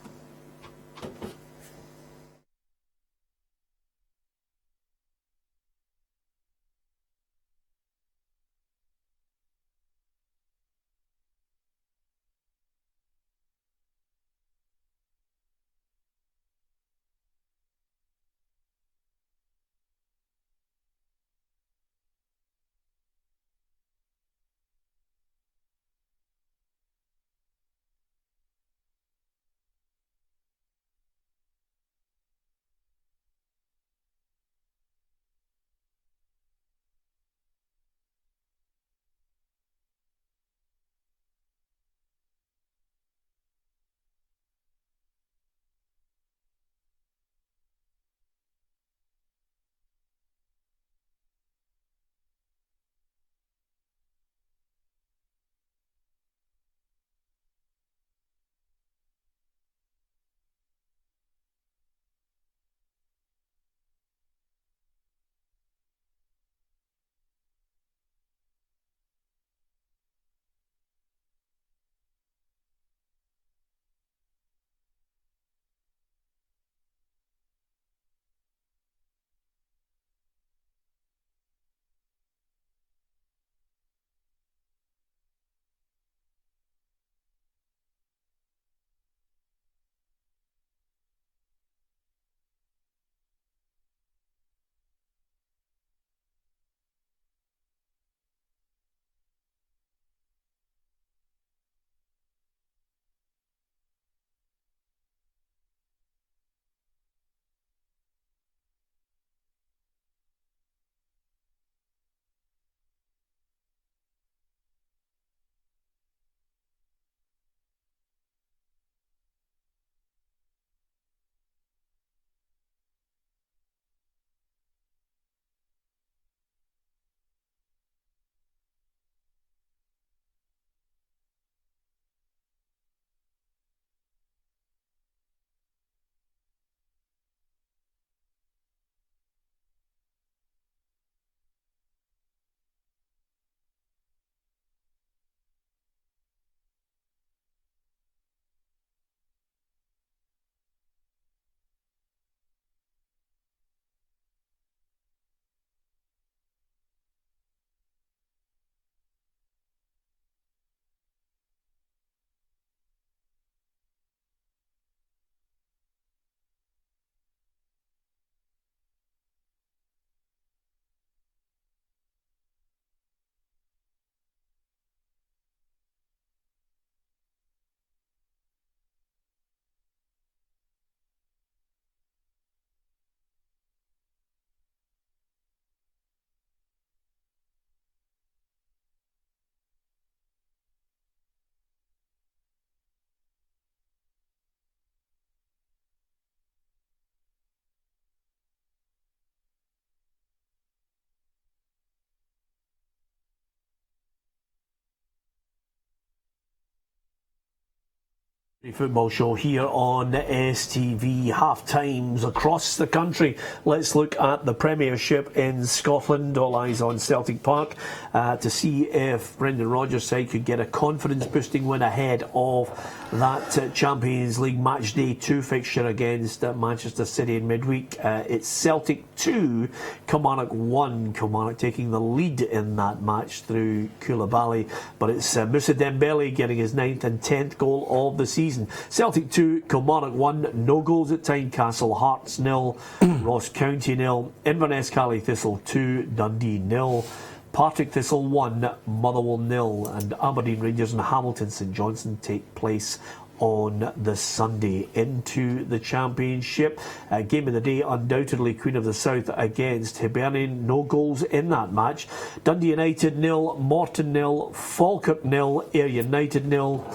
Speaker 1: Football show here on STV. Half times across the country. Let's look at the Premiership in Scotland. All eyes on Celtic Park to see if Brendan Rodgers' side could get a confidence boosting win ahead of that Champions League match day 2 fixture against Manchester City in midweek. It's Celtic 2, Kilmarnock 1. Kilmarnock taking the lead in that match through Koulibaly, but it's Moussa Dembele getting his 9th and 10th goal of the season. Celtic 2, Kilmarnock 1, no goals at Tynecastle, Hearts 0, Ross County 0, Inverness Cally Thistle 2, Dundee 0, Partick Thistle 1, Motherwell 0, and Aberdeen Rangers and Hamilton St Johnstone take place on the Sunday. Into the Championship. Game of the day, undoubtedly Queen of the South against Hibernian. No goals in that match. Dundee United 0, Morton 0, Falkirk 0, Ayr United 0,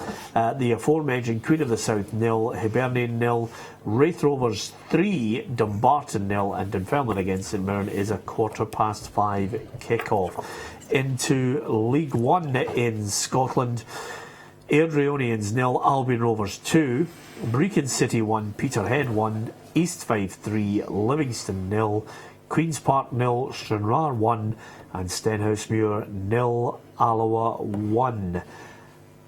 Speaker 1: the aforementioned Queen of the South 0, Hibernian 0, Wraith Rovers 3, Dumbarton 0, and Dunfermline against St Mirren is a 5:15 kick-off. Into League One in Scotland. Airdrieonians 0, Albion Rovers 2, Brecon City 1, Peterhead 1, East Fife 3, Livingston 0, Queen's Park 0, Stranraer 1, and Stenhousemuir 0, Alloa 1.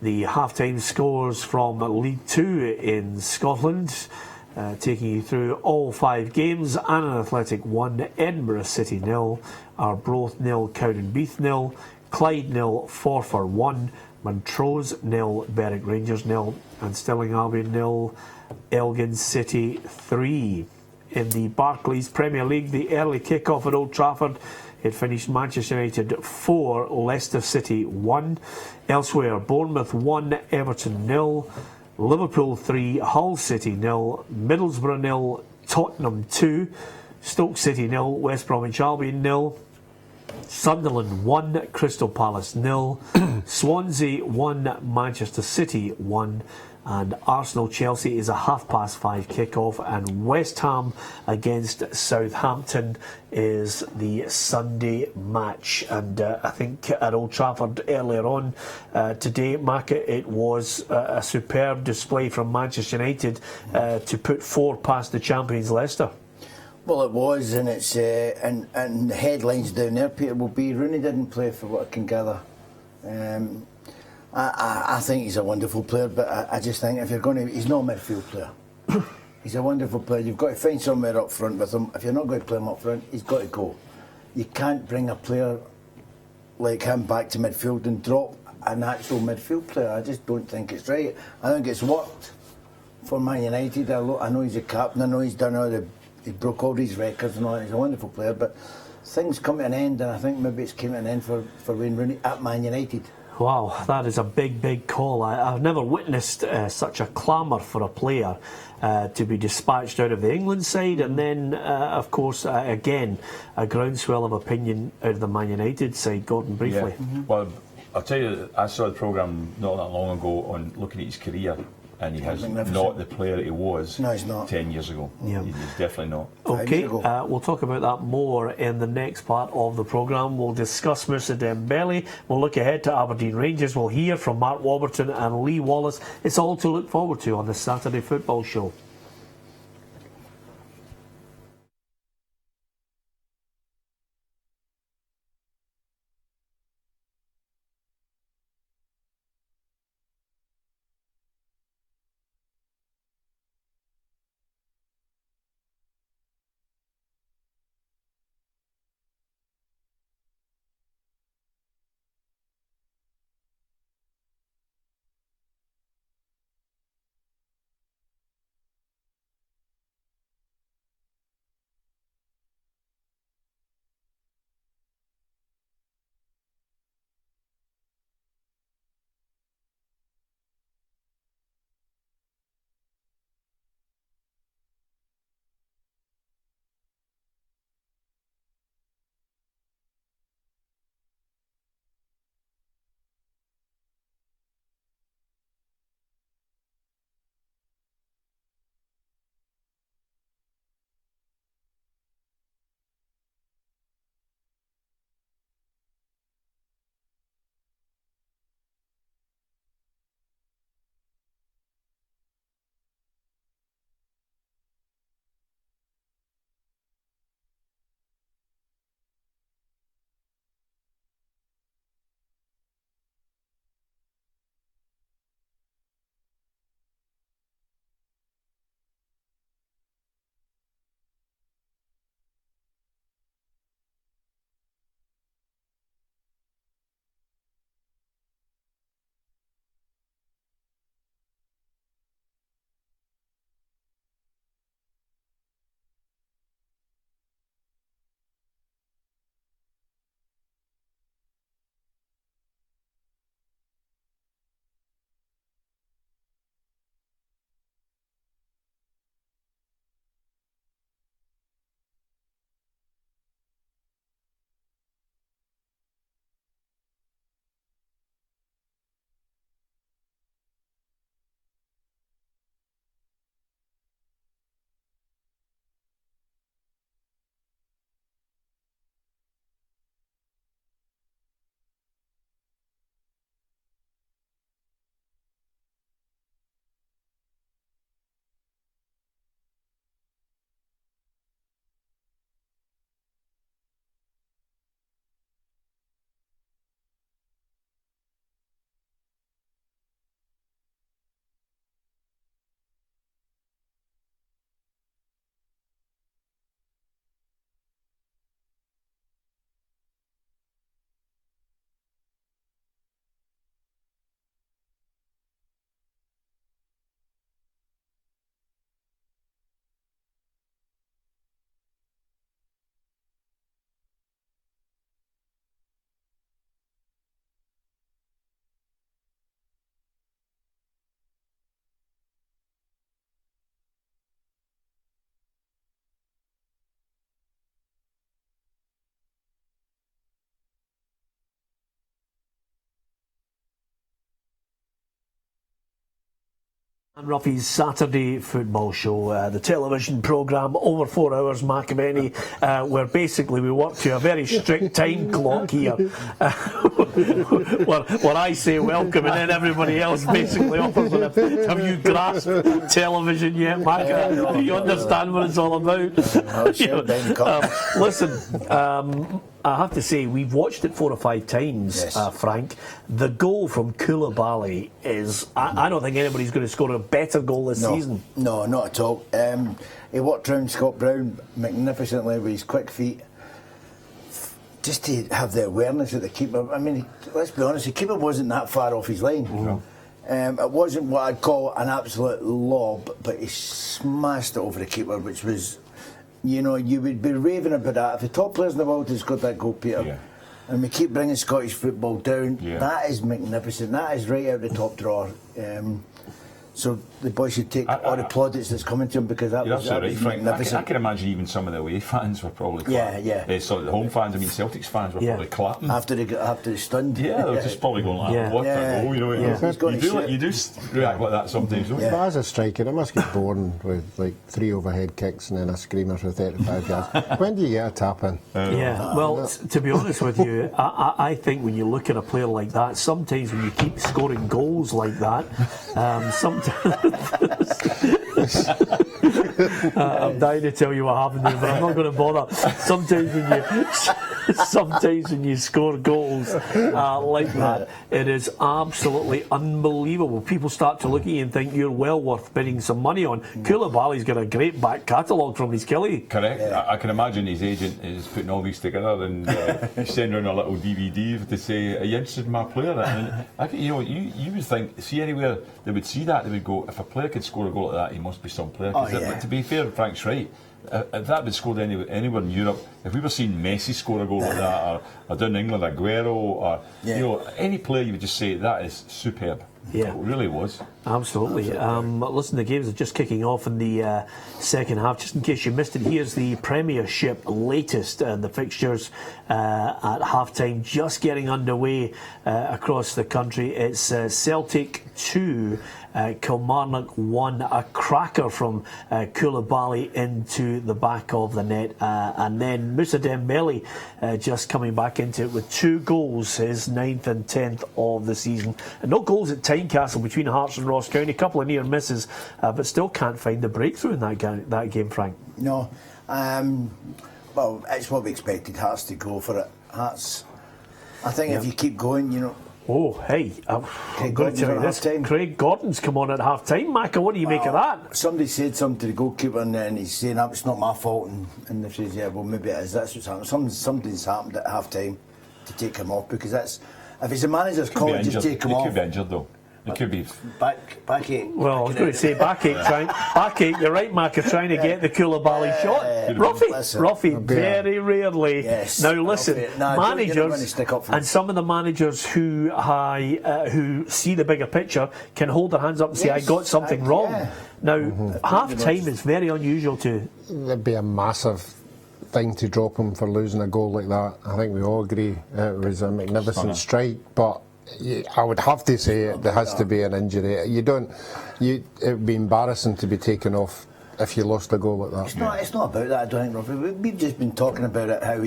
Speaker 1: The half-time scores from League 2 in Scotland, taking you through all 5 games. Annan Athletic 1, Edinburgh City 0, Arbroath 0, Cowdenbeath 0, Clyde 0, Forfar 1, Montrose 0, Berwick Rangers 0, and Stirling Albion 0, Elgin City 3. In the Barclays Premier League, the early kick-off at Old Trafford, it finished Manchester United 4, Leicester City 1. Elsewhere, Bournemouth 1, Everton 0, Liverpool 3, Hull City 0, Middlesbrough 0, Tottenham 2, Stoke City 0, West Bromwich Albion 0, Sunderland 1, Crystal Palace 0, Swansea 1, Manchester City 1, and Arsenal-Chelsea is a 5:30 kick-off, and West Ham against Southampton is the Sunday match. And I think at Old Trafford earlier on today, Macca, it was a superb display from Manchester United to put 4 past the champions Leicester.
Speaker 3: Well, it was, and it's and the headlines down there, Peter, will be Rooney didn't play, for what I can gather. I think he's a wonderful player, but I just think if you're going to, he's not a midfield player. He's a wonderful player. You've got to find somewhere up front with him. If you're not going to play him up front, he's got to go. You can't bring a player like him back to midfield and drop an actual midfield player. I just don't think it's right. I think it's worked for Man United. I know he's a captain. I know he's done all the. He broke all these records and all that. He's a wonderful player, but things come to an end, and I think maybe it's came to an end for Wayne Rooney at Man United.
Speaker 1: Wow, that is a big, big call. I've never witnessed such a clamour for a player to be dispatched out of the England side, and then, of course, again, a groundswell of opinion out of the Man United side. Gordon, briefly.
Speaker 4: Yeah. Well, I'll tell you, I saw the programme not that long ago on looking at his career, and he has not the player he was 10 years ago.
Speaker 1: Yeah.
Speaker 4: He's definitely not.
Speaker 1: Okay, we'll talk about that more in the next part of the programme. We'll discuss Moussa Dembele. We'll look ahead to Aberdeen Rangers. We'll hear from Mark Warburton and Lee Wallace. It's all to look forward to on the Saturday Football Show. Ruffy's Saturday football show, the television programme, over 4 hours, Machiavelli, where basically we work to a very strict time clock here, where I say welcome and then everybody else basically offers it. Have you grasped television yet, Machiavelli? Do you understand what it's all about? Listen, I have to say, we've watched it 4 or 5 times, yes. Frank. The goal from Koulibaly is, I don't think anybody's going to score a better goal this season. No,
Speaker 3: not at all. He walked around Scott Brown magnificently with his quick feet. Just to have the awareness of the keeper. I mean, let's be honest, the keeper wasn't that far off his line. Mm-hmm. It wasn't what I'd call an absolute lob, but he smashed it over the keeper, which was... You know, you would be raving about that. If the top players in the world has got that goal, Peter, and we keep bringing Scottish football down, that is magnificent. That is right out the top drawer. So the boys should take all the plaudits that's coming to him, because that was magnificent.
Speaker 4: I can imagine even some of the away fans were probably clapping. So the home fans, I mean Celtics fans were probably clapping.
Speaker 3: After they stunned.
Speaker 4: Yeah, they were just probably going like, what a goal, you know. You do react like that sometimes, don't you?
Speaker 2: But as a striker, I must get bored with like 3 overhead kicks and then a screamer for 35 yards. When do you get a tap in?
Speaker 1: Well, to be honest with you, I think when you look at a player like that, sometimes when you keep scoring goals like that, sometimes I'm dying to tell you what happened there, but I'm not going to bother. Sometimes when you score goals like that, it is absolutely unbelievable. People start to look at you and think you're well worth bidding some money on. Koulibaly's got a great back catalogue from his Kelly.
Speaker 4: Correct. I can imagine his agent is putting all these together and sending around a little DVD to say, "Are you interested in my player?" And you would think, see anywhere they would see that, they would go, if a player could score a goal like that, he must be some player. But to be fair, Frank's right. If that was scored anywhere in Europe, if we were seeing Messi score a goal like that, or down in England, Aguero, or any player, you would just say that is superb. Yeah, it really was.
Speaker 1: Absolutely. Listen, the games are just kicking off in the second half. Just in case you missed it, here's the Premiership latest. The fixtures at half-time just getting underway across the country. It's Celtic 2, Kilmarnock 1. A cracker from Koulibaly into the back of the net. And then Moussa Dembele just coming back into it with 2 goals, his 9th and 10th of the season. And no goals at Tynecastle between Hearts and Ross County. A couple of near misses, but still can't find the breakthrough in that game, Frank.
Speaker 3: No. Well, it's what we expected Hearts to go for it. Hearts, I think if you keep going, you know.
Speaker 1: Oh, hey, I'm going to tell you this. Craig Gordon's come on at half time. Macca, what do you make of that?
Speaker 3: Somebody said something to the goalkeeper and he's saying, it's not my fault. And they says, yeah, well, maybe it is. That's what's happened. Something's happened at half time to take him off, because that's, if it's a manager's call, just take him off.
Speaker 4: He could be injured though. It could be
Speaker 3: backache.
Speaker 1: Well, I was going to say backache, Frank. Backache, you're right, Macca, trying to get the Koulibaly shot. Ruffy, very rarely.
Speaker 3: Yes.
Speaker 1: Now listen, managers and some of the managers who see the bigger picture can hold their hands up and say, I got something wrong. Now, half time is very unusual to.
Speaker 2: There'd be a massive thing to drop him for losing a goal like that. I think we all agree it was a magnificent strike, but I would have to say there has to be an injury. It would be embarrassing to be taken off if you lost a goal like that.
Speaker 3: It's not about that, I don't think, Robbie. We've just been talking about it, how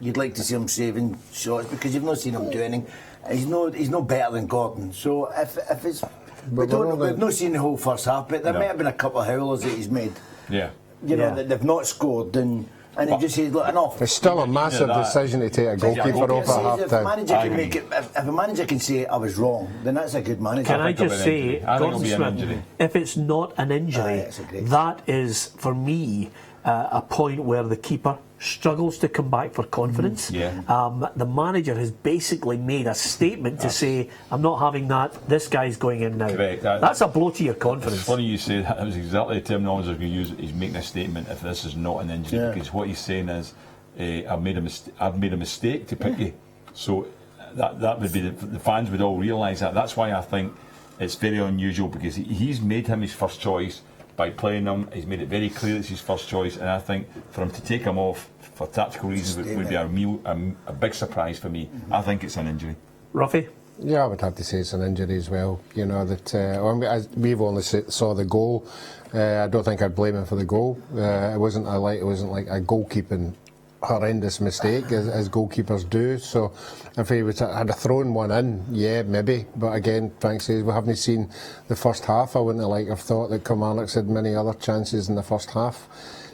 Speaker 3: you'd like to see him saving shots, because you've not seen him do anything. He's no better than Gordon. So if it's, we've not seen the whole first half, but there might have been a couple of howlers that he's made.
Speaker 4: Yeah.
Speaker 3: You know, that they've not scored, and he just says, look, enough.
Speaker 2: It's still a massive decision to take a goalkeeper off at half time.
Speaker 3: If a manager can say I was wrong, then that's a good manager.
Speaker 1: Can I just say, Gordon Smith, if it's not an injury, that is, for me, a point where the keeper struggles to come back for confidence. The manager has basically made a statement to say, I'm not having that, this guy's going in now.
Speaker 4: Correct.
Speaker 1: That's a blow to your confidence.
Speaker 4: It's funny you say that. That was exactly the terminology I was going to use. He's making a statement if this is not an injury, because what he's saying is, I've made a mistake to pick you. So that would be the fans would all realise that. That's why I think it's very unusual, because he's made him his first choice. By playing him, he's made it very clear it's his first choice, and I think for him to take him off for tactical reasons would be a big surprise for me. I think it's an injury.
Speaker 1: Ruffy?
Speaker 2: Yeah, I would have to say it's an injury as well. You know that we've only saw the goal. I don't think I'd blame him for the goal. It wasn't like a goalkeeping horrendous mistake as goalkeepers do. So if he had thrown one in, yeah, maybe. But again, Frank says we haven't seen the first half. I wouldn't have thought that Kilmarnock had many other chances in the first half.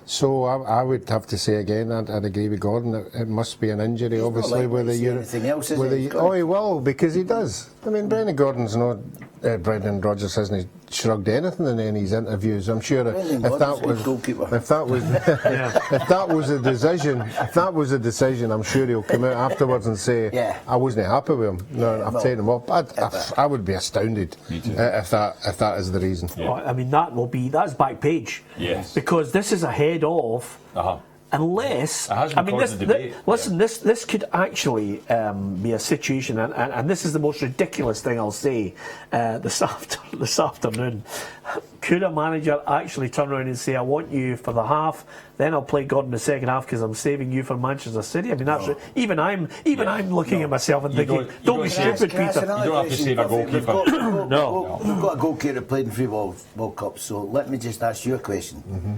Speaker 2: So I would have to say again, I'd agree with Gordon. It must be an injury,
Speaker 3: He's
Speaker 2: obviously.
Speaker 3: not likely to say anything else, is he?
Speaker 2: He will, because he does. I mean, Brendan Gordon's not. Brendan Rodgers hasn't shrugged anything in any of his interviews. I'm sure if that was a decision, I'm sure he'll come out afterwards and say, I wasn't happy with him. No, I've taken him up. I would be astounded if that is the reason.
Speaker 1: Yeah. I mean, that's back page.
Speaker 4: Yes.
Speaker 1: Because this is ahead of. Unless, this could actually be a situation, and this is the most ridiculous thing I'll say this afternoon. Could a manager actually turn around and say, I want you for the half, then I'll play God in the second half because I'm saving you for Manchester City? I mean, that's even I'm looking at myself and thinking, don't be stupid, Peter.
Speaker 4: You don't have to save a goalkeeper.
Speaker 3: We've got a goalkeeper that played in 3 World Cups, so let me just ask you a question.
Speaker 2: Mm-hmm.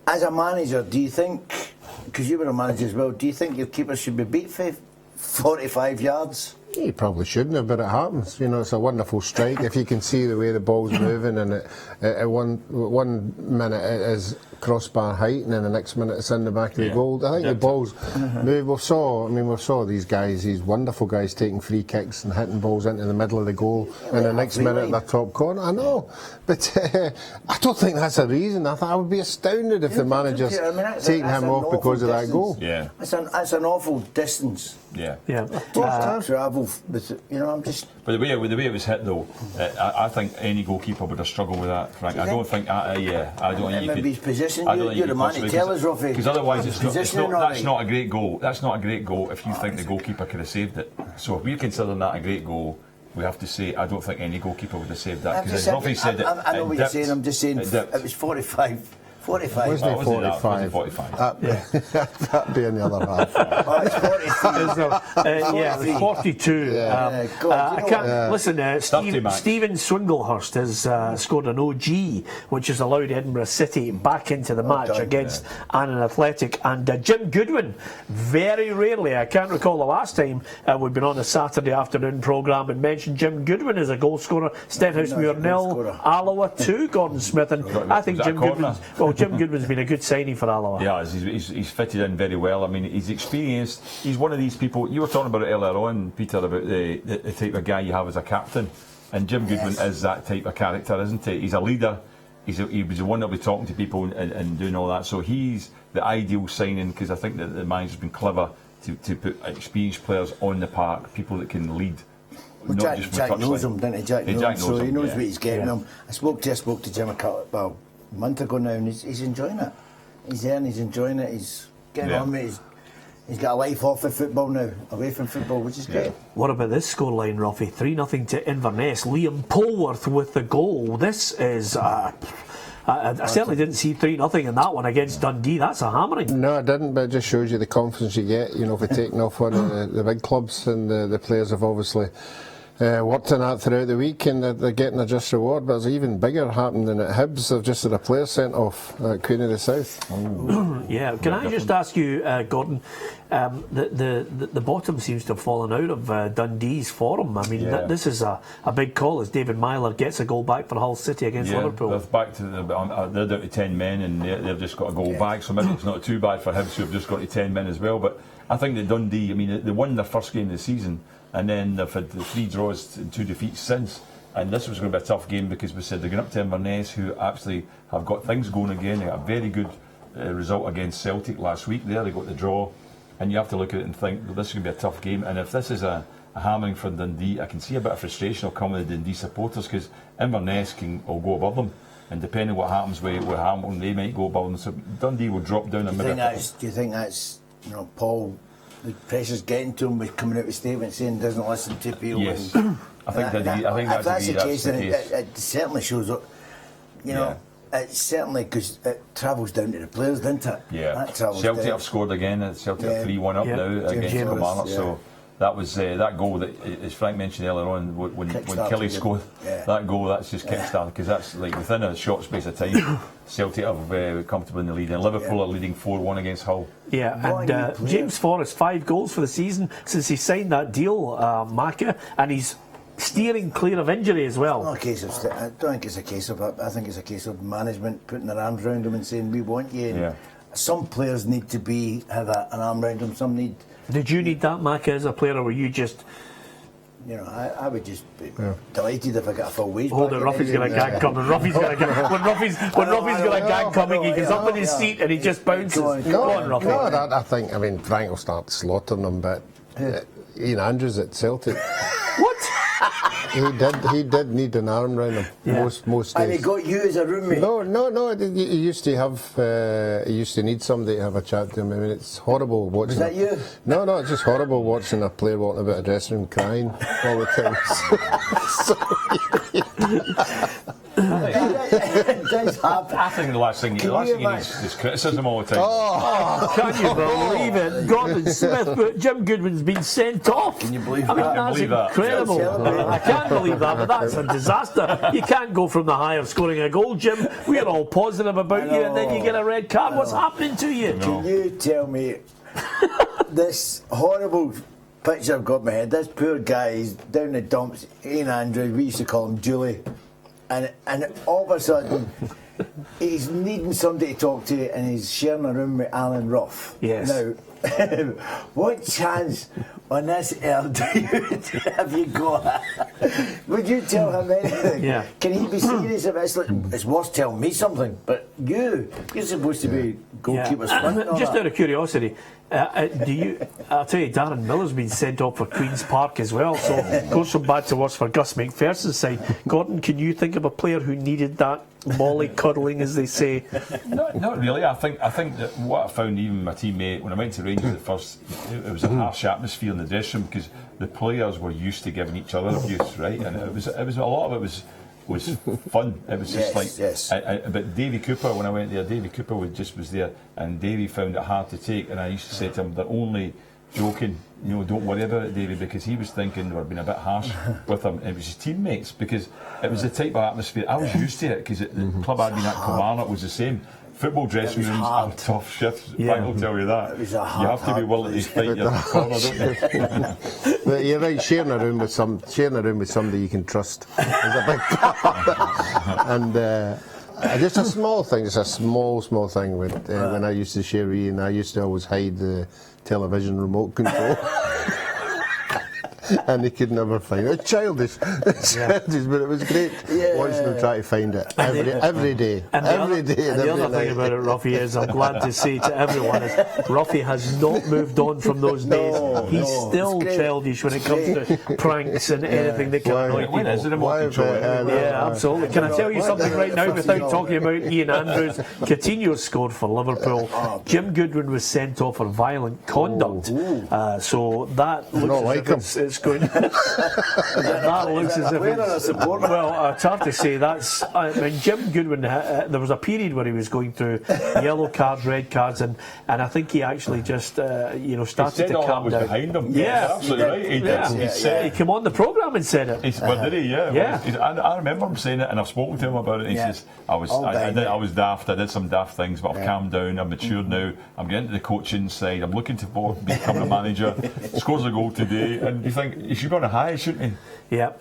Speaker 3: As a manager, do you think, because you were a manager as well, do you think your keeper should be beat for 45 yards?
Speaker 2: He probably shouldn't have, but it happens. You know, it's a wonderful strike. If you can see the way the ball's moving, and one minute it is crossbar height, and then the next minute it's in the back of the goal. I think the balls move. We saw these guys, these wonderful guys, taking free kicks and hitting balls into the middle of the goal, and the next minute in the top corner. I know, but I don't think that's a reason. I would be astounded if the manager's taking him off because of that goal.
Speaker 4: Yeah,
Speaker 3: that's an awful distance.
Speaker 4: Yeah.
Speaker 3: Travel, I'm just.
Speaker 4: But the way it was hit though, I think any goalkeeper would have struggled with that, Frank. I don't think. I don't think you could.
Speaker 3: His position. You're the man to tell us, Ruffy.
Speaker 4: Because otherwise, that's not a great goal. That's not a great goal if you think the goalkeeper could have saved it. So if we're considering that a great goal, we have to say I don't think any goalkeeper would have saved that. Because as Ruffy said,
Speaker 3: I know what you're saying. I'm just saying it was 45. 45.
Speaker 2: Wasn't it 45?
Speaker 4: 45.
Speaker 2: That'd be in the other half.
Speaker 1: It was 42. Listen, Stephen Swinglehurst has scored an OG, which has allowed Edinburgh City back into the match against Annan Athletic. And Jim Goodwin, very rarely, I can't recall the last time we've been on a Saturday afternoon programme and mentioned Jim Goodwin as a goal scorer. Stenhousemuir 0, Alloa 2, Gordon Smith. And I think Jim Goodwin's been a good signing for Alloa.
Speaker 4: Yeah, he's fitted in very well. I mean, he's experienced. He's one of these people. You were talking about it earlier on, Peter, about the type of guy you have as a captain, and Jim Goodwin is that type of character, isn't he? He's a leader. He was the one that'll be talking to people and doing all that. So he's the ideal signing because I think that the manager's been clever to put experienced players on the park, people that can lead.
Speaker 3: Well, Jack knows him, doesn't he? Jack knows him, so he knows what he's getting him. I spoke to Jim a month ago now, and he's enjoying it. He's there and he's enjoying it. He's getting on with it. He's got a life off of football now, away from football, which is great.
Speaker 1: What about this scoreline, Ruffy? 3-0 to Inverness. Liam Polworth with the goal. This is. I certainly didn't see 3-0 in that one against Dundee. That's a hammering.
Speaker 2: No, I didn't, but it just shows you the confidence you get, for taking off one of the big clubs, and the players have obviously worked on that throughout the week, and they're getting a just reward. But it's even bigger happened than at Hibs. They've just had a player sent off at Queen of the South.
Speaker 1: Yeah, can I just ask you, Gordon, the bottom seems to have fallen out of Dundee's form. I mean, this is a big call as David Myler gets a goal back for Hull City against Liverpool.
Speaker 4: They're back to they're down to 10 men, and they've just got a goal back, so maybe it's not too bad for Hibs who have just got to 10 men as well. But I think that Dundee, I mean, they won their first game of the season, and then they've had the 3 draws and 2 defeats since. And this was going to be a tough game because we said they're going up to Inverness, who actually have got things going again. They got a very good result against Celtic last week there. They got the draw. And you have to look at it and think, well, this is going to be a tough game. And if this is a hammering for Dundee, I can see a bit of frustration will come with the Dundee supporters because Inverness will go above them. And depending what happens with Hamilton, they might go above them. So Dundee will drop down a minute.
Speaker 3: Do you think that's Paul, the pressure's getting to him with coming out with statements saying he doesn't listen to people?
Speaker 4: Yes. I think that's the case.
Speaker 3: It certainly shows up. It's certainly because it travels down to the players, doesn't it?
Speaker 4: Yeah. Celtic have scored again. Celtic 3-1 up now against Kilmarnock. So that was that goal that, as Frank mentioned earlier on, when Kelly scored that goal, that's just kick-started, because that's like within a short space of time, Celtic are comfortable in the lead, and Liverpool are leading 4-1 against Hull.
Speaker 1: Yeah, and James Forrest, 5 goals for the season since he signed that deal, Macca, and he's steering clear of injury as well.
Speaker 3: I don't think it's a case of. I think it's a case of management putting their arms around him and saying, "We want you."
Speaker 4: Yeah.
Speaker 3: Some players need to have an arm around them. Some need.
Speaker 1: Did you need that, Macca, as a player, or were you just?
Speaker 3: You know, I would just be delighted if I got a full wage.
Speaker 1: Hold it, Ruffy's got a gag coming. Ruffy's got a gag. When Ruffy's got a gag coming, he gets up in his seat and he just bounces. Go on, Ruffy.
Speaker 2: No, I think. I mean, Frank will start slaughtering them, but Ian Andrews at Celtic.
Speaker 1: What?
Speaker 2: He did need an arm round him most days.
Speaker 3: And he got you as a roommate.
Speaker 2: No. He used to have. He used to need somebody to have a chat to him. I mean, it's horrible watching.
Speaker 3: Was that you?
Speaker 2: No, it's just horrible watching a player walking about a dressing room crying all the time.
Speaker 3: It does happen.
Speaker 4: I think the last thing you need is criticism all the time.
Speaker 1: Oh, can you believe it? Gordon Smith, but Jim Goodwin's been sent off.
Speaker 3: Can you believe
Speaker 1: I mean,
Speaker 3: that?
Speaker 1: that's
Speaker 4: Believe that.
Speaker 1: incredible. I can't believe that, but that's a disaster. You can't go from the high of scoring a goal, Jim. We're all positive about you, and then you get a red card. What's happening to you?
Speaker 3: Can you tell me this horrible picture I've got in my head? This poor guy is down the dumps. Ian Andrews, we used to call him Julie, and all of a sudden he's needing somebody to talk to, and he's sharing a room with Alan Ruff.
Speaker 1: Yes.
Speaker 3: Now, what chance on this earth have you got? Would you tell him anything?
Speaker 1: Yeah.
Speaker 3: Can he be serious if it's worth telling me something? But you're supposed to be goalkeeper's front.
Speaker 1: Just out of curiosity, do you? I'll tell you, Darren Miller's been sent off for Queen's Park as well. So it goes from bad to worse for Gus McPherson's side. Gordon, can you think of a player who needed that molly cuddling, as they say?
Speaker 4: Not really. I think that what I found, even my teammate, when I went to Rangers at first, it was a harsh atmosphere in the dressing room, because the players were used to giving each other abuse, right? And it was a lot of it was fun. It was just but Davy Cooper, when I went there, Davy Cooper was there, and Davy found it hard to take, and I used to say to him, they're only joking, don't worry about it, Davy, because he was thinking they were being a bit harsh with him. It was his teammates, because it was the type of atmosphere. I was used to it, because the club I'd been at, Kilmarnock, was the same. Football dressing rooms are tough shifts. Frank will tell you that. You have to be willing to fight your corner, don't you?
Speaker 2: But you're right. Sharing a room with somebody you can trust is a big part. And just a small thing. It's a small thing. When I used to share Ian, I used to always hide the television remote control. And he could never find it. It's childish, but it was great watching him try to find it every day.
Speaker 1: And the other thing about it, Ruffy, is I'm glad to say to everyone is Ruffy has not moved on from those days. He's still childish when it comes to pranks and anything that can annoy people. Yeah, absolutely. Can I tell you something right now without talking about Ian Andrews? Coutinho scored for Liverpool. Jim Goodwin was sent off for violent conduct. So that looks as if it's going. That looks as if it's. Well, it's hard to say. I mean, Jim Goodwin. There was a period where he was going through yellow cards, red cards, and I think he actually just started to calm down.
Speaker 4: Behind him.
Speaker 1: Yeah,
Speaker 4: absolutely right.
Speaker 1: He came on the programme and said it.
Speaker 4: Did he? Yeah. I remember him saying it, and I've spoken to him about it. And he says, I was daft. I did some daft things, but I've calmed down. I'm matured now. I'm getting to the coaching side. I'm looking to become a manager. Scores a goal today, and you think he should be on a high, shouldn't he?
Speaker 1: Yeah.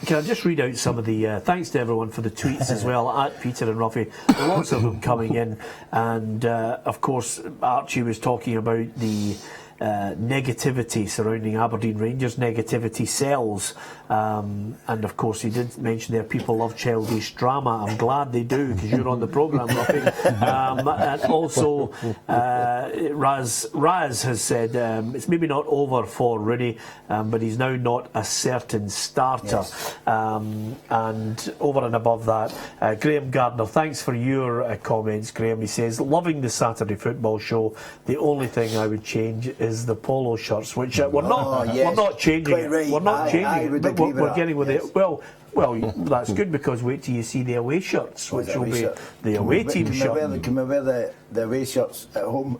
Speaker 1: Can I just read out some of the thanks to everyone for the tweets as well at Peter and Ruffy. Lots of them coming in, and of course Archie was talking about the negativity surrounding Aberdeen Rangers. Negativity sells, and of course he did mention there people love childish drama. I'm glad they do, because you're on the programme, Ruffy. And also Raz has said it's maybe not over for Rooney, but he's now not a certain starter. And over and above that, Graham Gardner, thanks for your comments, Graham. He says, loving the Saturday football show. The only thing I would change is the polo shirts, which we're not changing it. We're not changing it, but we're getting with it. Well, Well, that's good because wait till you see the away shirts, which will be the away team shirt.
Speaker 3: Can we wear the away shirts at home?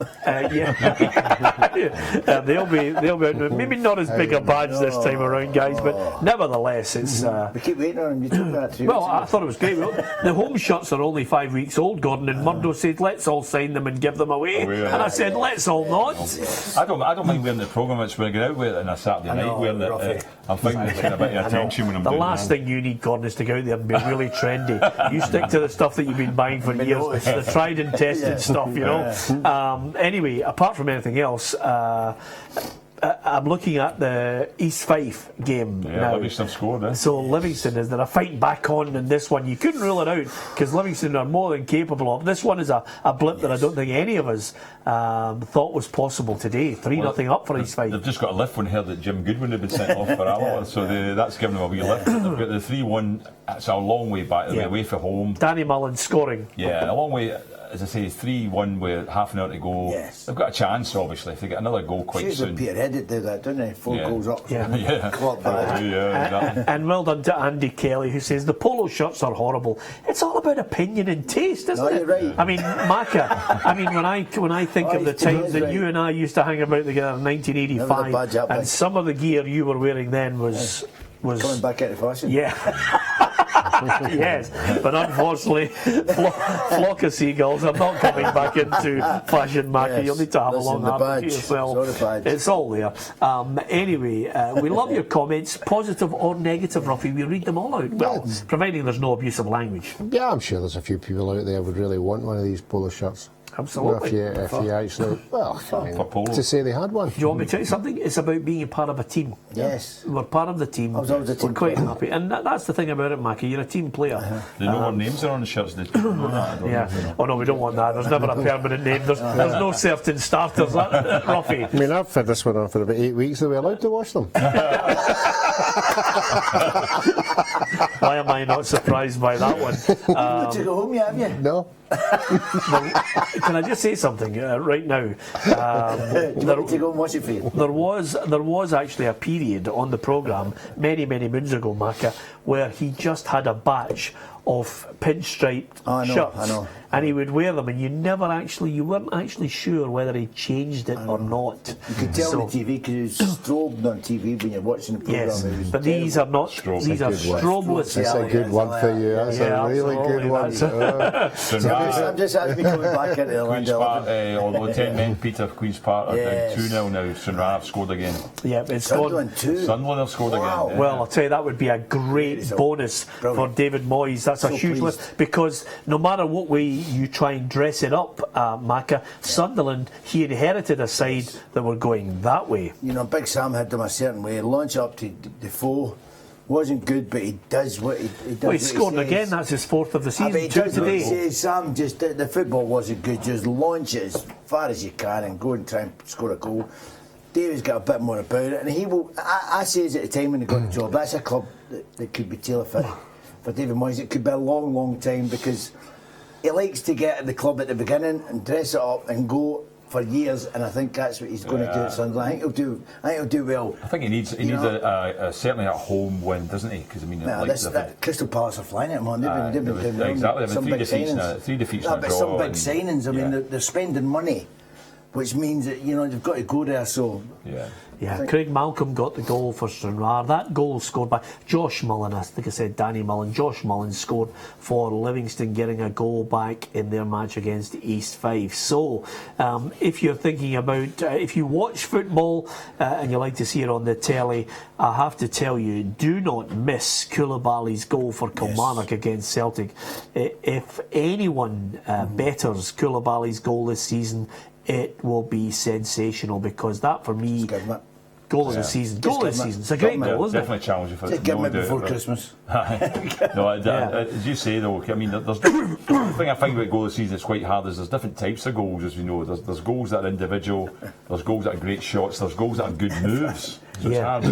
Speaker 1: They'll be maybe not as big a badge this time around, guys, but nevertheless, it's.
Speaker 3: We keep waiting on them. You took that too.
Speaker 1: Well, I thought it was great. The home shirts are only 5 weeks old, Gordon, and Murdo said, "Let's all sign them and give them away." And I said, "Let's all not."
Speaker 4: I don't mind wearing the programme. It's when I get out with it on a Saturday night wearing it. I'm thinking it's a bit of attention when I'm doing it.
Speaker 1: The last thing you need, Gordon, is to go out there and be really trendy. You stick to the stuff that you've been buying for years, the tried and tested stuff, you know. Anyway, apart from anything else, I'm looking at the East Fife game now.
Speaker 4: Livingston scored, eh?
Speaker 1: So Livingston is there a fight back on in this one? You couldn't rule it out because Livingston are more than capable of. This one is a blip that I don't think any of us thought was possible today. 3-0 up for East Fife.
Speaker 4: They've just got a lift when they heard that Jim Goodwin had been sent off for Alloa, so that's given them a wee lift. They've got the 3-1. It's a long way back. They're away for home.
Speaker 1: Danny Mullen scoring.
Speaker 4: Yeah, a long way. As I say, 3-1 with half an hour to go.
Speaker 3: Yes.
Speaker 4: They've got a chance, obviously, if they get another goal quite soon.
Speaker 3: Peter Headed did that, didn't they? 4 goals up.
Speaker 4: Exactly.
Speaker 1: And well done to Andy Kelly, who says the polo shirts are horrible. It's all about opinion and taste, isn't it?
Speaker 3: You're right.
Speaker 1: I mean, Macca. I mean, when I think of the times that you and I used to hang about together in 1985, and some of the gear you were wearing then was
Speaker 3: coming back into fashion.
Speaker 1: Yeah. Yes, but unfortunately, flock of seagulls are not coming back into fashion, Mackie.
Speaker 3: Yes.
Speaker 1: You'll need to have a long heart to yourself. It's all there. Anyway, we love your comments, positive or negative, Ruffy. We read them all out. Well, providing there's no abusive language.
Speaker 2: Yeah, I'm sure there's a few people out there would really want one of these polo shirts.
Speaker 1: Absolutely.
Speaker 2: If you actually, well, I mean, to say they had one.
Speaker 1: Do you want me to tell you something? It's about being a part of a team.
Speaker 3: Yes.
Speaker 1: We're part of the team.
Speaker 3: I was always a team
Speaker 1: We're quite
Speaker 3: player.
Speaker 1: happy. And that's the thing about it, Mackie. You're a team player.
Speaker 4: They know what names are on the shirts. They know that.
Speaker 1: Yeah. Oh, no, we don't want that. There's never a permanent name. There's no certain starters, Ruffy.
Speaker 2: I mean, I've had this one on for about 8 weeks. Are we allowed to wash them?
Speaker 1: Why am I not surprised by that one?
Speaker 3: You took it home yet, have you?
Speaker 2: No.
Speaker 1: Can I just say something right now?
Speaker 3: Do you want me to go and wash it for you?
Speaker 1: There was actually a period on the programme many moons ago, Macca, where he just had a batch of pinstriped shirts,
Speaker 3: I know.
Speaker 1: and he would wear them, and you weren't actually sure whether he changed it or not.
Speaker 3: You could tell on the TV because it was strobed on TV when you're watching the programme.
Speaker 1: Yes, but these are not. These are strobeless.
Speaker 2: That's a good one for you. That's a really good one.
Speaker 3: I'm just actually coming back into the
Speaker 4: Queen's
Speaker 3: land.
Speaker 4: Park, although 10 men, Peter, Queen's Park are down 2-0 now. Sunderland have scored again.
Speaker 1: Yeah, it's
Speaker 3: Sunderland too.
Speaker 4: Sunderland have scored again. Yeah.
Speaker 1: Well, I'll tell you, that would be a great bonus for David Moyes. That's a huge list, because no matter what way you try and dress it up, Macca, Sunderland, he inherited a side that were going that way.
Speaker 3: You know, Big Sam had them a certain way. Launch up to Defoe wasn't good, but he does what he does.
Speaker 1: Well, he scored again. That's his 4th of the season.
Speaker 3: But he does today. What he says. Sam just the football wasn't good. Just launch it as far as you can and go and try and score a goal. David's got a bit more about it, and he will. I says at the time when he got the job, that's a club that could be tailor fit for David Moyes. It could be a long time because he likes to get at the club at the beginning and dress it up and go for years, and I think that's what he's going to do at Sunderland. I think he'll do well.
Speaker 4: I think he needs a certainly at home win, doesn't he? Because I mean,
Speaker 3: Crystal Palace are flying at him on. They've been doing well.
Speaker 4: Exactly.
Speaker 3: Some
Speaker 4: Three
Speaker 3: big
Speaker 4: defeats
Speaker 3: signings.
Speaker 4: Three defeats and a
Speaker 3: but
Speaker 4: draw.
Speaker 3: some big signings. I mean, they're spending money, which means that they've got to go there. So
Speaker 1: yeah, Craig Malcolm got the goal for Stranraer. That goal scored by Josh Mullen. I think I said Danny Mullen. Josh Mullen scored for Livingston, getting a goal back in their match against East Fife. So, if you're thinking about, if you watch football and you like to see it on the telly, I have to tell you, do not miss Koulibaly's goal for Kilmarnock against Celtic. If anyone betters Koulibaly's goal this season, it will be sensational, because that for me, goal of the season. Goal of the season. It's a great goal, isn't it?
Speaker 4: Definitely challenging for
Speaker 3: just give me before Christmas.
Speaker 4: No, as you say though, I mean, there's the thing I find about goal of the season is quite hard is there's different types of goals, as we know. There's goals that are individual, there's goals that are great shots, there's goals that are good moves. So it's hard.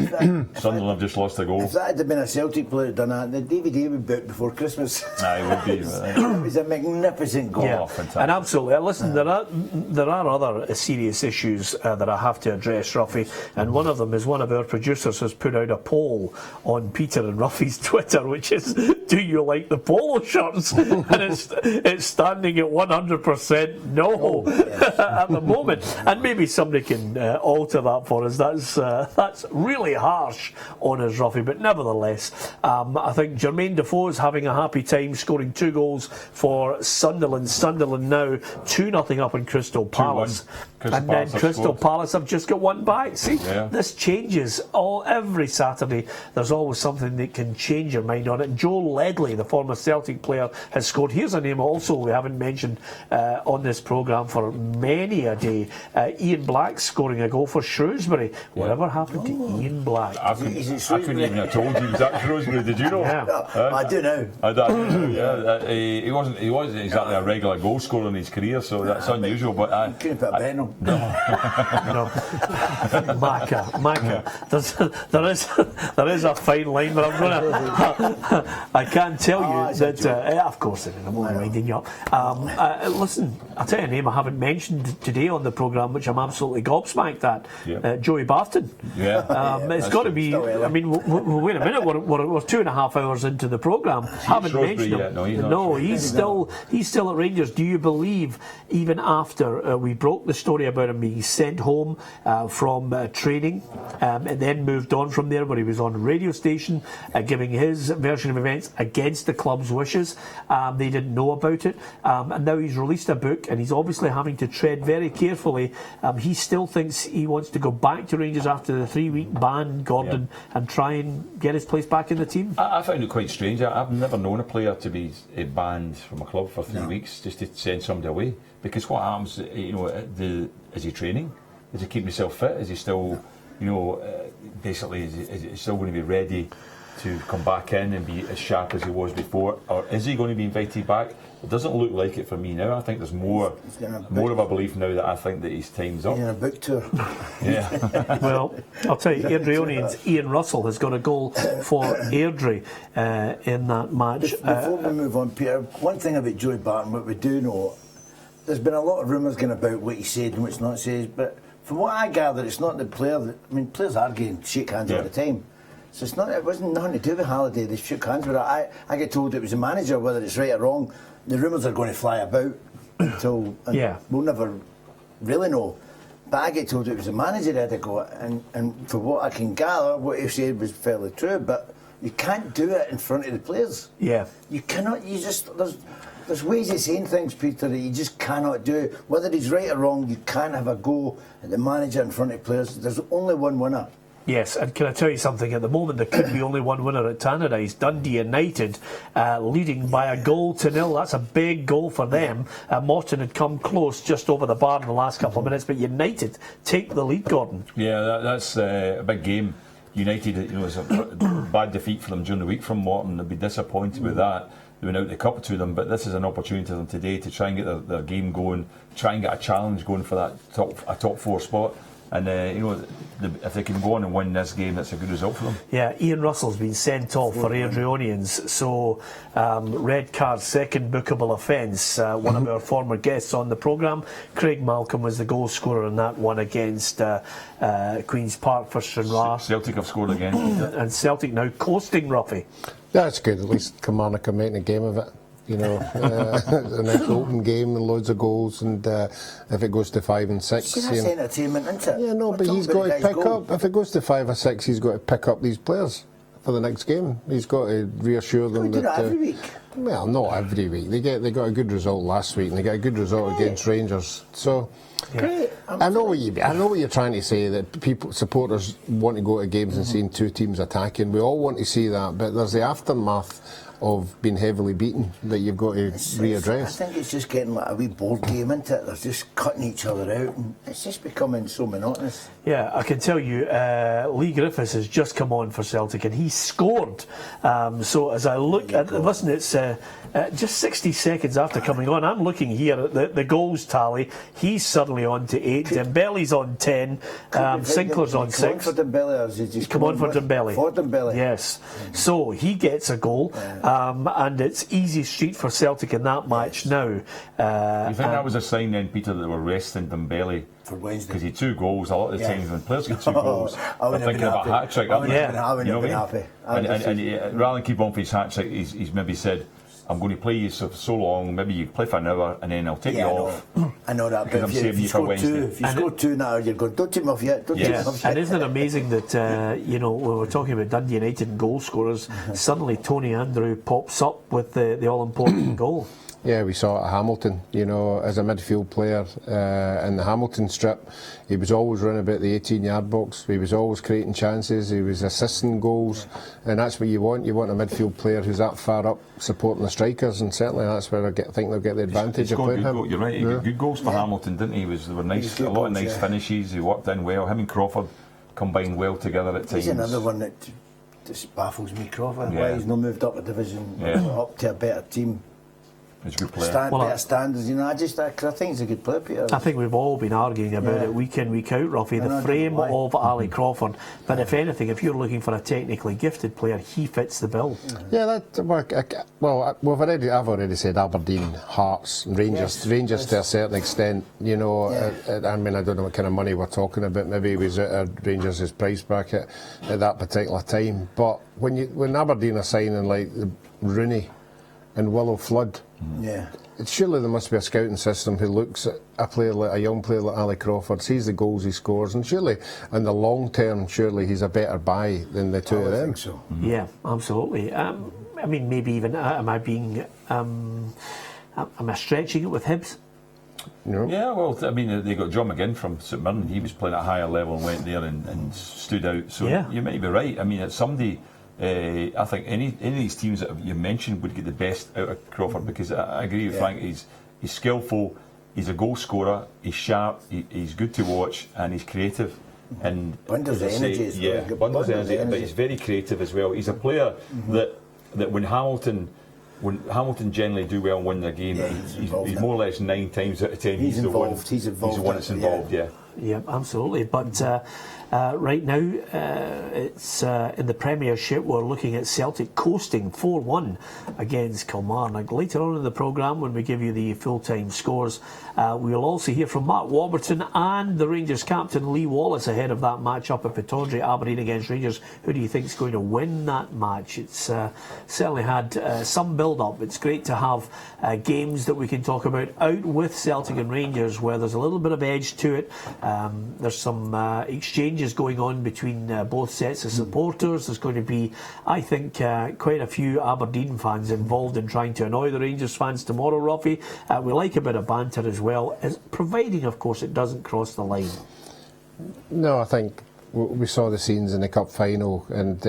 Speaker 4: Sunderland have just lost a goal.
Speaker 3: If that had been a Celtic player that done that, the DVD would be out before Christmas.
Speaker 4: Aye, it would be.
Speaker 3: It was a magnificent goal.
Speaker 1: Yeah,
Speaker 4: fantastic.
Speaker 1: and absolutely. Listen, there are other serious issues that I have to address, Ruffy, and one of them is one of our producers has put out a poll on Peter and Ruffy's Twitter, which is, do you like the polo shirts? And it's standing at 100% no at the moment, and maybe somebody can alter that for us. That's really harsh on us, Ruffy, but nevertheless, I think Jermaine Defoe is having a happy time, scoring 2 goals for Sunderland. Sunderland now 2-0 up in Crystal Palace. And then Crystal Palace have just got 1 back. See, this changes every Saturday. There's always something that can change your mind on it. Joe Ledley, the former Celtic player, has scored. Here's a name also we haven't mentioned on this programme for many a day. Ian Black scoring a goal for Shrewsbury. Whatever happened to Ian Black?
Speaker 4: I couldn't even have told you he was at Shrewsbury. Did you know?
Speaker 3: I do know.
Speaker 4: I do know. He wasn't exactly a regular goal scorer in his career, so that's unusual. But I
Speaker 3: couldn't put a bet on him.
Speaker 1: No. Macca. There is a fine line, but I'm gonna. I can't tell you that. Of course, I'm only winding you up. Listen, I'll tell you a name I haven't mentioned today on the programme, which I'm absolutely gobsmacked at. Joey Barton. It's got to be. I mean, wait a minute. We're 2.5 hours into the programme. Haven't mentioned him. No, he's still at Rangers. Do you believe, even after we broke the story about him being sent home from training and then moved on from there, where he was on a radio station giving his version of events against the club's wishes? They didn't know about it, and now he's released a book, and he's obviously having to tread very carefully. He still thinks he wants to go back to Rangers after the 3-week ban, Gordon, and try and get his place back in the team.
Speaker 4: I found it quite strange. I've never known a player to be banned from a club for 3 weeks just to send somebody away. Because what happens, is he training? Is he keeping himself fit? Is he still, basically, is he still going to be ready to come back in and be as sharp as he was before? Or is he going to be invited back? It doesn't look like it for me now. I think there's more of a belief now that I think that his time's up.
Speaker 3: He's in a book tour.
Speaker 4: Yeah.
Speaker 1: Well, I'll tell you, Airdrieonians, Ian Russell has got a goal for Airdrie in that match.
Speaker 3: Before we move on, Peter, one thing about Joey Barton, what we do know, there's been a lot of rumours going about what he said and what's not said, but from what I gather, it's not the player that, I mean, players argue and shake hands all the time. So it wasn't nothing to do with Halliday. They shook hands with it. I get told it was the manager, whether it's right or wrong. The rumours are going to fly about until we'll never really know. But I get told it was the manager that had to go, and for what I can gather, what he said was fairly true. But you can't do it in front of the players. Yeah, you cannot. You just there's ways of saying things, Peter, that you just cannot do. Whether he's right or wrong, you can't have a go at the manager in front of players. There's only one winner. Yes, and can I tell you something? At the moment, there could be only one winner at Tannadice. Dundee United leading by a goal to 0. That's a big goal for them. Morton had come close just over the bar in the last couple of minutes, but United take the lead, Gordon.
Speaker 4: Yeah, that's a big game. United, it's a bad defeat for them during the week from Morton. They'll be disappointed with that. They went out the cup to them, but this is an opportunity for them today to try and get their game going, try and get a challenge going for that top 4 spot. And if they can go on and win this game, that's a good result for them. Yeah, Ian Russell's been sent off for Airdrieonians, so red card, second bookable offence. One of our former guests on the programme, Craig Malcolm, was the goal scorer in that one against Queen's Park for Stranraer. Celtic have scored again. And Celtic now coasting, Ruffy. That's good, at least Kilmarnock are making a game of it. A nice open game and loads of goals, and if it goes to 5 and 6, that's entertainment, isn't it? Yeah, no, but he's got to pick up. If it goes to 5 or 6, he's got to pick up these players for the next game. He's got to reassure them that. That every week. Well, not every week. They got a good result last week, and they got a good result against Rangers. So. Yeah. I know what you're trying to say, that supporters want to go to games and seeing two teams attacking. We all want to see that, but there's the aftermath
Speaker 2: of being heavily beaten that you've got to readdress.
Speaker 3: I think it's just getting like a wee board game, isn't it? They're just cutting each other out, and it's just becoming so monotonous.
Speaker 1: Yeah, I can tell you, Lee Griffiths has just come on for Celtic and he scored. So as I look at, listen, it's just 60 seconds after coming on, I'm looking here at the goals tally. He's suddenly on to 8, Dembele's on 10, Sinclair's on 6.
Speaker 3: Come on for Dembele, or is it just
Speaker 1: Come on for Dembele.
Speaker 3: For Dembele.
Speaker 1: Yes. So he gets a goal, and it's easy street for Celtic in that match now.
Speaker 4: You think that was a sign then, Peter, that they were resting Dembele?
Speaker 3: For Wednesday.
Speaker 4: Because he had 2 goals. A lot of the times when players get 2 goals, they're thinking about a hat trick.
Speaker 3: I wouldn't have been happy.
Speaker 4: And rather than keep on for his hat trick, he's maybe said, I'm going to play you for so long, maybe you play for an hour and then I'll take you off.
Speaker 3: I know that, but
Speaker 4: I'm saving you for Wednesday.
Speaker 3: If you score 2 now, you're going, don't take me off yet, don't take me off yet.
Speaker 1: And isn't it amazing that, when we're talking about Dundee United and goal scorers, suddenly Tony Andrew pops up with the all-important goal.
Speaker 2: Yeah, we saw it at Hamilton, as a midfield player in the Hamilton strip. He was always running about the 18-yard box. He was always creating chances. He was assisting goals. And that's what you want. You want a midfield player who's that far up supporting the strikers. And certainly that's where I think they'll get the advantage of playing him.
Speaker 4: You're right, he got good goals for Hamilton, didn't he? There were nice, a lot of nice finishes. He worked in well. Him and Crawford combined well together at times.
Speaker 3: He's another one that just baffles me, Crawford. Why he's not moved up a division, up to a better team.
Speaker 4: He's a good player.
Speaker 3: Better standards, I think he's a good player, Peter.
Speaker 1: I think we've all been arguing about it week in, week out, Ruffy, the frame of Ali Crawford. But if anything, if you're looking for a technically gifted player, he fits the bill.
Speaker 2: Yeah, I've already said Aberdeen, Hearts, Rangers. Rangers to a certain extent. I mean, I don't know what kind of money we're talking about. Maybe he was at Rangers' price bracket at that particular time. But when Aberdeen are signing like Rooney and Willow Flood, surely there must be a scouting system who looks at a young player like Ali Crawford, sees the goals he scores, and surely in the long term, surely he's a better buy than the two of them.
Speaker 3: I think so.
Speaker 1: Yeah, absolutely. I mean, maybe even am I stretching it with Hibs?
Speaker 2: No.
Speaker 4: Yeah, well, I mean, they got John McGinn from St Mirren. He was playing at a higher level and went there and stood out. So you might be right. I mean, it's somebody. I think any of these teams that you mentioned would get the best out of Crawford, because I agree with Frank. He's skillful, he's a goal scorer, he's sharp, he's good to watch, and he's creative. And
Speaker 3: bundles of energy.
Speaker 4: Bundles of energy, but he's very creative as well. He's a player that when Hamilton generally do well and win their game, he's more or less 9 times out of 10 he's the one that's involved.
Speaker 1: Yeah, absolutely. But right now, it's in the Premiership. We're looking at Celtic coasting 4-1 against Kilmarnock. Later on in the programme, when we give you the full-time scores, we'll also hear from Mark Warburton and the Rangers captain Lee Wallace ahead of that match up at Pittodrie, Aberdeen against Rangers. Who do you think is going to win that match? It's certainly had some build-up. It's great to have games that we can talk about out with Celtic and Rangers where there's a little bit of edge to it. There's some exchanges going on between both sets of supporters. There's going to be, I think, quite a few Aberdeen fans involved in trying to annoy the Rangers fans tomorrow, Ruffy. We like a bit of banter as well, providing, of course, it doesn't cross the line.
Speaker 2: No, I think we saw the scenes in the Cup final, and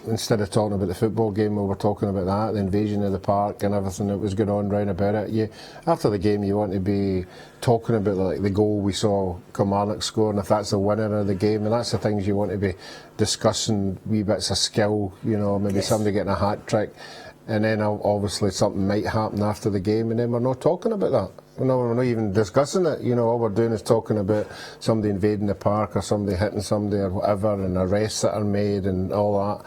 Speaker 2: instead of talking about the football game, we were talking about that, the invasion of the park and everything that was going on round about it. After the game, you want to be talking about like the goal we saw Kilmarnock score, and if that's the winner of the game, and that's the things you want to be discussing, wee bits of skill, maybe somebody getting a hat trick, and then obviously something might happen after the game, and then we're not talking about that. We're not even discussing it. All we're doing is talking about somebody invading the park or somebody hitting somebody or whatever, and arrests that are made and all that.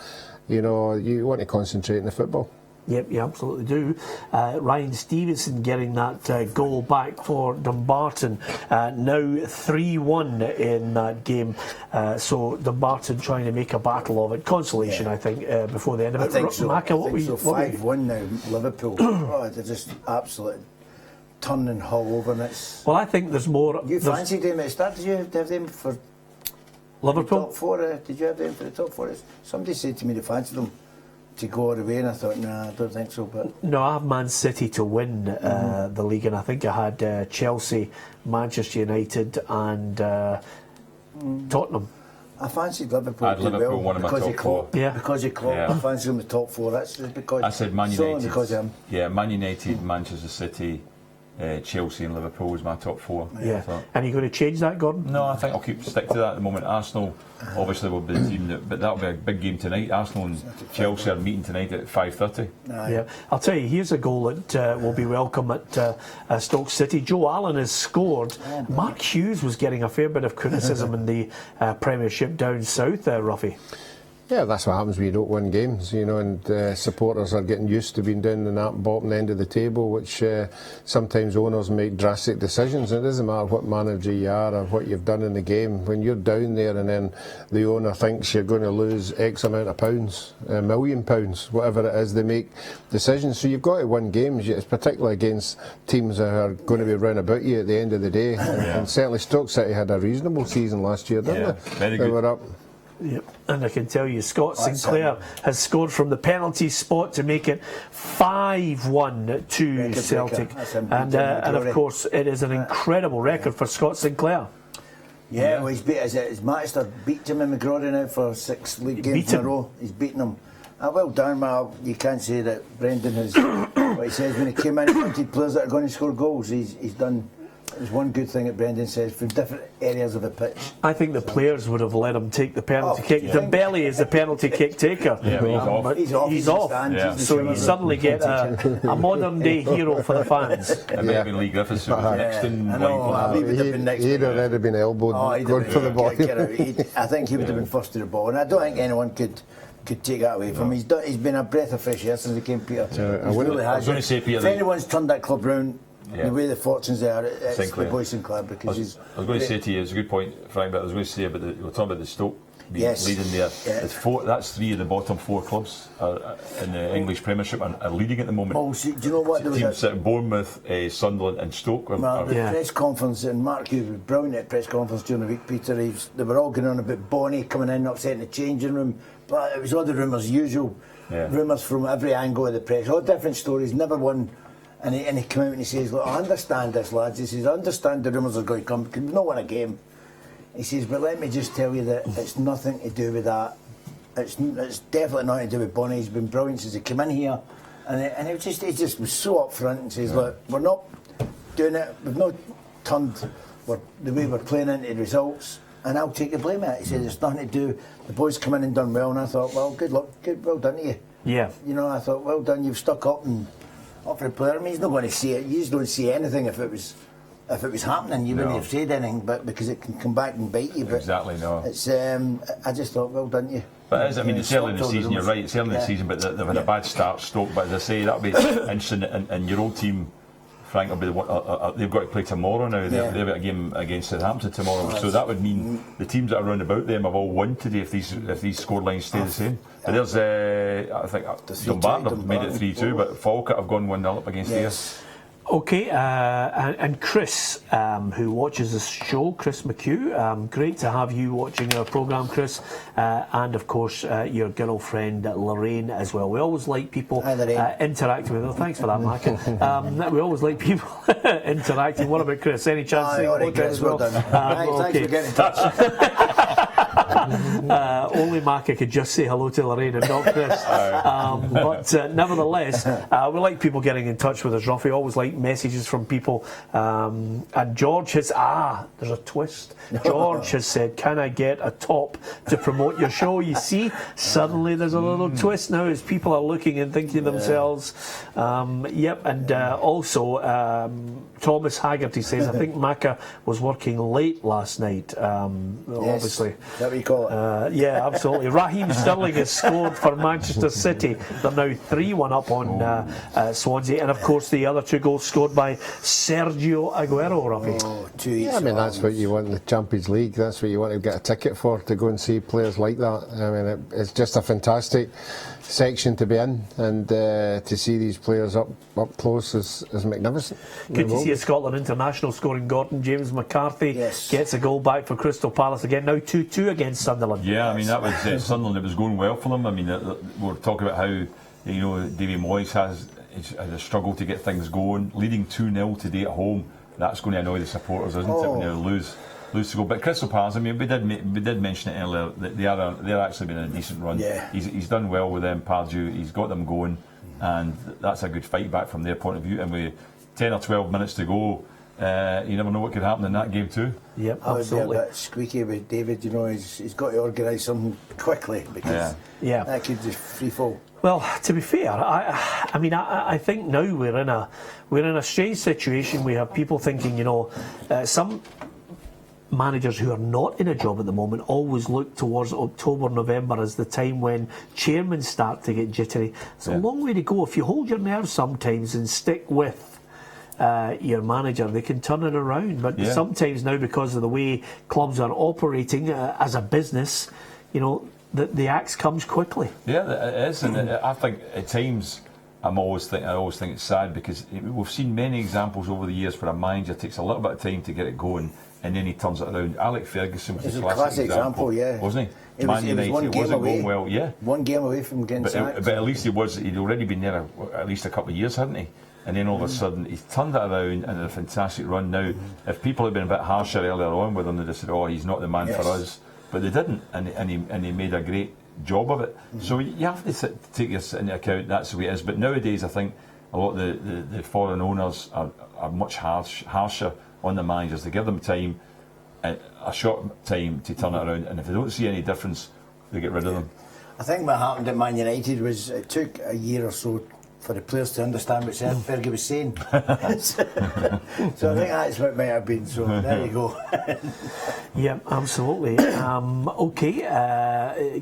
Speaker 2: You want to concentrate on the football.
Speaker 1: Yep, you absolutely do. Ryan Stevenson getting that goal back for Dumbarton. Now 3-1 in that game. So Dumbarton trying to make a battle of it. Consolation, I think, before the end of it.
Speaker 3: I think so.
Speaker 1: Maka,
Speaker 3: I think so. 5-1 now, Liverpool. They're just absolute turning Hull over, and it's...
Speaker 1: Well, I think there's more...
Speaker 3: You fancied them at the start? Did you have them for
Speaker 1: Liverpool?
Speaker 3: The top 4? Did you have them for the top 4? Somebody said to me they fancied them to go all the way, and I thought, nah, I don't think so. But
Speaker 1: no, I have Man City to win the league, and I think I had Chelsea, Manchester United and Tottenham
Speaker 3: I fancied Liverpool.
Speaker 4: I had Liverpool one of my top four.
Speaker 3: Yeah. Because of Klopp, I fancied them in the top four. That's because
Speaker 4: I said Man United.
Speaker 3: Because of him.
Speaker 4: Yeah, Man United, Manchester City, Chelsea and Liverpool was my top four.
Speaker 1: Yeah. And are you going to change that, Gordon?
Speaker 4: No, I think I'll stick to that at the moment. Arsenal obviously will be the team, but that'll be a big game tonight. Arsenal and Chelsea are meeting tonight at 5:30.
Speaker 1: Yeah, I'll tell you, here's a goal that will be welcome at Stoke City. Joe Allen has scored. Mark Hughes was getting a fair bit of criticism in the Premiership down south, Ruffy.
Speaker 2: Yeah, that's what happens when you don't win games, you know, and supporters are getting used to being down in that bottom end of the table, which sometimes owners make drastic decisions. It doesn't matter what manager you are or what you've done in the game. When you're down there and then the owner thinks you're going to lose X amount of pounds, £1 million, whatever it is, they make decisions. So you've got to win games, it's particularly against teams that are going to be round about you at the end of the day. And certainly Stoke City had a reasonable season last year, didn't they?
Speaker 4: Very
Speaker 2: they
Speaker 4: good.
Speaker 2: were up.
Speaker 1: Yep. And I can tell you, Scott Sinclair has scored from the penalty spot to make it 5-1 to Celtic. And of course, it is an incredible record for Scott Sinclair.
Speaker 3: Yeah, well, he's beat his Manchester beat him in McGrawdy now for 6 league games in a row. He's beaten him. Well done, man. You can't say that Brendan has. What he says when he came in, he wanted players that are going to score goals. He's done. There's one good thing that Brendan says from different areas of the pitch.
Speaker 1: I think the players would have let him take the penalty kick. Dembele is the penalty kick taker.
Speaker 4: Yeah,
Speaker 1: he's off.
Speaker 4: Yeah.
Speaker 1: So you suddenly get a modern day hero for the fans.
Speaker 4: It may have been Lee Griffiths who was next in line.
Speaker 2: He'd already been elbowed going for the ball.
Speaker 3: I think he would have been first to the ball, and I don't think anyone could take that away from him. He's been a breath of fresh air since he came, Peter.
Speaker 4: I was going to say, Peter,
Speaker 3: if anyone's turned that club round, the way the fortunes are, it's
Speaker 4: Sinclair.
Speaker 3: the boy Sinclair, because
Speaker 4: I was going to say to you, it's a good point, Frank, but I was going to say about we're talking about the Stoke leading there. Yeah. That's 3 of the bottom 4 clubs in the English Premiership are leading at the moment.
Speaker 3: Oh, see, do you know what?
Speaker 4: Teams sitting Bournemouth, Sunderland and Stoke.
Speaker 3: The press conference, and Mark Hughes was brilliant at press conference during the week, Peter. They were all going on about Bonnie coming in, upsetting the changing room, but it was all the rumours, usual rumours from every angle of the press, all different stories, never one. And he came out and he says, look, I understand this, lads. He says, I understand the rumours are going to come because we've not won a game. He says, but let me just tell you that it's nothing to do with that. It's definitely nothing to do with Bonnie. He's been brilliant since he came in here. And he just was so upfront and says, look, we're not doing it. We've not turned the way we're playing into results. And I'll take the blame of it. He says, it's nothing to do. The boys come in and done well. And I thought, well, good luck. Well done to you.
Speaker 1: Yeah.
Speaker 3: You know, I thought, well done. You've stuck up and up for the player. I mean, he's not going to see it. You just don't see anything if it was happening. You wouldn't have said anything, but because it can come back and bite you. But
Speaker 4: exactly, no.
Speaker 3: It's. I just thought, well done, you.
Speaker 4: But as I mean, it's early in the season. You're right. It's early in the season, but they've had a bad start, Stoke. But as I say, that'll be interesting. And your old team, Frank, will be they've got to play tomorrow now. They've got a game against Southampton tomorrow. So that would mean the teams that are round about them have all won today if these score lines stay the same. But there's I think Dumbarton have made it 3-2, but Falkirk have gone 1-0 up against theirs.
Speaker 1: Okay, and Chris, who watches this show, Chris McHugh, great to have you watching our programme, Chris, and of course your girlfriend Lorraine as well. We always like people interacting with her. Thanks for that, Maka. We always like people interacting. What about Chris? Any chance?
Speaker 3: Chris, well done. Thanks for getting in touch.
Speaker 1: Only Maka could just say hello to Lorraine and not Chris. But nevertheless, we like people getting in touch with us, Ruffy. Always like messages from people. And George has there's a twist. George has said, can I get a top to promote your show? You see, suddenly there's a little twist now as people are looking and thinking to themselves, and also Thomas Haggerty says, I think Maka was working late last night. Obviously.
Speaker 3: Is that what you call it?
Speaker 1: Yeah, absolutely. Raheem Sterling has scored for Manchester City. They're now 3-1 up on Swansea, and of course the other 2 goals scored by Sergio Aguero, Ruffy.
Speaker 2: I mean, that's what you want in the Champions League. That's what you want to get a ticket for, to go and see players like that. I mean, it's just a fantastic section to be in, and to see these players up close is magnificent.
Speaker 1: Good to see a Scotland international scoring. Gordon James McCarthy gets a goal back for Crystal Palace again, now 2-2 against Sunderland.
Speaker 4: Yeah, I mean, that was Sunderland. It was going well for them. I mean, we're talking about how Davy Moyes has a struggle to get things going, leading 2-0 today at home. That's going to annoy the supporters, isn't it, when you lose? lose to go. But Crystal Palace, I mean, we did mention it earlier that they're actually been in a decent run.
Speaker 3: Yeah.
Speaker 4: He's done well with them, Pardew. He's got them going, and that's a good fight back from their point of view. And with 10 or 12 minutes to go, you never know what could happen in that game too.
Speaker 1: Yep,
Speaker 3: I would
Speaker 1: absolutely.
Speaker 3: be a bit squeaky with David. You know, he's got to organise something quickly because
Speaker 1: Yeah.
Speaker 3: that could just free fall.
Speaker 1: Well, to be fair, I mean, I think now we're in a strange situation. We have people thinking, you know, some managers who are not in a job at the moment always look towards October, November as the time when chairmen start to get jittery. It's a long way to go. If you hold your nerve sometimes and stick with your manager, they can turn it around. But sometimes now, because of the way clubs are operating as a business, you know, the axe comes quickly.
Speaker 4: Yeah, it is, and I think at times I always think it's sad because we've seen many examples over the years where a manager takes a little bit of time to get it going, and then he turns it around. Alex Ferguson was a classic example,
Speaker 3: It
Speaker 4: wasn't he?
Speaker 3: was
Speaker 4: Man United,
Speaker 3: one
Speaker 4: it
Speaker 3: game
Speaker 4: wasn't
Speaker 3: away.
Speaker 4: going well, yeah.
Speaker 3: One game away from getting sacked.
Speaker 4: But at least he'd already been there at least a couple of years, hadn't he? And then all of a sudden he's turned it around and had a fantastic run. Now, if people had been a bit harsher earlier on with him, they'd have said, "Oh, he's not the man for us." But they didn't, and he made a great job of it. So you have to take this into account. That's the way it is. But nowadays, I think a lot of the foreign owners are much harsher on the managers. They give them time, a short time to turn it around, and if they don't see any difference, they get rid of them.
Speaker 3: I think what happened at Man United was it took a year or so for the players to understand what Fergie was saying. So I think that's what might have been. So there you go.
Speaker 1: Yeah, absolutely. Okay,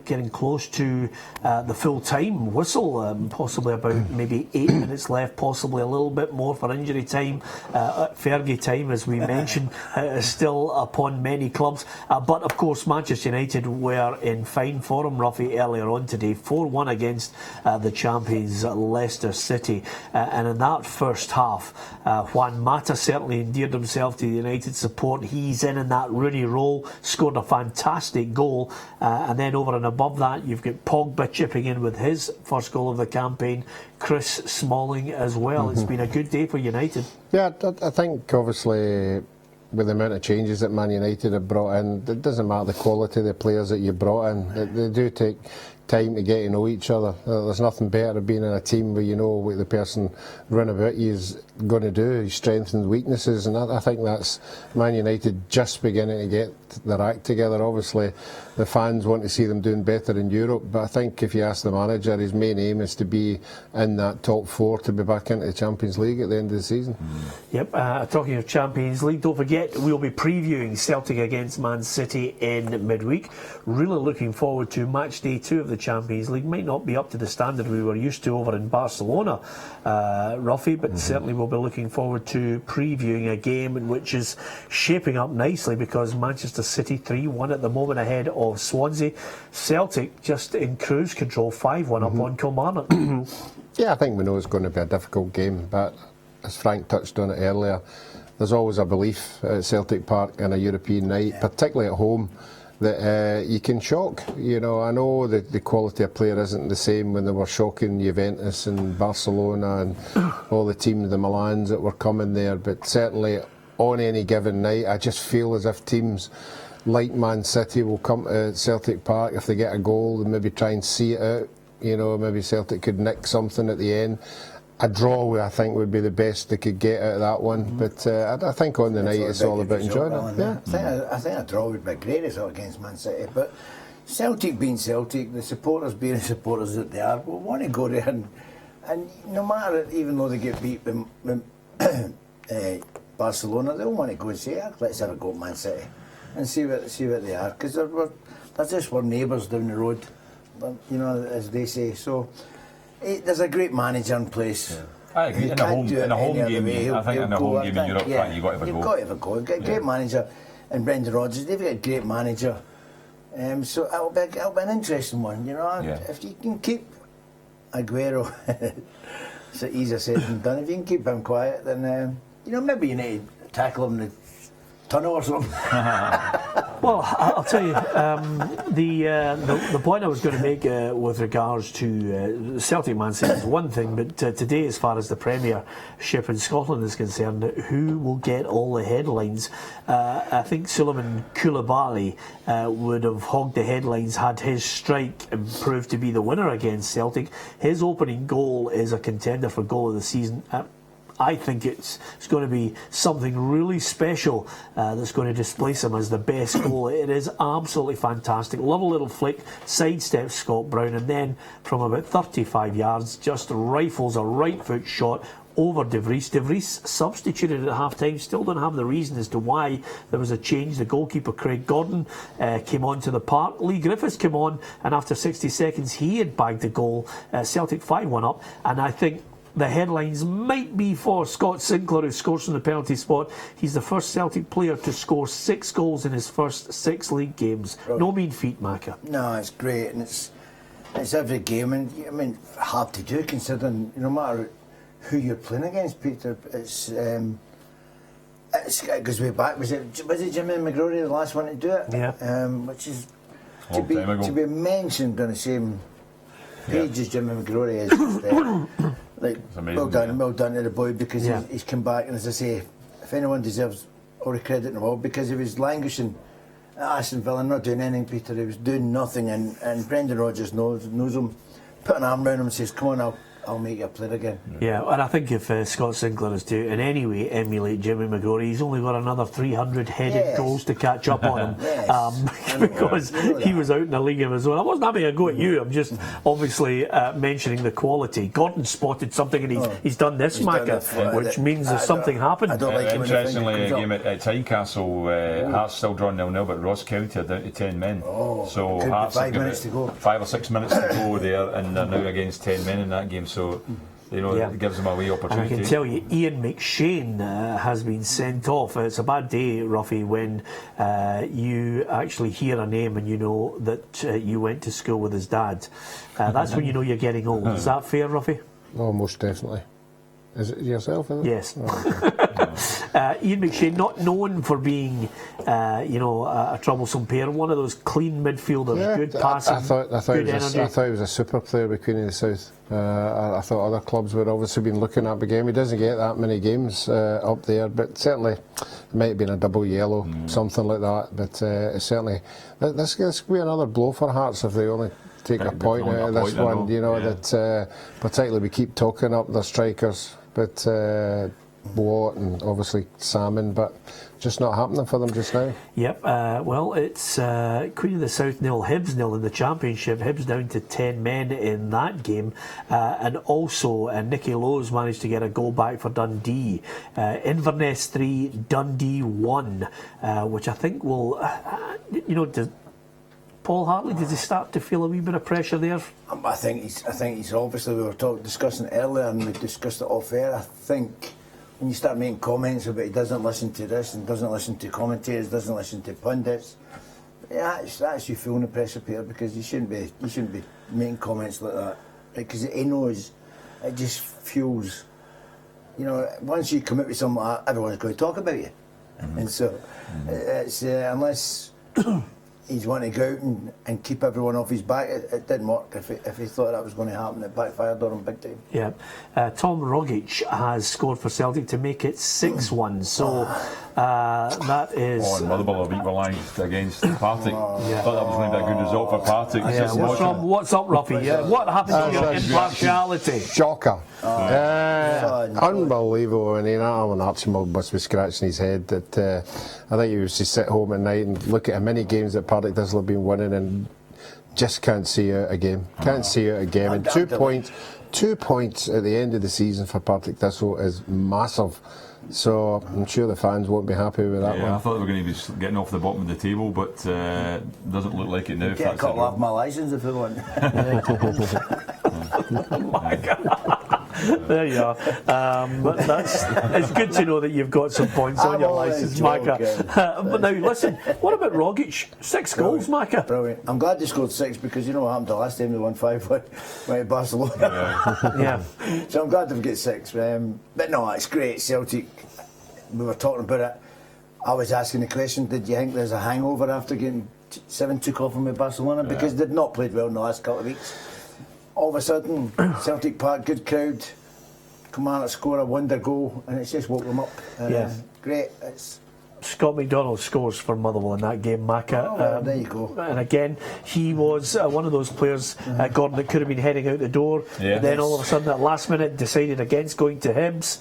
Speaker 1: getting close to the full-time whistle, possibly about maybe 8 minutes left, possibly a little bit more for injury time. Fergie time, as we mentioned, is still upon many clubs. But of course, Manchester United were in fine form, Ruffy, earlier on today, 4-1 against the champions Leicester City. And in that first half, Juan Mata certainly endeared himself to the United support. He's in that Rooney role, scored a fantastic goal, and then over and above that you've got Pogba chipping in with his first goal of the campaign, Chris Smalling as well. It's been a good day for United.
Speaker 2: Yeah, I think obviously with the amount of changes that Man United have brought in, it doesn't matter the quality of the players that you brought in, they do take time to get to know each other. There's nothing better than being in a team where you know what the person run about you is going to do, his strengths and weaknesses, and I think that's Man United just beginning to get their act together. Obviously the fans want to see them doing better in Europe, but I think if you ask the manager, his main aim is to be in that top 4 to be back into the Champions League at the end of the season.
Speaker 1: Yep, talking of Champions League, don't forget we'll be previewing Celtic against Man City in midweek. Really looking forward to match day 2 of the Champions League. Might not be up to the standard we were used to over in Barcelona, Ruffy, but certainly we'll be looking forward to previewing a game which is shaping up nicely because Manchester City 3-1 at the moment ahead of Swansea. Celtic just in cruise control, 5-1 up on Kilmarnock.
Speaker 2: Yeah, I think we know it's going to be a difficult game, but as Frank touched on it earlier, there's always a belief at Celtic Park in a European night, particularly at home, that you can shock. You know, I know that the quality of player isn't the same when they were shocking Juventus and Barcelona and all the teams, the Milans that were coming there, but certainly on any given night, I just feel as if teams like Man City will come to Celtic Park if they get a goal and maybe try and see it out. You know, maybe Celtic could nick something at the end. A draw, I think, would be the best they could get out of that one. But I think on the night it's all about enjoying it. Yeah.
Speaker 3: I think a draw would be a great result against Man City. But Celtic being Celtic, the supporters being the supporters that they are, will want to go there and no matter, even though they get beat Barcelona, they'll want to go and say, let's have a go at Man City and see what they are, because they're just our neighbours down the road, you know, as they say. So there's a great manager in place.
Speaker 4: Yeah. I agree. In a home game, I think in a home game in Europe, you've got to have a go.
Speaker 3: You've got to have a go. You've got a great manager in Brendan Rodgers. They've got a great manager. So it'll be an interesting one, you know.
Speaker 4: Yeah.
Speaker 3: If you can keep Aguero, it's easier said than done. If you can keep him quiet, then you know, maybe you need to tackle him in the tunnel or something.
Speaker 1: Well, I'll tell you, the point I was going to make with regards to Celtic Man City is one thing, but today, as far as the Premiership in Scotland is concerned, who will get all the headlines? I think Suleiman Koulibaly would have hogged the headlines had his strike proved to be the winner against Celtic. His opening goal is a contender for goal of the season. I think it's going to be something really special that's going to displace him as the best goal. It is absolutely fantastic. Love a little flick, sidesteps Scott Brown, and then from about 35 yards, just rifles a right foot shot over De Vries. De Vries substituted at half-time. Still don't have the reason as to why there was a change. The goalkeeper, Craig Gordon, came on to the park. Lee Griffiths came on, and after 60 seconds, he had bagged the goal. Celtic 5-1 up, and I think the headlines might be for Scott Sinclair, who scores from the penalty spot. He's the first Celtic player to score 6 goals in his first 6 league games. Right. No mean feat, Macca.
Speaker 3: No, it's great, and it's every game, and I mean, hard to do considering no matter who you're playing against, Peter. It goes way back. Was it Jimmy McGrory, the last one to do it?
Speaker 1: Yeah.
Speaker 3: Which is to be mentioned on the same page as Jimmy McGrory is. Like,
Speaker 4: amazing,
Speaker 3: well done to the boy, because he's come back, and as I say, if anyone deserves all the credit in the world, because he was languishing at Aston Villa, not doing anything, Peter. He was doing nothing, and Brendan Rodgers knows him, put an arm around him and says, come on, I'll make you a player again.
Speaker 1: Yeah, and I think if Scott Sinclair is to in any way emulate Jimmy McGrory, he's only got another 300 headed goals to catch up on him. Because he was out in the league of his own. I wasn't having a go at you, I'm just obviously mentioning the quality. Gordon spotted something, and he's done this, Macca, which means there's something happened.
Speaker 3: I don't like him.
Speaker 4: Interestingly, a game at Tynecastle, Hearts still drawn 0-0, but Ross County are down to 10 men. So Hearts
Speaker 3: 5 minutes to go.
Speaker 4: 5 or 6 minutes to go there, and they're now against 10 men in that game. So, it gives them a wee opportunity.
Speaker 1: And I can tell you, Ian McShane has been sent off. It's a bad day, Ruffy, when you actually hear a name and you know that you went to school with his dad. That's when you know you're getting old. Is that fair, Ruffy?
Speaker 2: Oh, most definitely. Is it yourself, is it?
Speaker 1: Yes.
Speaker 2: Oh, okay.
Speaker 1: Ian McShane, not known for being, a troublesome player, one of those clean midfielders, good passing,
Speaker 2: I thought
Speaker 1: good energy.
Speaker 2: I thought he was a super player with Queen of the South. I thought other clubs would obviously been looking at the game. He doesn't get that many games up there, but certainly it might have been a double yellow, something like that. But certainly, this could be another blow for Hearts if they only take a point out of this one. That particularly we keep talking up the strikers, but Watt and obviously Salmon, but just not happening for them just now.
Speaker 1: Yep, well, it's Queen of the South 0, Hibs 0 in the Championship. Hibs down to 10 men in that game, and also Nicky Lowe's managed to get a goal back for Dundee. Inverness 3, Dundee 1, which I think will, Paul Hartley, did he start to feel a wee bit of pressure there?
Speaker 3: I think he's obviously, we were discussing it earlier, and we discussed it off air. I think when you start making comments about he doesn't listen to this and doesn't listen to commentators, doesn't listen to pundits, that's you feeling the pressure, Peter, because you shouldn't be making comments like that, because he knows it just fuels. Once you commit with something like that, everyone's going to talk about you, and so it's unless he's wanting to go out and keep everyone off his back. It didn't work. If he thought that was going to happen, it backfired on him big time.
Speaker 1: Yeah. Tom Rogic has scored for Celtic to make it 6-1. So that is...
Speaker 4: and Motherwell have equalised against Partick. I thought that was going to be a good result for Partick.
Speaker 1: What's up, Ruffy? What happened to your impartiality?
Speaker 2: Shocker. Unbelievable. And Alan Archibald must be scratching his head that I think he used to sit home at night and look at how many games that Partick Thistle have been winning and just can't see out a game. Can't see out a game. And 2 points at the end of the season for Partick Thistle is massive. So I'm sure the fans won't be happy with that one.
Speaker 4: I thought they were going to be getting off the bottom of the table, but doesn't look like it now.
Speaker 3: Get a couple off my licence if they want.
Speaker 1: Oh my God. There you are. It's good to know that you've got some points on your licence, Macca. But now listen, what about Rogic? 6 goals, Macca.
Speaker 3: Brilliant. I'm glad they scored 6 because you know what happened the last time they won 5 went to Barcelona.
Speaker 1: Yeah.
Speaker 3: So I'm glad they've got 6. But no, it's great. Celtic, we were talking about it. I was asking the question, did you think there's a hangover after getting 7 took off from with Barcelona? Because they'd not played well in the last couple of weeks. All of a sudden, Celtic Park, good crowd, come on, score a wonder goal, and it's just woke them up. Great.
Speaker 1: Scott McDonald scores for Motherwell in that game, Macca.
Speaker 3: Oh, well, there you go.
Speaker 1: And again, he was one of those players, Gordon, that could have been heading out the door.
Speaker 4: Yeah.
Speaker 1: And then all of a sudden, at last minute, decided against going to Hibs,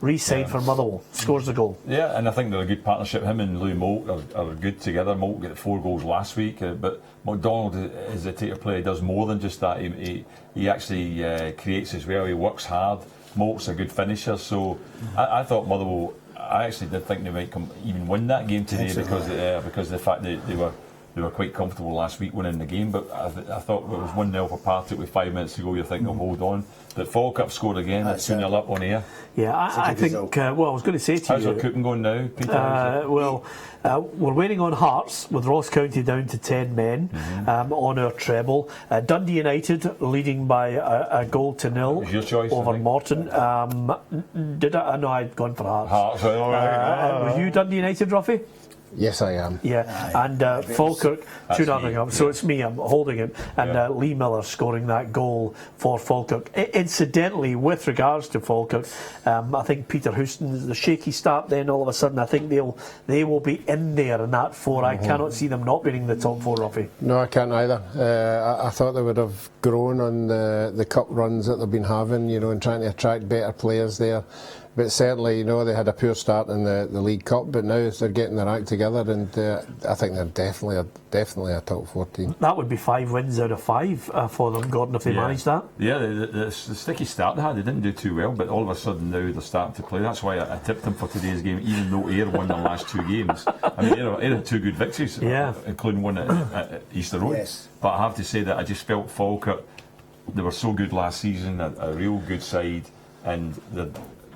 Speaker 1: re-signed for Motherwell, scores the goal.
Speaker 4: Yeah, and I think they're a good partnership. Him and Louis Moult are good together. Moult got 4 goals last week, but McDonald is a take player. He does more than just that. He actually creates as well. He works hard. Moult's a good finisher. So I thought Motherwell. I actually did think they might even win that game today because of the fact that they were quite comfortable last week winning the game. But I thought it was 1-0 for Partick with 5 minutes to go. You're thinking, hold on. But Falkirk scored again. That's 2-0 up on air.
Speaker 1: Yeah, I think. I was going to say to
Speaker 4: How's
Speaker 1: you.
Speaker 4: our cooking going now, Peter?
Speaker 1: We're waiting on Hearts with Ross County down to 10 men on our treble. Dundee United leading by a goal to 0
Speaker 4: your choice,
Speaker 1: over Morton. Did I? No, I'd gone for Hearts.
Speaker 4: Hearts, all right.
Speaker 1: Were you Dundee United, Ruffy?
Speaker 2: Yes, I am.
Speaker 1: Yeah, and Falkirk 2-0 up. So it's me, I'm holding it. And Lee Miller scoring that goal for Falkirk. Incidentally, with regards to Falkirk, I think Peter Houston, the shaky start, then all of a sudden I think they will be in there in that 4. I cannot see them not being in the top 4, Ruffy.
Speaker 2: No, I can't either. I thought they would have grown on the cup runs that they've been having, and trying to attract better players there. But certainly, they had a poor start in the League Cup, but now they're getting their act together, and I think they're definitely a top 14.
Speaker 1: That would be 5 wins out of 5 for them, Gordon, if they manage that.
Speaker 4: Yeah, the sticky start they had, they didn't do too well, but all of a sudden now they're starting to play. That's why I tipped them for today's game, even though Ayr won their last 2 games. I mean, Ayr had 2 good victories, including one at Easter Road.
Speaker 3: Yes.
Speaker 4: But I have to say that I just felt Falkirk, they were so good last season, a real good side, and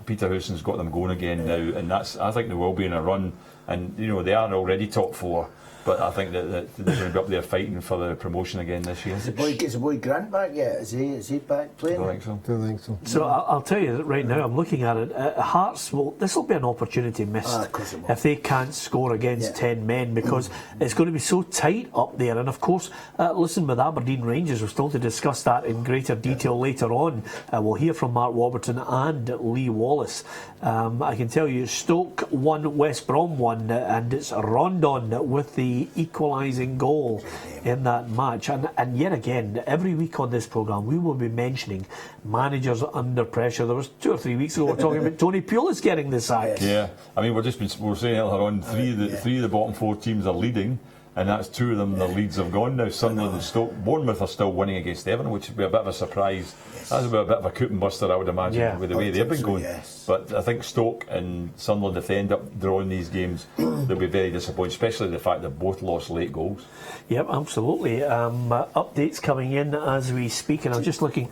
Speaker 4: Peter Houston's got them going again now, and I think they will be in a run, and they are already top 4, but I think that they're going to be up there fighting for the promotion again this year.
Speaker 3: Is the boy Grant back yet? Is he back playing?
Speaker 4: I don't think so.
Speaker 1: So I'll tell you that right now, I'm looking at it. Hearts this will be an opportunity missed
Speaker 3: Of course it will.
Speaker 1: if they can't score against 10 men, because it's going to be so tight up there. And of course, listen, with Aberdeen Rangers, we're still to discuss that in greater detail later on. We'll hear from Mark Warburton and Lee Wallace. I can tell you, Stoke 1, West Brom 1, and it's Rondon with the equalising goal in that match. And yet again, every week on this programme, we will be mentioning managers under pressure. There was 2 or 3 weeks ago we were talking about Tony Pulis getting the sack.
Speaker 4: Yeah, I mean, we're saying earlier on, three of the bottom 4 teams are leading, and that's 2 of them, the leads have gone now. Sunderland and Stoke. Bournemouth are still winning against Everton, which would be a bit of a surprise. That's a bit of a coup and buster, I would imagine, with the way they've been going. But I think Stoke and Sunderland, if they end up drawing these games, they'll be very disappointed, especially the fact that both lost late goals.
Speaker 1: Yep, absolutely. Updates coming in as we speak, and I'm just looking.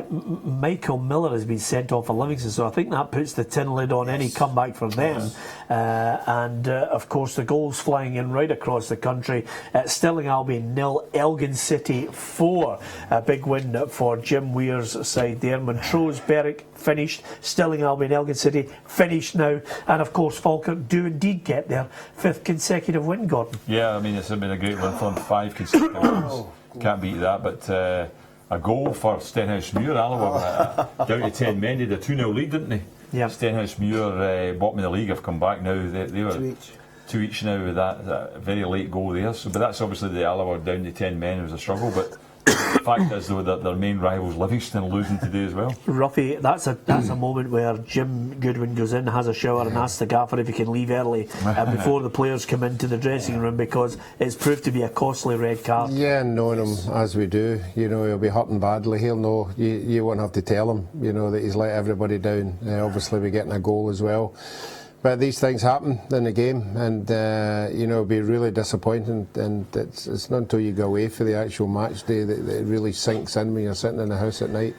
Speaker 1: Michael Miller has been sent off for Livingston, so I think that puts the tin lid on any comeback for them. And of course, the goals flying in right across the country. Stirling Albion 0, Elgin City 4. A big win for Jim Weir's side there. Montrose Berwick finished. Stirling Albion, Elgin City finished now. And of course, Falkirk do indeed get their 5th consecutive win, Gordon.
Speaker 4: Yeah, I mean, it's been a great run for them, 5 consecutive wins. Can't beat that, but. A goal for Stenhousemuir. Alloa down to 10 men. They had a 2-0 lead, didn't they?
Speaker 1: Yeah.
Speaker 4: Stenhousemuir, bottom of the league, have come back now. They were 2 each now with that very late goal there. So, but that's obviously the Alloa down to 10 men. It was a struggle, but the fact is though that their main rivals Livingston losing today as well.
Speaker 1: Ruffy, that's a moment where Jim Goodwin goes in, has a shower, and asks the gaffer if he can leave early before the players come into the dressing room, because it's proved to be a costly red card.
Speaker 2: Yeah, knowing him as we do, he'll be hurting badly. He'll know. You won't have to tell him, that he's let everybody down. Obviously, we're getting a goal as well. But these things happen in the game, and it'll be really disappointing. And it's not until you go away for the actual match day that it really sinks in when you're sitting in the house at night.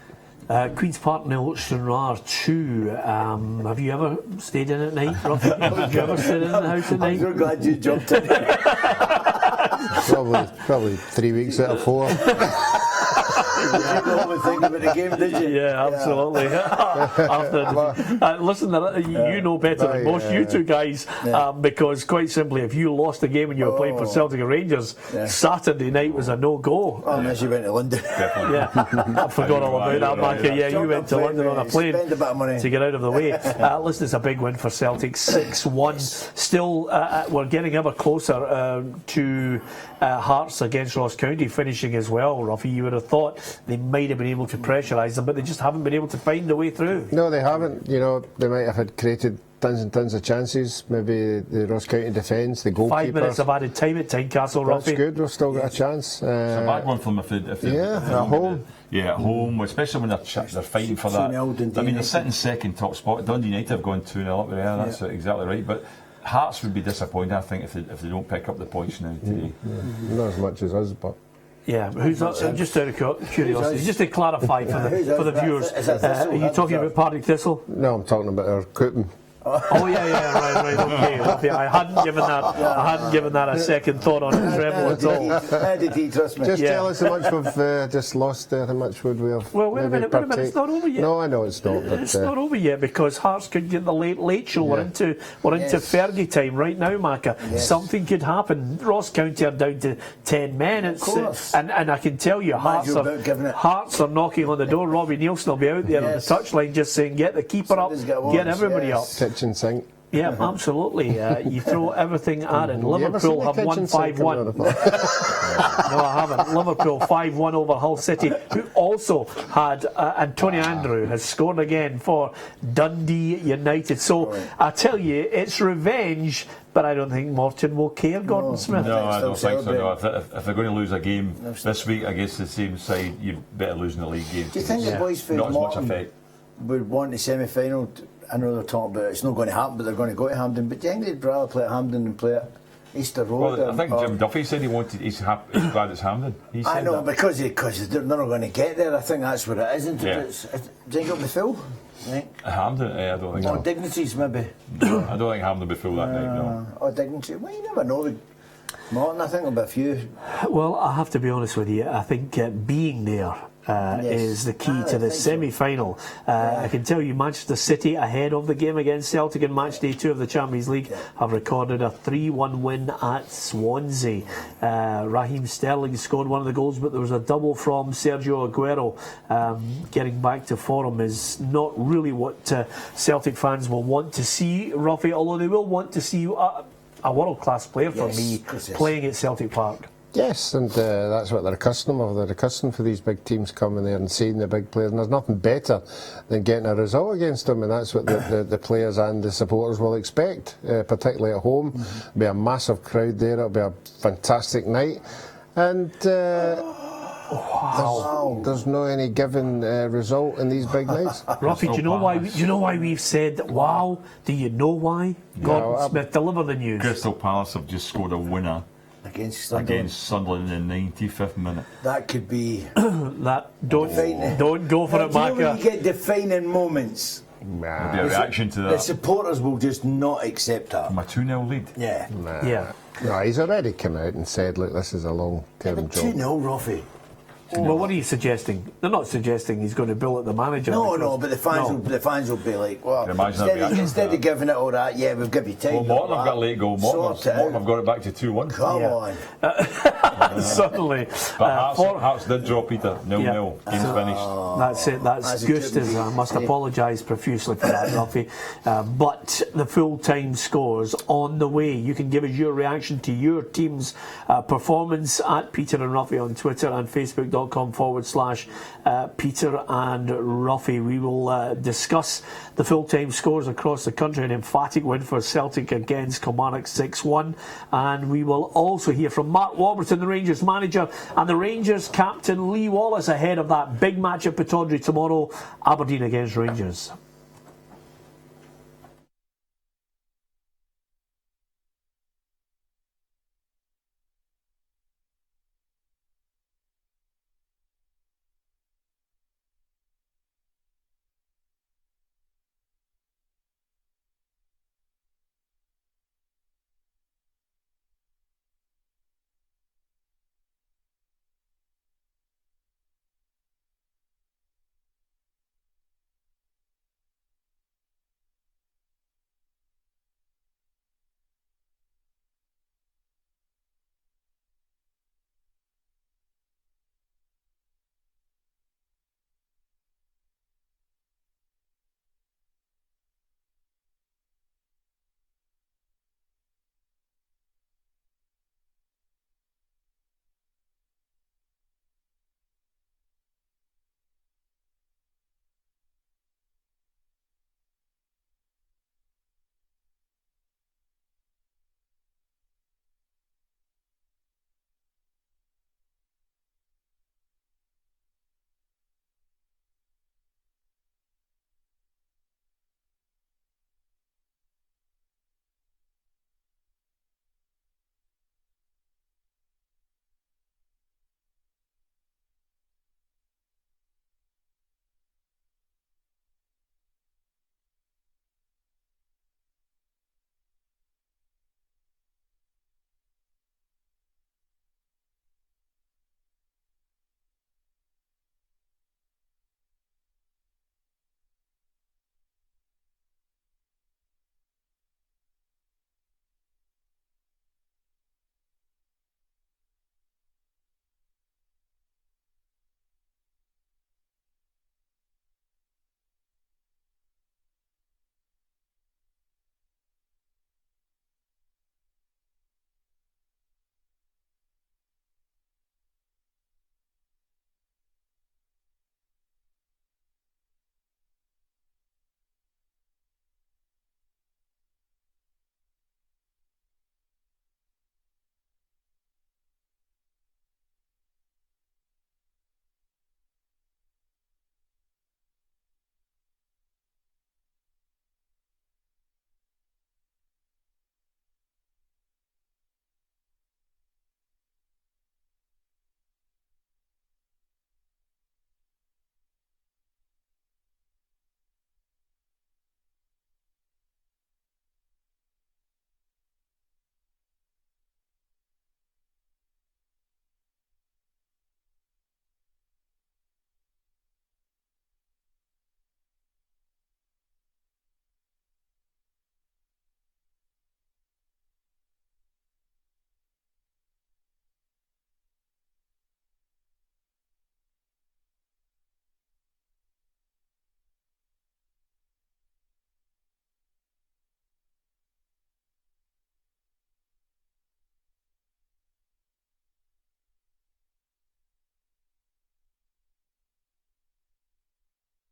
Speaker 1: Queen's Park 0, Stranraer 2. Have you ever stayed in at night, Ruffy? Have you ever stayed in the house at night?
Speaker 3: I'm so glad you jumped in.
Speaker 2: Probably 3 weeks out of 4.
Speaker 3: didn't go home and think about the game, did you?
Speaker 1: Yeah, absolutely. Listen, you know better than most, you two guys, because quite simply, if you lost the game and you were playing for Celtic or Rangers, Saturday night was a no-go.
Speaker 3: Oh, unless you went to London.
Speaker 1: Yeah, I forgot all about that, Macca. Yeah, you went to London on a plane
Speaker 3: Spend a bit of money
Speaker 1: to get out of the way. Listen, it's a big win for Celtic, 6-1. Still, we're getting ever closer to Hearts against Ross County finishing as well, Ruffy. You would have thought they might have been able to pressurise them, but they just haven't been able to find the way through.
Speaker 2: No, they haven't. You know, they might have had created tons and tons of chances. Maybe the Ross County defence, the goalkeeper.
Speaker 1: 5 minutes of added time at Tynecastle, Ruffy.
Speaker 2: That's good. We've still got a chance.
Speaker 4: It's a bad one for them if they
Speaker 2: at home.
Speaker 4: Yeah, at home, especially when they're fighting for that. I mean, they're sitting second top spot. Dundee United have gone 2-0 up there. That's exactly right. But Hearts would be disappointed, I think, if they don't pick up the points now today.
Speaker 2: Not as much as us, but.
Speaker 1: Yeah, who's just out of curiosity, just to clarify for the viewers, are you talking about Partick Thistle?
Speaker 2: No, I'm talking about our Coopen.
Speaker 1: Oh yeah, right, okay. I hadn't given that a second thought on the treble at all.
Speaker 3: How did he trust me?
Speaker 2: Just tell us how much we've just lost there. How much would we have?
Speaker 1: Well, wait a minute, it's not over yet.
Speaker 2: No, I know it's not. But,
Speaker 1: it's not over yet because Hearts could get the late show. We're into Fergie time right now, Macca. Something could happen. Ross County are down to 10 men. And I can tell you, Hearts are knocking on the door. Robbie Nielsen will be out there on the touchline just saying, get the keeper up, get everybody up.
Speaker 2: Kitchen sink.
Speaker 1: Yeah, absolutely. You throw everything at it. Liverpool have won 5-1. No, I haven't. Liverpool 5-1 over Hull City, who also had Antonio Andrew has scored again for Dundee United. So I tell you, it's revenge. But I don't think Morton will care, Gordon Smith.
Speaker 4: No, I don't think so. No. If they're going to lose a game this week against the same side, you better lose in the league game.
Speaker 3: Do you think the boys feel Morton would want the semi-final? I know they're talking about it's not going to happen, but they're going to go to Hampden. But do you think they'd rather play at Hampden than play at Easter Road?
Speaker 4: Well, I think Jim Duffy said he's glad it's Hampden.
Speaker 3: I know, because they're not going to get there. I think that's what it is, isn't it? Do you think it'll be full?
Speaker 4: Hampden? I don't think so.
Speaker 3: Or Dignities, maybe?
Speaker 4: No, I don't think Hampden will be full that night, no.
Speaker 3: Or Dignity? Well, you never know. Martin, I think there'll be a few.
Speaker 1: Well, I have to be honest with you. I think being there is the key to the semi-final. I can tell you Manchester City, ahead of the game against Celtic in match day 2 of the Champions League, have recorded a 3-1 win at Swansea. Raheem Sterling scored one of the goals, but there was a double from Sergio Aguero. Getting back to form is not really what Celtic fans will want to see, Ruffy, although they will want to see a world-class player for me playing at Celtic Park.
Speaker 2: Yes, and that's what they're accustomed of. They're accustomed for these big teams coming there and seeing the big players. And there's nothing better than getting a result against them, and that's what the players and the supporters will expect, particularly at home. It'll be a massive crowd there. It'll be a fantastic night. And there's no any given result in these big nights.
Speaker 1: Ruffy, do you know why we've said wow? Do you know why? Gordon Smith, deliver the news.
Speaker 4: Crystal Palace have just scored a winner
Speaker 3: against
Speaker 4: Sunderland in the 95th minute.
Speaker 3: That could be
Speaker 1: don't go for it, Macca.
Speaker 3: When you get defining moments,
Speaker 4: there'll be a reaction to that.
Speaker 3: The supporters will just not accept that.
Speaker 4: From a 2-0 lead.
Speaker 3: Yeah.
Speaker 2: No, he's already come out and said, look, this is a long-term job.
Speaker 3: 2-0, Ruffy.
Speaker 1: Well, what are you suggesting? They're not suggesting he's going to bill at the manager.
Speaker 3: No, but the fans will be like, well, instead of giving it all that, we'll give you time.
Speaker 4: Well, Morton have got a late goal. Morton have got it back to 2-1.
Speaker 3: Come on.
Speaker 1: Certainly.
Speaker 4: But Hearts did draw, Peter. 0-0. Game's finished.
Speaker 1: That's it. That's Gustav. I must apologise profusely for that, Ruffy. But the full-time scores on the way. You can give us your reaction to your team's performance at Peter and Ruffy on Twitter and Facebook.com/Peter and Ruffy. We will discuss the full-time scores across the country. An emphatic win for Celtic against Kilmarnock 6-1. And we will also hear from Mark Warburton, the Rangers manager, and the Rangers captain Lee Wallace ahead of that big match at Pittodrie tomorrow, Aberdeen against Rangers.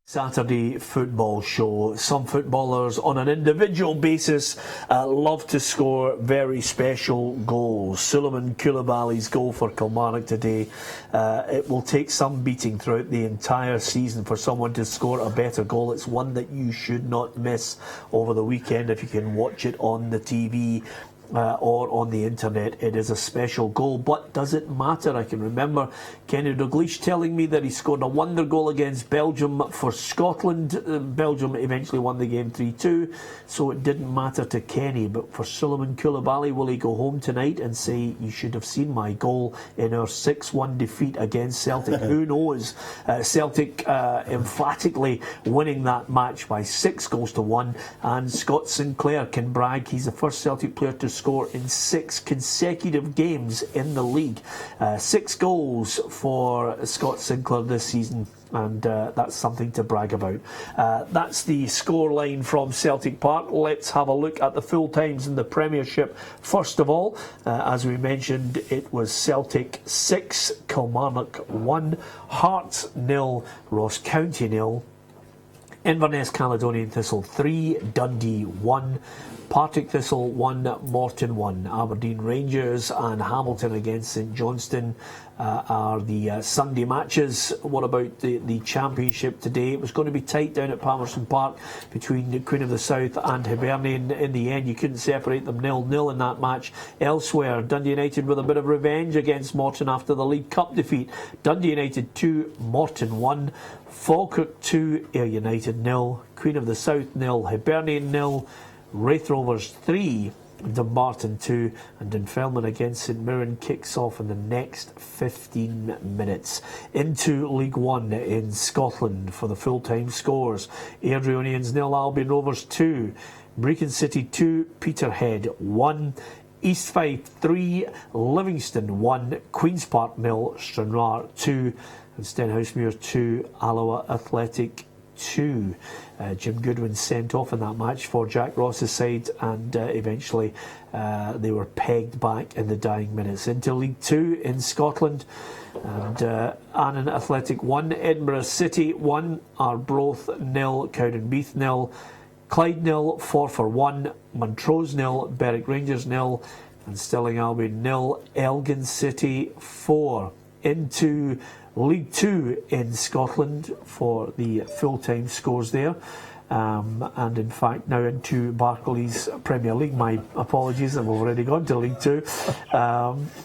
Speaker 1: Saturday football show. Some footballers on an individual basis love to score very special goals. Suleiman Koulibaly's goal for Kilmarnock today, it will take some beating throughout the entire season for someone to score a better goal. It's one that you should not miss over the weekend if you can watch it on the TV. Or on the internet. It is a special goal, but does it matter? I can remember Kenny Dalglish telling me that he scored a wonder goal against Belgium for Scotland. Belgium eventually won the game 3-2, so it didn't matter to Kenny. But for Suleiman Koulibaly, will he go home tonight and say, you should have seen my goal in our 6-1 defeat against Celtic? Who knows? Celtic emphatically winning that match by 6-1, and Scott Sinclair can brag he's the first Celtic player to score in 6 consecutive games in the league. 6 goals for Scott Sinclair this season, and that's something to brag about. That's the scoreline from Celtic Park. Let's have a look at the full times in the Premiership. First of all, as we mentioned, it was Celtic 6, Kilmarnock 1, Hearts 0, Ross County 0, Inverness Caledonian Thistle 3, Dundee 1, Partick Thistle 1, Morton 1. Aberdeen Rangers and Hamilton against St Johnstone are the Sunday matches. What about the Championship today? It was going to be tight down at Palmerston Park between the Queen of the South and Hibernian. In the end, you couldn't separate them 0-0 in that match. Elsewhere, Dundee United with a bit of revenge against Morton after the League Cup defeat. Dundee United 2, Morton 1. Falkirk 2, Ayr United 0. Queen of the South 0, Hibernian 0. Wraith Rovers 3, Dumbarton 2, and Dunfermline against St Mirren kicks off in the next 15 minutes. Into League One in Scotland for the full-time scores. Airdrieonians 0, Albion Rovers 2, Brecon City 2, Peterhead 1, East Fife 3, Livingston 1, Queen's Park 0, Stranraer 2, and Stenhousemuir 2, Alloa Athletic 2. Jim Goodwin sent off in that match for Jack Ross's side, and eventually they were pegged back in the dying minutes. Into League 2 in Scotland, and Annan Athletic 1, Edinburgh City 1, Arbroath 0, Cowdenbeath 0, Clyde 0, Forfar 1, Montrose 0, Berwick Rangers 0, and Stirling Albion 0, Elgin City 4. Into League 2 in Scotland for the full-time scores there. And in fact now into Barclays Premier League. My apologies, I've already gone to League 2.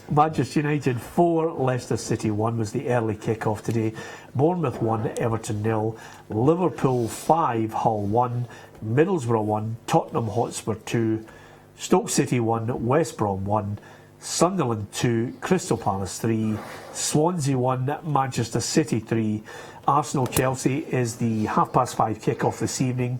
Speaker 1: Manchester United 4, Leicester City 1 was the early kick-off today. Bournemouth 1, Everton 0, Liverpool 5, Hull 1, Middlesbrough 1, Tottenham Hotspur 2, Stoke City 1, West Brom 1, Sunderland 2, Crystal Palace 3, Swansea 1, Manchester City 3. Arsenal Chelsea is the 5:30 kick-off this evening,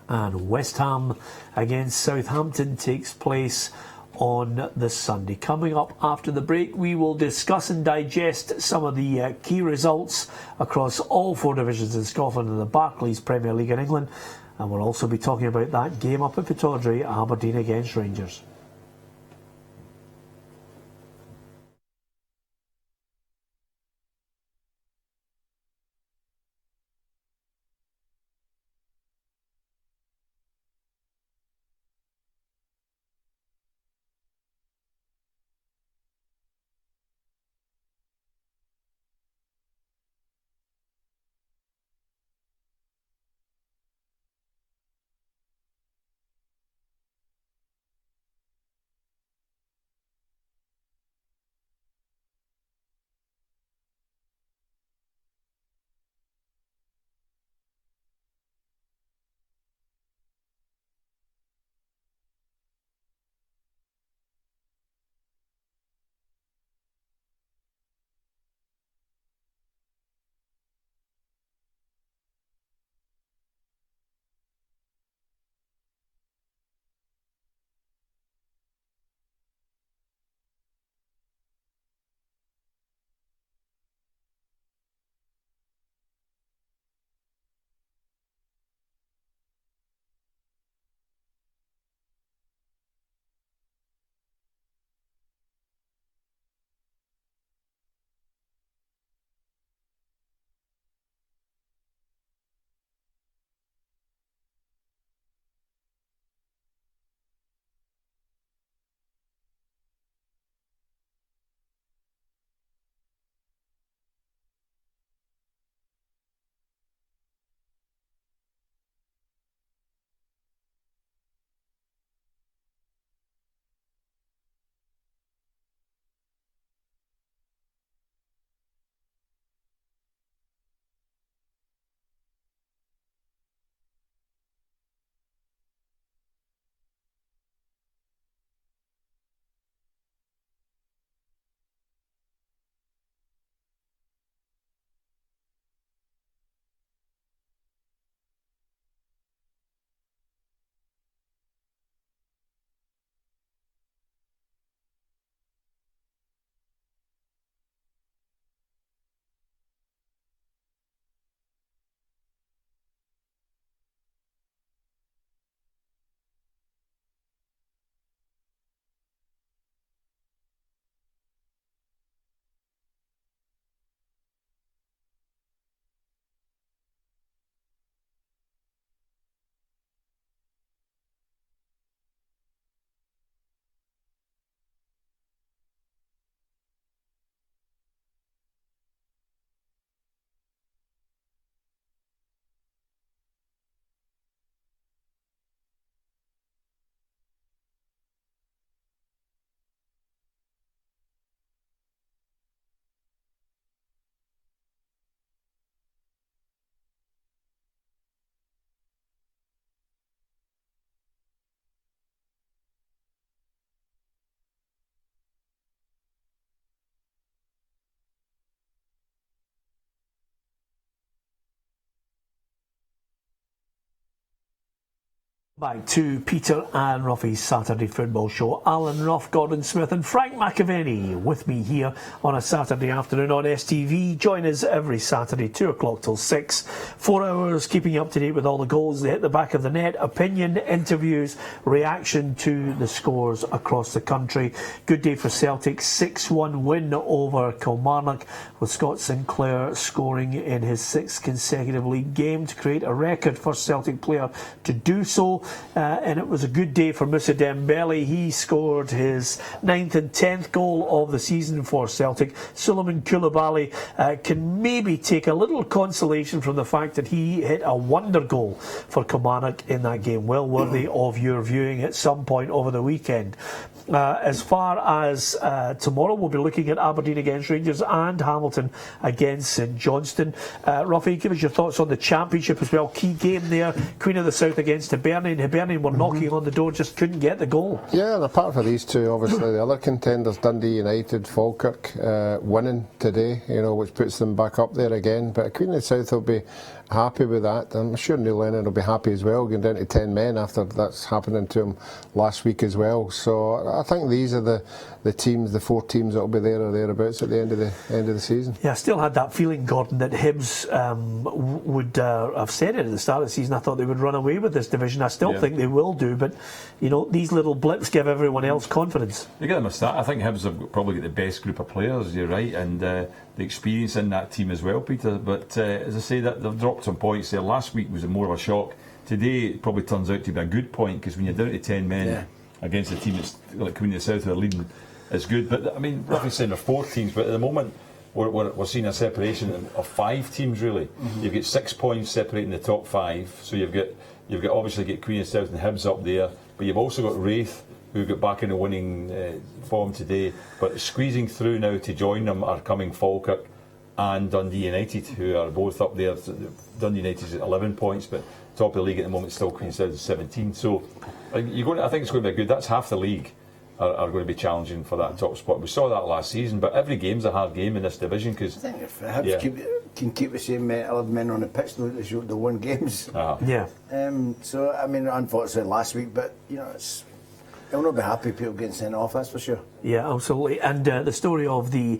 Speaker 1: and West Ham against Southampton takes place on the Sunday. Coming up after the break, we will discuss and digest some of the key results across all 4 divisions in Scotland and the Barclays Premier League in England, and we'll also be talking about that game up at Pittodrie, Aberdeen against Rangers. Back to Peter and Ruffy's Saturday Football Show. Alan Ruff, Gordon Smith and Frank McAvenny with me here on a Saturday afternoon on STV. Join us every Saturday, 2 o'clock till 6. 4 hours keeping you up to date with all the goals that hit the back of the net, opinion, interviews, reaction to the scores across the country. Good day for Celtic, 6-1 win over Kilmarnock with Scott Sinclair scoring in his 6th consecutive league game to create a record for Celtic player to do so. And it was a good day for Moussa Dembele. He scored his 9th and 10th goal of the season for Celtic. Suleiman Koulibaly can maybe take a little consolation from the fact that he hit a wonder goal for Kilmarnock in that game, well worthy of your viewing at some point over the weekend. As far as tomorrow, we'll be looking at Aberdeen against Rangers and Hamilton against St Johnstone. Ruffy, give us your thoughts on the Championship as well. Key game there, Queen of the South against Hibernian. Hibernian were knocking on the door, just couldn't get the goal.
Speaker 2: Yeah, and apart from these two, obviously the other contenders, Dundee United, Falkirk, winning today, which puts them back up there again. But Queen of the South will be happy with that. I'm sure Neil Lennon will be happy as well, going down to 10 men after that's happening to him last week as well. So I think these are the teams, the 4 teams that will be there or thereabouts at the end of the season.
Speaker 1: Yeah, I still had that feeling, Gordon, that Hibs would have said it at the start of the season. I thought they would run away with this division. I still think they will do, but these little blips give everyone else confidence.
Speaker 4: You get them a start. I think Hibs have probably got the best group of players. You're right, and the experience in that team as well, Peter. But as I say, that they've dropped some points there. Last week was more of a shock. Today it probably turns out to be a good point, because when you're down to 10 men against a team that's like Queen of the South who are leading, it's good. But I mean, roughly saying there are 4 teams, but at the moment we're seeing a separation of 5 teams really. You've got 6 points separating the top 5. So you've got obviously got Queen of the South and Hibs up there, but you've also got Wraith, who got back in the winning form today. But squeezing through now to join them are coming Falkirk and Dundee United, who are both up there. Dundee United's at 11 points, but top of the league at the moment still Queen of the South is 17. So I think it's going to be good. That's half the league are going to be challenging for that top spot. We saw that last season, but every game's a hard game in this division, because
Speaker 3: I think if Hibs can keep the same 11 men on the pitch, they won games. So I mean, unfortunately last week, but they'll not be happy people getting sent off, that's for sure.
Speaker 1: Yeah, absolutely. And the story of the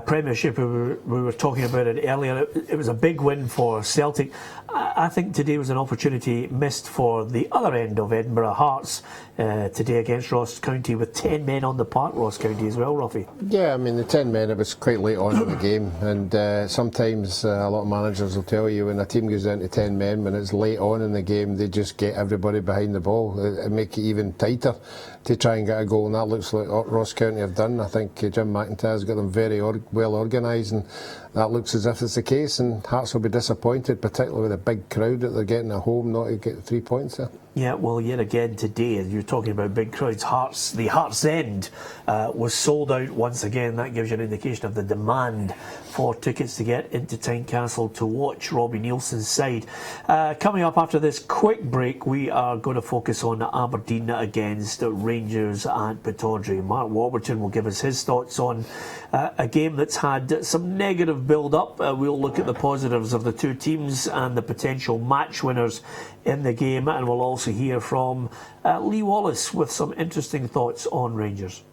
Speaker 1: Premiership, we were talking about it earlier, it was a big win for Celtic. I think today was an opportunity missed for the other end of Edinburgh, Hearts, today against Ross County, with 10 men on the park, Ross County as well, Ruffy.
Speaker 2: Yeah, I mean, the 10 men, it was quite late on in the game, and sometimes a lot of managers will tell you when a team goes down to 10 men, when it's late on in the game, they just get everybody behind the ball and make it even tighter to try and get a goal, and that looks like what Ross County have done. I think Jim McIntyre's got them very well organised, and that looks as if it's the case, and Hearts will be disappointed, particularly with a big crowd that they're getting at home, not to get the 3 points there.
Speaker 1: Yeah, well, yet again today, you're talking about big crowds. The Hearts End was sold out once again. That gives you an indication of the demand for tickets to get into Tynecastle to watch Robbie Nielsen's side. Coming up after this quick break, we are going to focus on Aberdeen against Rangers at Pittodrie. Mark Warburton will give us his thoughts on a game that's had some negative build-up. We'll look at the positives of the two teams and the potential match winners in the game, and we'll also hear from Lee Wallace with some interesting thoughts on Rangers.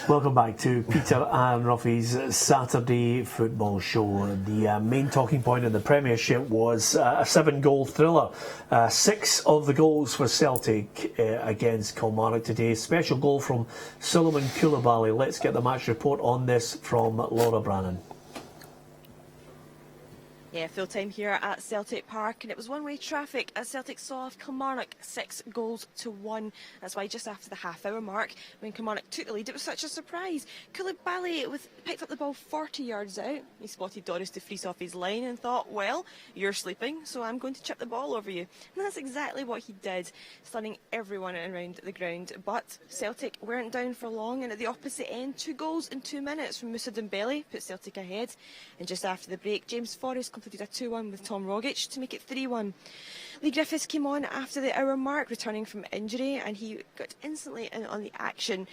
Speaker 1: Welcome back to Peter and Ruffy's Saturday Football Show. The main talking point in the Premiership was a 7-goal thriller. 6 of the goals for Celtic against Kilmarnock today. Special goal from Solomon Koulibaly. Let's get the match report on this from Laura Brannan.
Speaker 6: Yeah, full time here at Celtic Park, and it was one-way traffic as Celtic saw off Kilmarnock 6-1. That's why just after the half-hour mark, when Kilmarnock took the lead, it was such a surprise. Koulibaly picked up the ball 40 yards out. He spotted Doris de Vries off his line and thought, well, you're sleeping, so I'm going to chip the ball over you. And that's exactly what he did, stunning everyone around the ground. But Celtic weren't down for long, and at the opposite end, 2 goals in 2 minutes from Moussa Dembele put Celtic ahead. And just after the break, James Forrest completed a 2-1 with Tom Rogic to make it 3-1. Lee Griffiths came on after the hour mark, returning from injury, and he got instantly in on the action.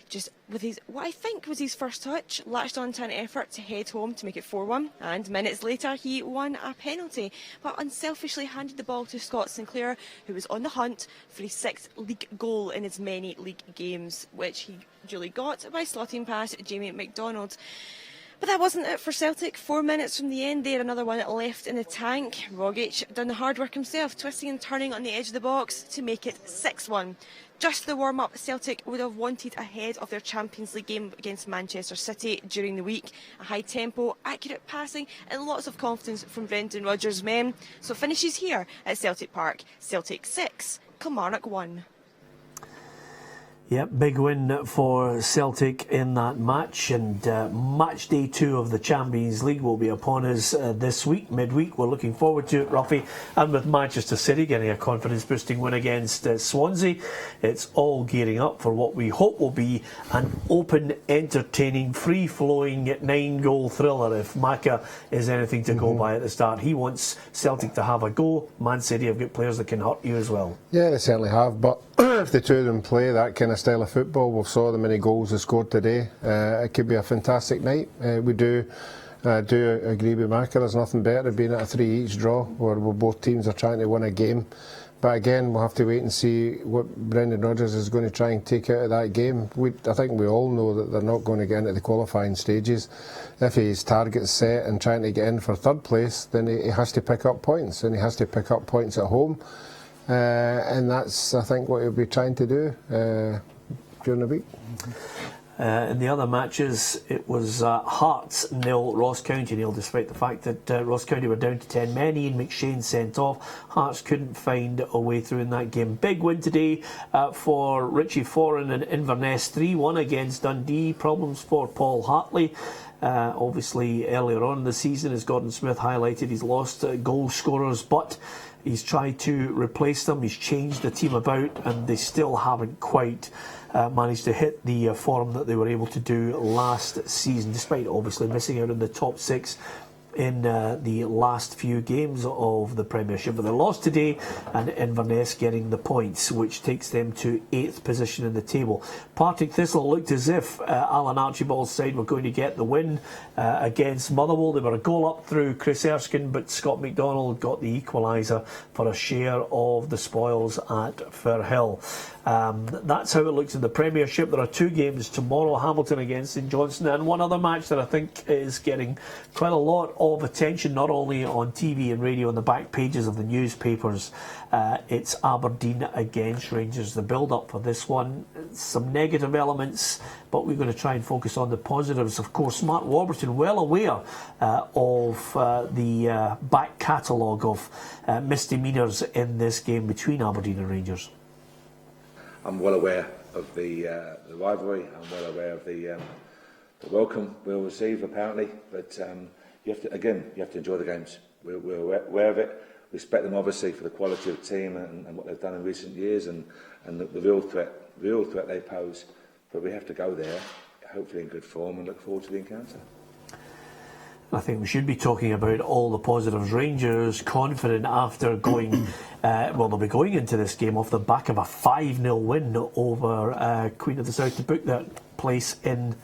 Speaker 6: Just with what I think was his first touch, latched onto an effort to head home to make it 4-1, and minutes later he won a penalty, but unselfishly handed the ball to Scott Sinclair, who was on the hunt for his 6th league goal in his many league games, which he duly got by slotting past Jamie McDonald. But that wasn't it for Celtic. 4 minutes from the end there, another one left in the tank. Rogic done the hard work himself, twisting and turning on the edge of the box to make it 6-1. Just the warm-up, Celtic would have wanted ahead of their Champions League game against Manchester City during the week. A high tempo, accurate passing and lots of confidence from Brendan Rodgers' men. So it finishes here at Celtic Park. Celtic 6, Kilmarnock 1.
Speaker 1: Yep, big win for Celtic in that match, and match day 2 of the Champions League will be upon us this week, midweek. We're looking forward to it, Ruffy, and with Manchester City getting a confidence-boosting win against Swansea, it's all gearing up for what we hope will be an open, entertaining, free-flowing 9-goal thriller. If Maka is anything to go by at the start, he wants Celtic to have a go. Man City have got players that can hurt you as well.
Speaker 2: Yeah, they certainly have, but if the two of them play that kind of style of football, we've saw the many goals they scored today. It could be a fantastic night. We do agree with Maka. There's nothing better than being at a 3-each draw where both teams are trying to win a game. But again, we'll have to wait and see what Brendan Rodgers is going to try and take out of that game. I think we all know that they're not going to get into the qualifying stages. If his target's set and trying to get in for 3rd place, then he has to pick up points, and he has to pick up points at home. And that's, I think, what he'll be trying to do during the week.
Speaker 1: In the other matches, it was Hearts 0, Ross County 0, despite the fact that Ross County were down to 10 men. Ian McShane sent off. Hearts couldn't find a way through in that game. Big win today for Richie Foran and Inverness, 3-1 against Dundee. Problems for Paul Hartley. Obviously, earlier on in the season, as Gordon Smith highlighted, he's lost goal scorers, but he's tried to replace them. He's changed the team about, and they still haven't quite managed to hit the form that they were able to do last season, despite obviously missing out on the top 6 in the last few games of the Premiership. But they lost today, and Inverness getting the points, which takes them to 8th position in the table. Partick Thistle looked as if Alan Archibald's side were going to get the win against Motherwell. They were a goal up through Chris Erskine, but Scott McDonald got the equaliser for a share of the spoils at Firhill. That's how it looks in the Premiership. There are 2 games tomorrow, Hamilton against St Johnstone, and one other match that I think is getting quite a lot of attention, not only on TV and radio, on the back pages of the newspapers. It's Aberdeen against Rangers. The build-up for this one, some negative elements, but we're going to try and focus on the positives. Of course, Mark Warburton, well aware of the back catalogue of misdemeanours in this game between Aberdeen and Rangers.
Speaker 7: I'm well aware of the rivalry. I'm well aware of the welcome we'll receive, apparently. But you have to enjoy the games. We're aware of it. We respect them, obviously, for the quality of the team and what they've done in recent years and the real threat they pose. But we have to go there, hopefully in good form, and look forward to the encounter.
Speaker 1: I think we should be talking about all the positives. Rangers confident after going, they'll be going into this game off the back of a 5-0 win over Queen of the South to book that place in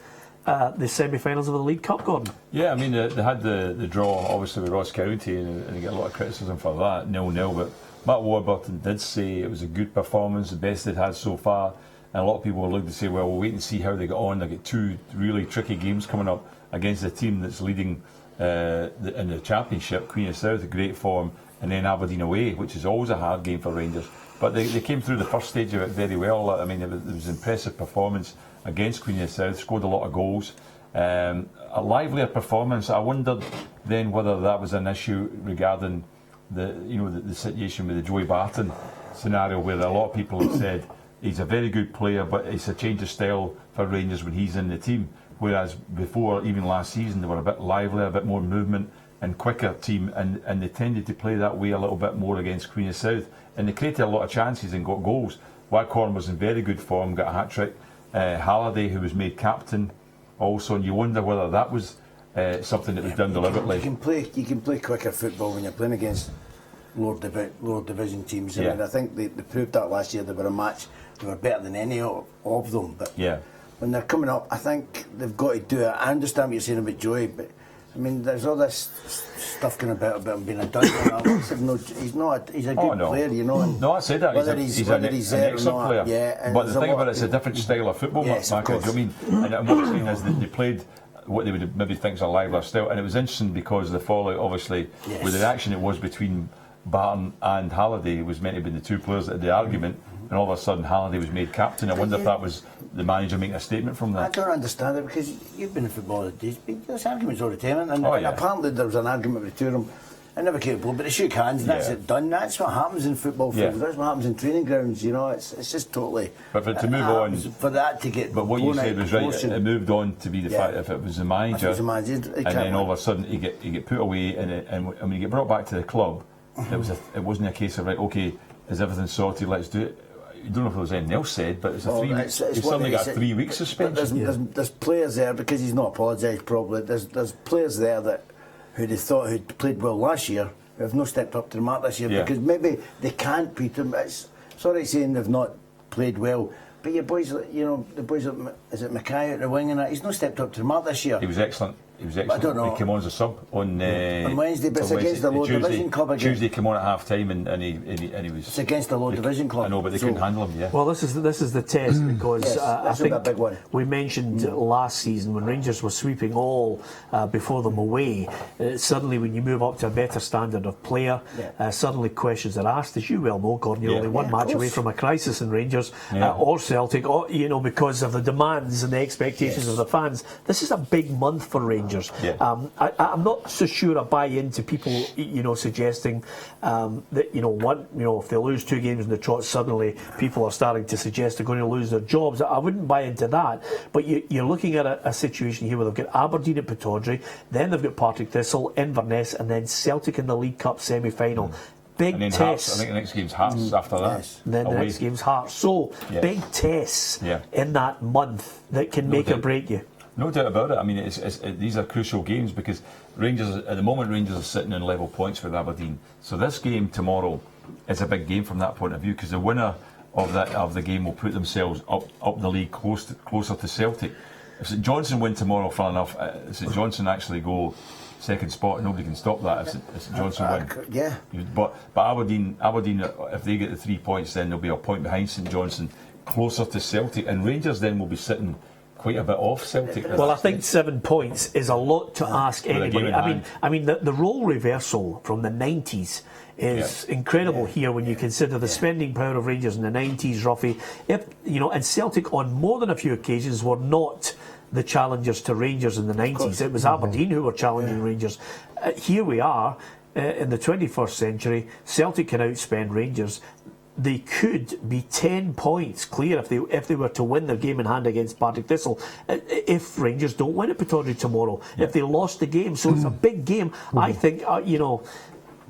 Speaker 1: the semi-finals of the League Cup, Gordon.
Speaker 4: Yeah, I mean, they had the draw, obviously, with Ross County, and they get a lot of criticism for that, 0-0, but Matt Warburton did say it was a good performance, the best they'd had so far. And a lot of people will look to say, well, we'll wait and see how they get on. They get 2 really tricky games coming up against a team that's leading in the Championship, Queen of the South, a great form, and then Aberdeen away, which is always a hard game for Rangers. But they came through the first stage of it very well. I mean, it was an impressive performance against Queen of the South, scored a lot of goals. A livelier performance. I wondered then whether that was an issue regarding the situation with the Joey Barton scenario, where a lot of people have said he's a very good player, but it's a change of style for Rangers when he's in the team. Whereas before, even last season, they were a bit livelier, a bit more movement and quicker team, and they tended to play that way a little bit more against Queen of the South. And they created a lot of chances and got goals. Waghorn was in very good form, got a hat-trick. Halliday, who was made captain, also, and you wonder whether that was something that was done deliberately.
Speaker 3: You can play quicker football when you're playing against lower division teams.
Speaker 4: Yeah.
Speaker 3: And I think they proved that last year. They were a match. They were better than any of them. But
Speaker 4: Yeah.
Speaker 3: when they're coming up, I think they've got to do it. I understand what you're saying about Joey, but I mean, there's all this stuff going about him being a done. He's not. He's a good player, you know.
Speaker 4: No, I said that. He's an excellent player.
Speaker 3: Yeah,
Speaker 4: but the thing about it's a different style of football.
Speaker 3: Yes,
Speaker 4: Mark,
Speaker 3: of course.
Speaker 4: do you know what I mean? And what I'm saying is that they played what they would maybe think is a livelier style, and it was interesting because the fallout, obviously, with the action it was between Barton and Halliday, was meant to be the 2 players that had the argument. And all of a sudden Halliday was made captain. I wonder if that was the manager making a statement from that.
Speaker 3: I don't understand it, because you've been in football all the days. There's arguments all the time, and apparently there was an argument with the 2 of them. I never came to blow, but they shook hands and that's it done. That's what happens in football fields. That's what happens in training grounds. You know, it's just totally.
Speaker 4: But for it to move on,
Speaker 3: for that to get.
Speaker 4: But what you said was right. It moved on to be the fact if it was the manager,
Speaker 3: and
Speaker 4: then all of a sudden he get put away, and when he get brought back to the club, it wasn't a case of right. Okay, is everything sorted? Let's do it. I don't know if there was anything else said, but it's a 3 week. He's suddenly got a 3 week suspension.
Speaker 3: There's players there, because he's not apologised probably. There's players there that who they thought who'd played well last year who have not stepped up to the mark this year because maybe they can't beat them. It's sorry saying they've not played well, but your boys, the boys, is it Mackay at the wing and that? He's not stepped up to the mark this year.
Speaker 4: He was excellent. I
Speaker 3: don't know.
Speaker 4: He came on as a sub on
Speaker 3: Wednesday, but it's against the low division club again.
Speaker 4: Tuesday came on at half time and he was.
Speaker 3: It's against the low division club.
Speaker 4: I know, but they couldn't handle him. Yeah.
Speaker 1: Well, this is the test because I think
Speaker 3: a big one.
Speaker 1: We mentioned last season when Rangers were sweeping all before them away. Suddenly, when you move up to a better standard of player, suddenly questions are asked. As you well know, Gordon, you're only one match away from a crisis in Rangers or Celtic, or because of the demands and the expectations of the fans. This is a big month for Rangers. I'm not so sure I buy into people, suggesting that if they lose 2 games in the trot, suddenly people are starting to suggest they're going to lose their jobs. I wouldn't buy into that. But you're looking at a situation here where they've got Aberdeen at Pittodrie, then they've got Partick Thistle, Inverness, and then Celtic in the League Cup semi-final. Big tests.
Speaker 4: Hearts, I think the next game's Hearts after that.
Speaker 3: Yes.
Speaker 1: Then the next game's Hearts. So big tests in that month that can make or break you.
Speaker 4: No doubt about it. I mean, these are crucial games because Rangers, at the moment, are sitting in level points with Aberdeen. So this game tomorrow is a big game from that point of view because the winner of the game will put themselves up the league closer to Celtic. If St Johnstone win tomorrow, funnily enough, St Johnstone actually go second spot. Nobody can stop that if St Johnstone win. But Aberdeen, if they get the 3 points, then they'll be a point behind St Johnstone, closer to Celtic, and Rangers then will be sitting quite a bit off Celtic.
Speaker 1: Well, I think 7 points is a lot to ask anybody. I mean, the role reversal from the 90s is incredible here when you consider the spending power of Rangers in the 90s, Ruffy. And Celtic on more than a few occasions were not the challengers to Rangers in the 90s. It was Aberdeen who were challenging Rangers. Here we are in the 21st century. Celtic can outspend Rangers. They could be 10 points clear if they were to win their game in hand against Partick Thistle. If Rangers don't win at Pittodrie tomorrow, if they lost the game, so it's a big game. I think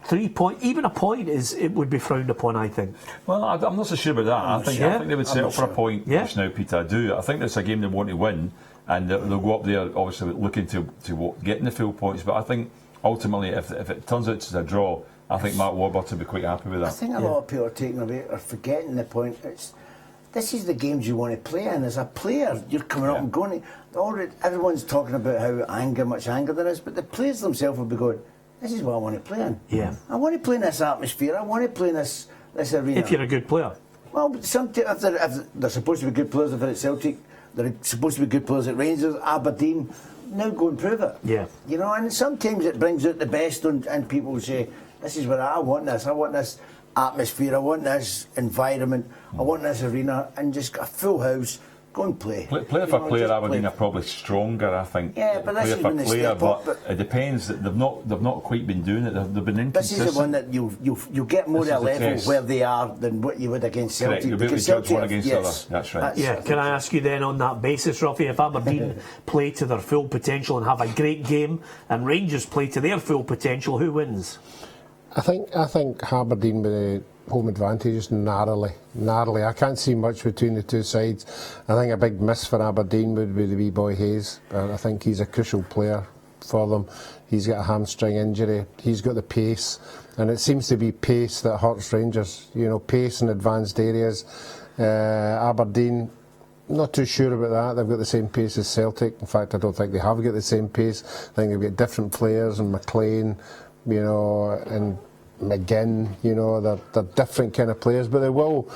Speaker 1: 3 points, even a point it would be frowned upon. I think.
Speaker 4: Well, I'm not so sure about that. I think they would settle for a point just now, Peter. I do. I think it's a game they want to win, and they'll go up there obviously looking to getting the full points. But I think ultimately, if it turns out it's a draw, I think Mark Warburton will be quite happy with that.
Speaker 3: I think a lot of people are taking away or forgetting the point. This is the games you want to play in. As a player, you're coming up and going. Everyone's talking about how much anger there is, but the players themselves will be going, this is what I want to play in.
Speaker 1: Yeah.
Speaker 3: I want to play in this atmosphere. I want to play in this arena.
Speaker 1: If you're a good player.
Speaker 3: Well, but sometimes if they're supposed to be good players, if they're at Celtic, they're supposed to be good players at Rangers, Aberdeen. Now go and prove it.
Speaker 1: Yeah.
Speaker 3: You know, and sometimes it brings out the best, and people will say, "This is what I want. I want this atmosphere. I want this environment. I want this arena," and just a full house. Go and play.
Speaker 4: Player for player, Aberdeen are probably stronger, I think.
Speaker 3: Yeah, but this
Speaker 4: player
Speaker 3: is
Speaker 4: for
Speaker 3: when they
Speaker 4: player,
Speaker 3: step up, but
Speaker 4: it depends. They've not quite been doing it. They've been inconsistent.
Speaker 3: This is the one that you'll get more
Speaker 4: This
Speaker 3: at a
Speaker 4: is the
Speaker 3: level
Speaker 4: test.
Speaker 3: where they are than what you would against Celtic.
Speaker 4: Correct. You'll be able to
Speaker 3: Because
Speaker 4: judge one
Speaker 3: Celtic-
Speaker 4: against the
Speaker 3: yes,
Speaker 4: other. That's right.
Speaker 1: Yeah, can I ask you then on that basis, Ruffy, if Aberdeen play to their full potential and have a great game, and Rangers play to their full potential, who wins?
Speaker 2: I think Aberdeen with the home advantage just narrowly. I can't see much between the two sides. I think a big miss for Aberdeen would be the wee boy Hayes. I think he's a crucial player for them. He's got a hamstring injury. He's got the pace, and it seems to be pace that hurts Rangers. You know, pace in advanced areas. Aberdeen, not too sure about that. They've got the same pace as Celtic. In fact, I don't think they have got the same pace. I think they've got different players, and McLean, you know, and McGinn, you know, they're different kind of players, but they will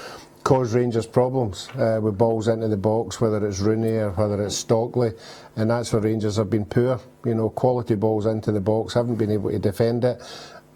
Speaker 2: cause Rangers problems with balls into the box, whether it's Rooney or whether it's Stockley, and that's where Rangers have been poor. You know, quality balls into the box, haven't been able to defend it.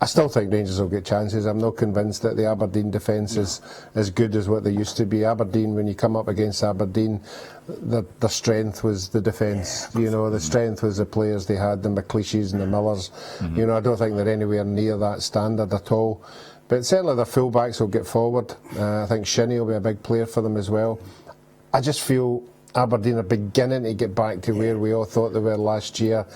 Speaker 2: I still think Rangers will get chances. I'm not convinced that the Aberdeen defence is as good as what they used to be. Aberdeen, when you come up against Aberdeen, the strength was the defence. You know, the strength was the players they had, the McLeishes and the Millers. You know, I don't think they're anywhere near that standard at all. But certainly their fullbacks will get forward. I think Shinnie will be a big player for them as well. I just feel Aberdeen are beginning to get back to where we all thought they were last year.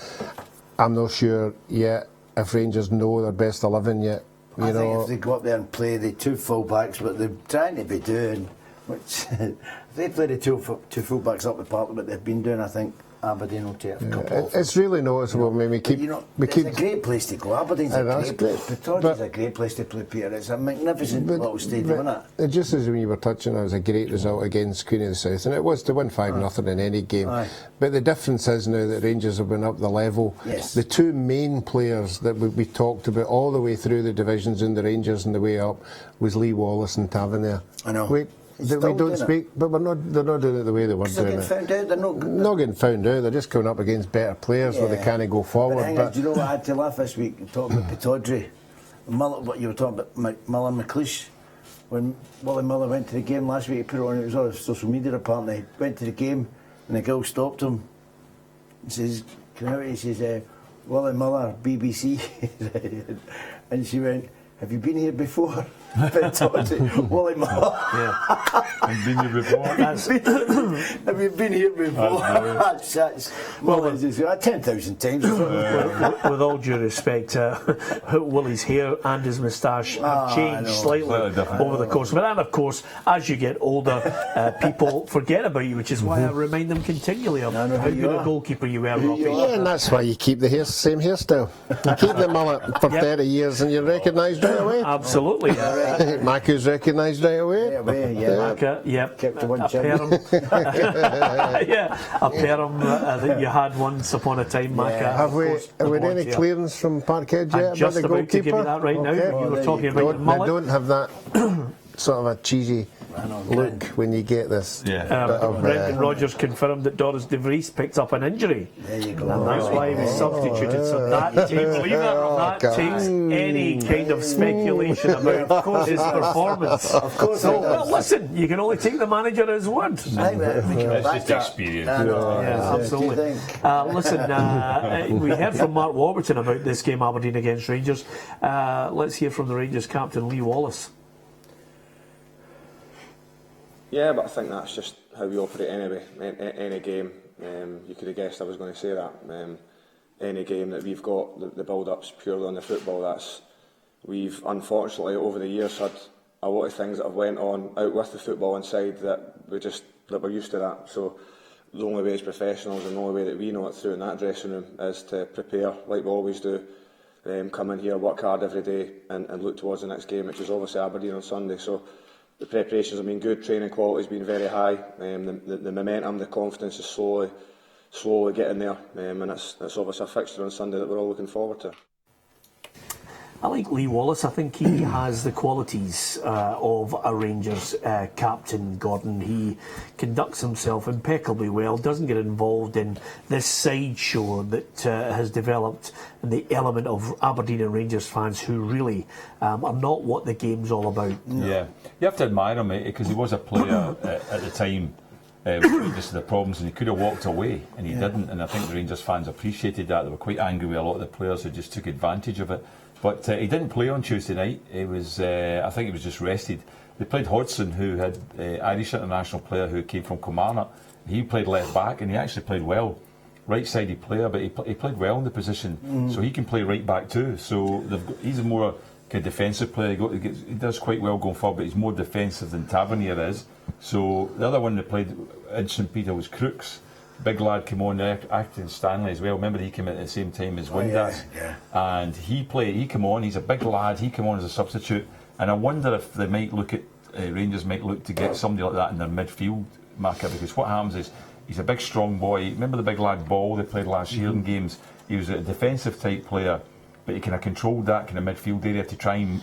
Speaker 2: I'm not sure yet if Rangers know their best 11 yet.
Speaker 3: I think if they go up there and play the two full-backs, what they're trying to be doing, which if they play the two full-backs up the park, what they've been doing, I think Aberdeen will take a couple off.
Speaker 2: It's really noticeable. I mean,
Speaker 3: it's a great place to go. Aberdeen's a great place. Pittodrie's a great place to play, Peter. It's a magnificent little stadium, isn't it?
Speaker 2: Just as when you were touching, it was a great result against Queen of the South, and it was to win 5-0 in any game. But the difference is now that Rangers have been up the level.
Speaker 3: Yes.
Speaker 2: The two main players that we talked about all the way through the divisions in the Rangers and the way up was Lee Wallace and Tavernier.
Speaker 3: I know.
Speaker 2: We don't speak, but they're not doing it the way they were doing it.
Speaker 3: They're getting found out. They're
Speaker 2: not getting found out. They're just coming up against better players where they can't go forward.
Speaker 3: But do you know what I had to laugh this week? Talking about Pittodrie, what you were talking about, Miller McLeish. When Willie Miller went to the game last week, he put it on. It was on social media apparently. He went to the game, and the girl stopped him. He says, "Come out." He says, "Willie Miller, BBC," and she went, "Have you been here before?" Willie Miller.
Speaker 4: I've been here before.
Speaker 3: Have you been here before? Well, 10,000 times.
Speaker 1: With all due respect, Willie's hair and his moustache have changed slightly over the course. But then, of course, as you get older, people forget about you, which is why I remind them continually of how good a goalkeeper you were, Robbie.
Speaker 2: Yeah, and that's why you keep the same hairstyle. You keep the mullet for 30 years and you're recognised right away.
Speaker 1: Absolutely.
Speaker 2: Maku's recognised right away.
Speaker 1: Maka, yep.
Speaker 3: Kept to one
Speaker 1: a perm. A perm that you had once upon a time, Maka.
Speaker 2: Have we any clearance from Parkhead yet?
Speaker 1: I'm just about to give you that right now. You were talking about your mullet.
Speaker 2: I don't have that sort of a cheesy look when you get this.
Speaker 1: Brendan Rodgers confirmed that Doris De Vries picked up an injury.
Speaker 3: There you go.
Speaker 1: And that's why he was substituted. So that takes any kind of speculation about his performance.
Speaker 3: Of course.
Speaker 1: So, well, listen, you can only take the manager at his word.
Speaker 4: It's just experience.
Speaker 1: Absolutely. Listen, we heard from Mark Warburton about this game, Aberdeen against Rangers. Let's hear from the Rangers captain, Lee Wallace.
Speaker 8: Yeah, but I think that's just how we operate anyway. Any game, you could have guessed I was going to say that. Any game that we've got, the build-up's purely on the football. We've unfortunately over the years had a lot of things that have went on out with the football inside that we're used to that. So the only way as professionals and the only way that we know it through in that dressing room is to prepare like we always do. Come in here, work hard every day, and look towards the next game, which is obviously Aberdeen on Sunday. So. The preparations have been good, training quality has been very high, the momentum, the confidence is slowly getting there, and it's obviously a fixture on Sunday that we're all looking forward to.
Speaker 1: I like Lee Wallace. I think he has the qualities of a Rangers captain, Gordon. He conducts himself impeccably well, doesn't get involved in this sideshow that has developed in the element of Aberdeen and Rangers fans who really are not what the game's all about.
Speaker 4: Yeah, you have to admire him, because he was a player at the time. Just the problems, and he could have walked away, and he didn't. And I think the Rangers fans appreciated that. They were quite angry with a lot of the players who just took advantage of it. But he didn't play on Tuesday night. He was, I think, he was just rested. They played Hodgson, who had Irish international player who came from Kilmarnock. He played left back, and he actually played well. Right-sided player, but he played well in the position, so he can play right back too. So he's a more defensive player. He does quite well going forward, but he's more defensive than Tavernier is. So the other one that played in St Peter was Crooks. Big lad came on there, acting Stanley as well. Remember, he came at the same time as Windass, and he came on. He's a big lad. He came on as a substitute, and I wonder if they might look at Rangers might look to get somebody like that in their midfield marker, because what happens is he's a big strong boy. Remember the big lad Ball they played last year in games? He was a defensive type player, but he kind of controlled that kind of midfield area to try and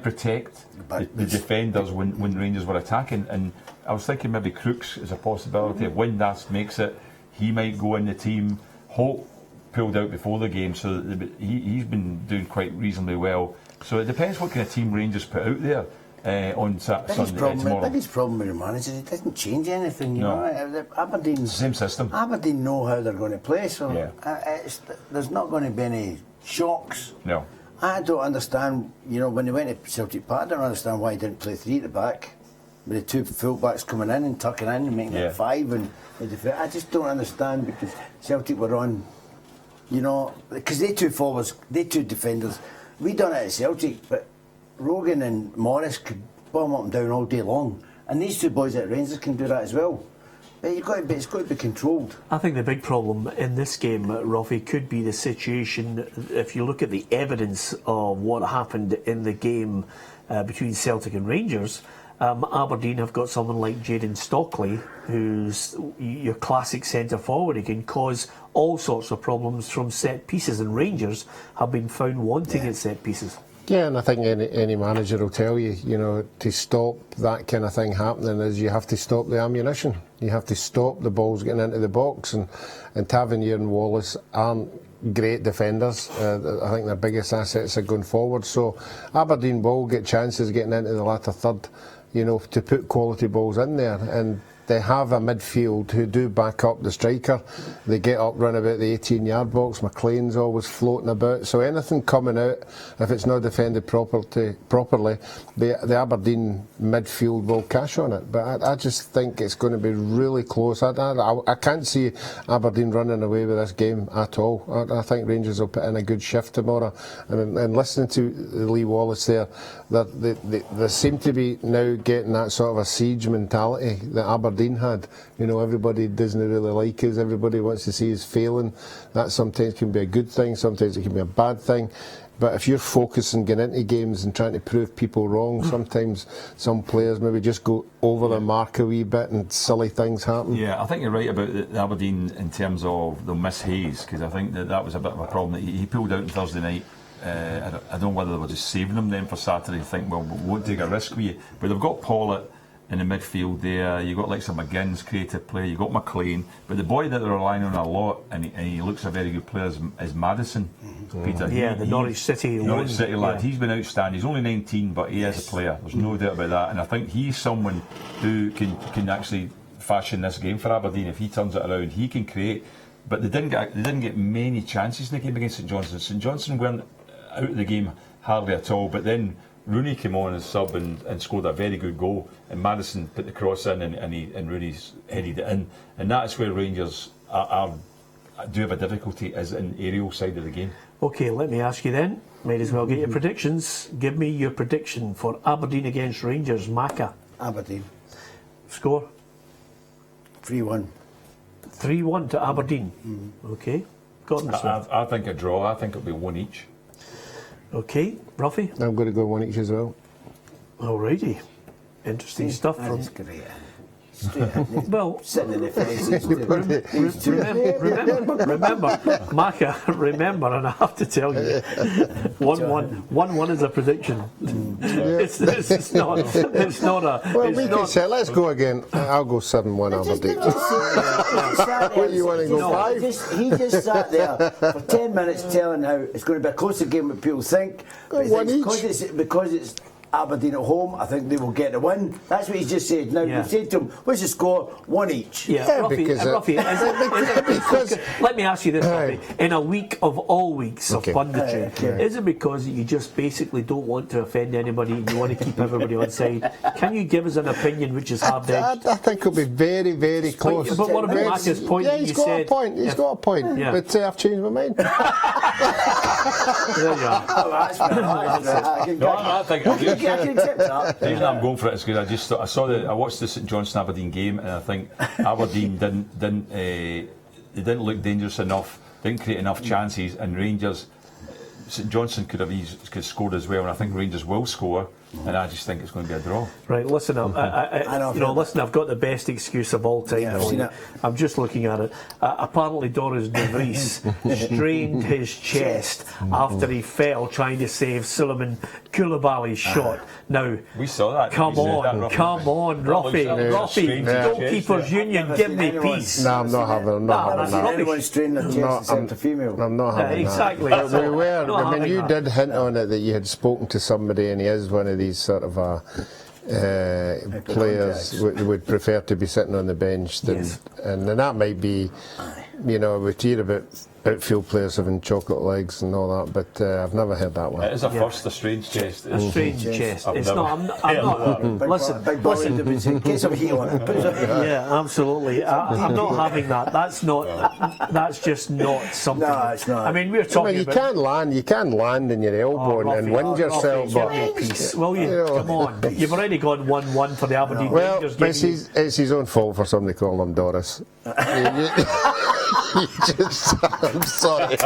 Speaker 4: protect the defenders when Rangers were attacking. And I was thinking maybe Crooks is a possibility. If Windass makes it, he might go in the team. Holt pulled out before the game, so he's been doing quite reasonably well. So it depends what kind of team Rangers put out there on Sunday tomorrow.
Speaker 3: The biggest problem with the manager is he doesn't change anything. You know, Aberdeen,
Speaker 4: same system.
Speaker 3: Aberdeen know how they're going to play, so there's not going to be any shocks.
Speaker 4: No.
Speaker 3: I don't understand, you know, when they went to Celtic Park, I don't understand why he didn't play three at the back, with the two full-backs coming in and tucking in and making it five. And I just don't understand, because Celtic were on, you know, because they two forwards, they two defenders, we done it at Celtic, but Rogan and Morris could bomb up and down all day long, and these two boys at Rangers can do that as well. But it's got to be controlled.
Speaker 1: I think the big problem in this game, Roffy, could be the situation. If you look at the evidence of what happened in the game between Celtic and Rangers, Aberdeen have got someone like Jayden Stockley, who's your classic centre forward. He can cause all sorts of problems from set pieces, and Rangers have been found wanting at set pieces.
Speaker 2: Yeah, and I think any manager will tell you, you know, to stop that kind of thing happening is you have to stop the ammunition. You have to stop the balls getting into the box, and Tavernier and Wallace aren't great defenders. I think their biggest assets are going forward. So Aberdeen will get chances getting into the latter third, you know, to put quality balls in there. And they have a midfield who do back up the striker. They get up round about the 18-yard box. McLean's always floating about. So anything coming out, if it's not defended properly, the Aberdeen midfield will cash on it. But I just think it's going to be really close. I can't see Aberdeen running away with this game at all. I think Rangers will put in a good shift tomorrow. And listening to Lee Wallace there, they seem to be now getting that sort of a siege mentality that Aberdeen had. You know, everybody doesn't really like us, everybody wants to see us failing. That sometimes can be a good thing, sometimes it can be a bad thing. But if you're focusing getting into games and trying to prove people wrong, sometimes some players maybe just go over the mark a wee bit and silly things happen.
Speaker 4: Yeah, I think you're right about the Aberdeen in terms of they'll miss Hayes, because I think that was a bit of a problem. He pulled out on Thursday night. I don't know whether they were just saving him then for Saturday, think, well, we won't take a risk with you. But they've got Pollitt in the midfield there, you've got like some McGinn's creative player, you've got McLean, but the boy that they're relying on a lot, and he looks a very good player, is Madison. Peter.
Speaker 1: Yeah, the Norwich City
Speaker 4: lad. He's been outstanding. He's only 19, but he is a player. There's no doubt about that. And I think he's someone who can actually fashion this game for Aberdeen. If he turns it around, he can create. But they didn't get many chances in the game against St Johnstone. St Johnstone weren't out of the game hardly at all. But then Rooney came on as sub and scored a very good goal, and Madison put the cross in, and Rooney's headed it in, and that's where Rangers do have a difficulty, is in the aerial side of the game.
Speaker 1: Okay, let me ask you then, might as well get your predictions. Give me your prediction for Aberdeen against Rangers. Macca.
Speaker 3: Aberdeen.
Speaker 1: Score?
Speaker 3: 3-1.
Speaker 1: 3-1 to Aberdeen. Okay. Gordon.
Speaker 4: I think a draw. I think it'll be one each.
Speaker 1: Okay, Ruffy?
Speaker 2: I'm going to go one each as well.
Speaker 1: Alrighty. Interesting stuff.
Speaker 3: That's great. Well, sitting in the fence.
Speaker 1: Remember, and I have to tell you, 1-1 is a prediction. It's not a.
Speaker 2: Well, we can say, let's go again. I'll go 7-1 Aberdeen. What you want to go 5?
Speaker 3: He just sat there for 10 minutes telling how it's going to be a closer game than people think. Because it's Aberdeen at home, I think they will get the win. That's what he's just said. Now, you said to him, what's the score? 1 each.
Speaker 1: Ruffy, let me ask you this, Ruffy. In a week of all weeks of punditry, is it because you just basically don't want to offend anybody and you want to keep everybody on side? Can you give us an opinion which is hard-edged?
Speaker 2: I think it'll be very, very close.
Speaker 1: But what about Marcus' point?
Speaker 2: Yeah, he's got a point. He's got a point. Yeah. But I've changed my mind.
Speaker 1: There you are.
Speaker 4: I think
Speaker 3: I can accept that.
Speaker 4: The reason I'm going for it is because I watched the St Johnstone Aberdeen game, and I think Aberdeen didn't look dangerous enough, didn't create enough chances, and Rangers, St Johnstone could have scored as well, and I think Rangers will score. And I just think it's going to be a draw.
Speaker 1: Right, listen, listen, I've got the best excuse of all time.
Speaker 3: Yeah,
Speaker 1: I'm just looking at it. Apparently, Doris De Vries strained his chest after he fell trying to save Suleiman Koulibaly's shot. Now,
Speaker 4: we saw that.
Speaker 1: Come on, Ruffy. Goalkeepers Union, give me peace.
Speaker 2: No, I'm not having that.
Speaker 3: Anyone strained their chest except a female.
Speaker 2: I'm not having
Speaker 1: exactly.
Speaker 2: that. We were. I mean, you did hint on it that you had spoken to somebody, and he is one of these sort of players would prefer to be sitting on the bench and that might be, we hear about outfield players having chocolate legs and all that, but I've never heard that one.
Speaker 4: It is a strange chest.
Speaker 1: A strange chest. It's not. I'm not. Listen.
Speaker 3: Get some heat on it.
Speaker 1: Yeah, absolutely. I'm not having that. That's just not something.
Speaker 3: No, it's not.
Speaker 1: I mean, we're talking.
Speaker 2: You can land in your elbow and wind yourself.
Speaker 1: Well, come on. You've already gone 1-1 for the Aberdeen Rangers game.
Speaker 2: It's his own fault for somebody calling him Doris. I'm sorry.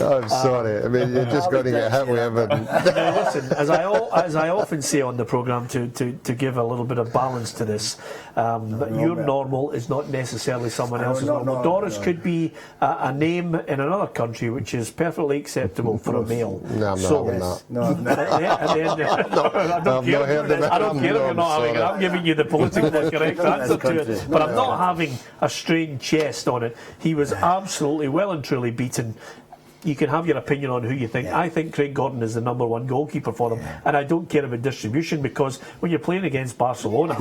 Speaker 2: I'm sorry. I mean, you're just going to get hit with everything.
Speaker 1: Now, listen, as I often say on the programme, to give a little bit of balance to this, your normal is not necessarily someone else's normal. Doris could be a name in another country which is perfectly acceptable for a male.
Speaker 2: No, I'm not having that.
Speaker 3: No, I'm not.
Speaker 1: I don't care if you're not having it. I'm giving you the politically correct answer to it. But I'm not having a strained chest on it. He was absolutely well and truly beaten. You can have your opinion on who you think. I think Craig Gordon is the #1 goalkeeper for them, and I don't care about distribution, because when you're playing against Barcelona,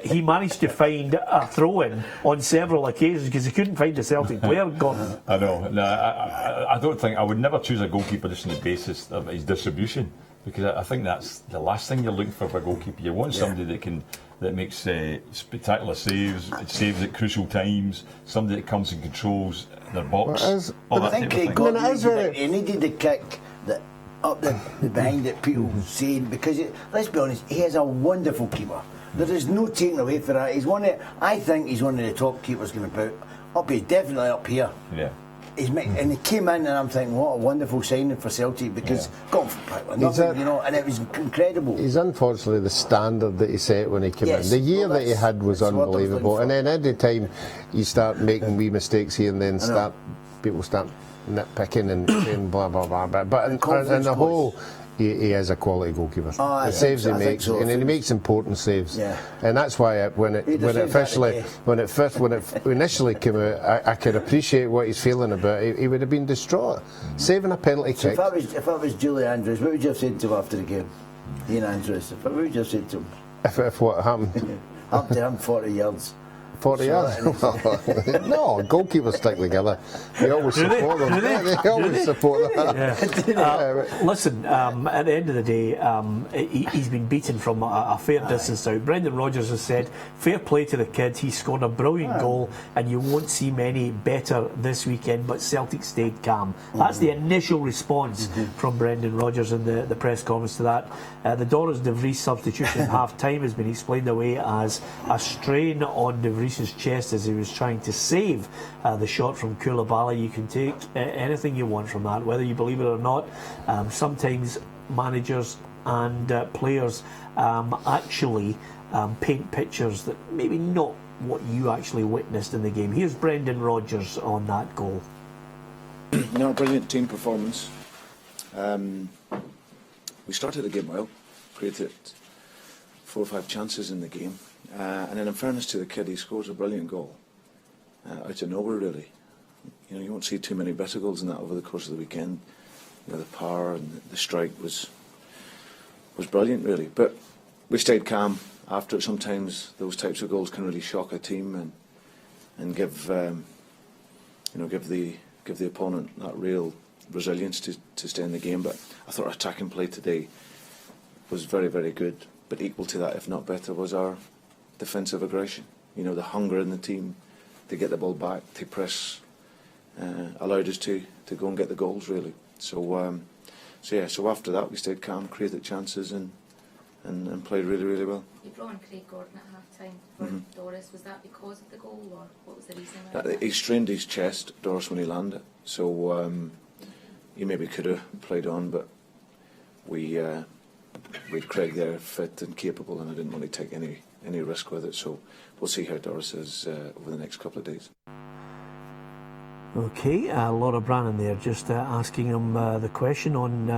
Speaker 1: he managed to find a throw-in on several occasions because he couldn't find a Celtic player. Gordon.
Speaker 4: I know. No, I don't think I would never choose a goalkeeper just on the basis of his distribution, because I think that's the last thing you're looking for a goalkeeper. You want somebody that makes spectacular saves at crucial times, somebody that comes and controls their box.
Speaker 3: I think Craig Gordon needed the kick that up the behind it, people saying, because let's be honest, he is a wonderful keeper. There is no taking away for that. I think he's one of the top keepers going to put definitely up here.
Speaker 4: Yeah.
Speaker 3: And he came in, and I'm thinking, what a wonderful signing for Celtic, because God, nothing, and it was incredible.
Speaker 2: He's unfortunately the standard that he set when he came in. The year that he had was unbelievable, and then every time you start making wee mistakes here and then people start nitpicking and saying blah blah blah. But in the whole, he is a quality goalkeeper. The saves he makes, and he makes important saves, and that's why when it initially came out, I could appreciate what he's feeling about it. He would have been distraught, saving a penalty kick.
Speaker 3: If I was Julie Andrews, what would you have said to him after the game? Ian Andrews, what would you have said to him?
Speaker 2: If what happened?
Speaker 3: Up to him 40 yards.
Speaker 2: 40 yards? No, goalkeepers stick together. They always support them. They always support that.
Speaker 1: Listen, at the end of the day, he's been beaten from a fair distance out. Brendan Rodgers has said, fair play to the kid. He scored a brilliant goal, and you won't see many better this weekend, but Celtic stayed calm. That's the initial response from Brendan Rodgers in the press conference to that. The Doris De Vries substitution at half-time has been explained away as a strain on De Vries' chest as he was trying to save the shot from Koulibaly. You can take anything you want from that, whether you believe it or not. Sometimes managers and players actually paint pictures that maybe not what you actually witnessed in the game. Here's Brendan Rodgers on that goal.
Speaker 7: No, brilliant team performance. We started the game well, created 4 or 5 chances in the game, and then in fairness to the kid, he scores a brilliant goal out of nowhere, really. You know, you won't see too many better goals than that over the course of the weekend. You know, the power and the strike was brilliant, really. But we stayed calm after it. Sometimes those types of goals can really shock a team and give the opponent that real resilience to stay in the game. But I thought our attacking play today was very, very good. But equal to that, if not better, was our defensive aggression. You know, the hunger in the team to get the ball back, to press, allowed us to go and get the goals, really. So after that we stayed calm, created chances and played really, really well.
Speaker 9: You brought on Craig Gordon at half-time for Doris. Was that because of the goal, or what was the reason?
Speaker 7: He strained his chest, Doris, when he landed. So he maybe could have played on, but we had Craig there fit and capable, and I didn't want to take any risk with it. So we'll see how Doris is over the next couple of days.
Speaker 1: Okay, Laura Brannan there just asking him the question on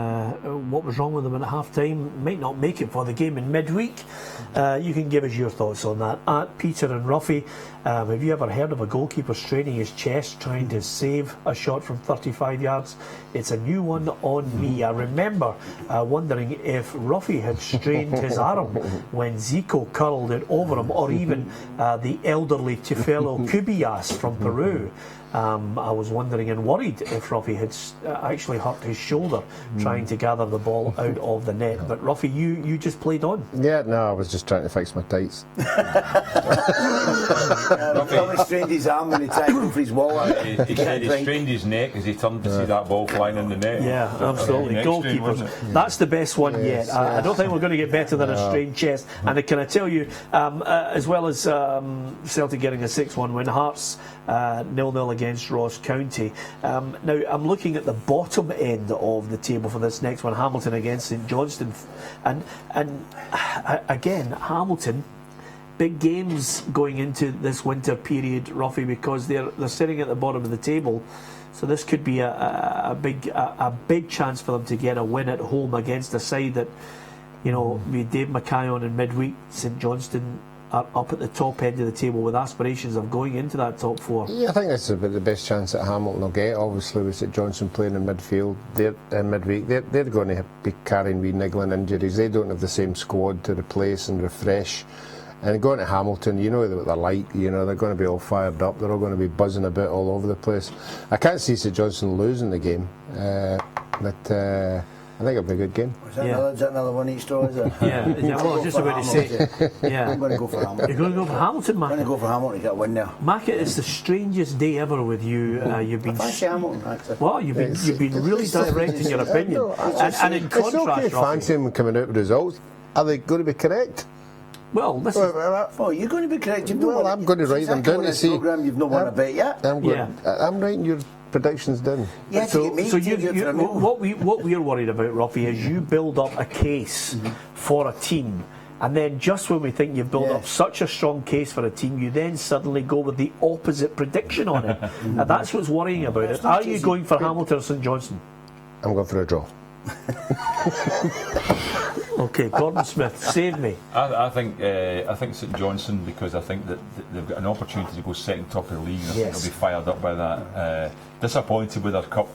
Speaker 1: what was wrong with him at half-time. Might not make it for the game in midweek. You can give us your thoughts on that. At Peter and Ruffy, have you ever heard of a goalkeeper straining his chest trying to save a shot from 35 yards? It's a new one on me. I remember wondering if Ruffy had strained his arm when Zico curled it over him, or even the elderly Tefelo Cubillas from Peru. I was wondering and worried if Ruffy had actually hurt his shoulder trying to gather the ball out of the net. But Ruffy, you just played on.
Speaker 2: Yeah, no, I was just trying to fix my tights.
Speaker 3: Probably strained his arm when he tried to go for his wallet.
Speaker 4: He said he strained his neck as he turned to see that ball flying in the net.
Speaker 1: Yeah, absolutely. Goalkeepers. That's the best one yet. I don't think we're going to get better than a strained chest. And can I tell you, as well as Celtic getting a 6-1 win, Hearts 0-0 against Ross County. Now I'm looking at the bottom end of the table for this next one, Hamilton against St Johnstone, and again Hamilton, big games going into this winter period, Ruffy, because they're sitting at the bottom of the table. So this could be a big chance for them to get a win at home against a side that, you know, with Dave Mackay on in midweek. St Johnstone are up at the top end of the table with aspirations of going into that top 4.
Speaker 2: Yeah, I think that's about the best chance that Hamilton will get. Obviously, with St Johnstone playing in midfield, they're in midweek. They're going to be carrying wee niggling injuries. They don't have the same squad to replace and refresh. And going to Hamilton, you know what they're like. You know, they're going to be all fired up. They're all going to be buzzing about all over the place. I can't see St Johnstone losing the game, but I think it'll be a good game.
Speaker 3: Is that another one each draw, is it?
Speaker 1: Yeah, well, I was just about to say. Yeah.
Speaker 3: I'm going to go for Hamilton.
Speaker 1: You're going to go for Hamilton, Mac?
Speaker 3: I'm going to go for Hamilton to get a win there.
Speaker 1: Mac, it's the strangest day ever with you. You've been.
Speaker 3: Fancy Hamilton, actually.
Speaker 1: Well, you've been really direct in your opinion. And in contrast,
Speaker 2: it's okay fancy them coming out with results. Are they going to be correct?
Speaker 1: Well, this is.
Speaker 3: Oh, you're going to be correct. I'm
Speaker 2: going to write them down to see.
Speaker 3: You've not won a bet yet.
Speaker 2: I'm writing your predictions down.
Speaker 3: Yeah,
Speaker 1: so what we're worried about, Ruffy, is you build up a case for a team, and then just when we think you've built up such a strong case for a team, you then suddenly go with the opposite prediction on it. And that's what's worrying about it. Are you going for Hamilton or St Johnstone?
Speaker 2: I'm going for a draw.
Speaker 1: Okay, Gordon Smith, save me.
Speaker 4: I think St Johnstone, because I think that they've got an opportunity to go second top of the league. I think they'll be fired up by that. Disappointed with their cup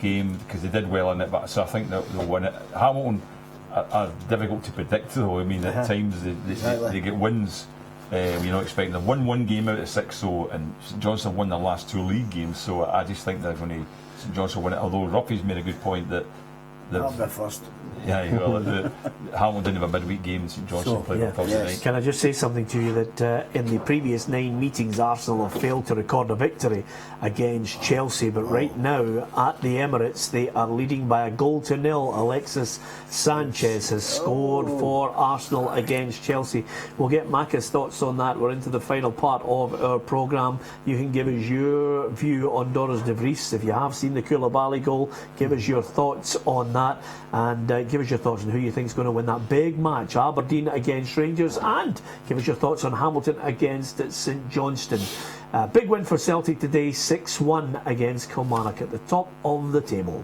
Speaker 4: game because they did well in it, but so I think they'll win it. Hamilton are difficult to predict though. I mean, at times they get wins. You're not expecting them. Won one game out of 6, so, and St Johnstone won their last 2 league games, so I just think they're going to St Johnstone win it. Although Ruffy's made a good point that
Speaker 3: I'll be first.
Speaker 4: Yeah, well, Hamilton didn't have a midweek game and St Johnstone played on Thursday night.
Speaker 1: Can I just say something to you that in the previous 9 meetings Arsenal have failed to record a victory against Chelsea, but right now at the Emirates they are leading by 1-0. Alexis Sanchez has scored for Arsenal against Chelsea. We'll get Macca's thoughts on that. We're into the final part of our programme. You can give us your view on Doris de Vries. If you have seen the Koulibaly goal, give us your thoughts on that. that, and give us your thoughts on who you think is going to win that big match, Aberdeen against Rangers, and give us your thoughts on Hamilton against St Johnstone. Big win for Celtic today, 6-1 against Kilmarnock at the top of the table.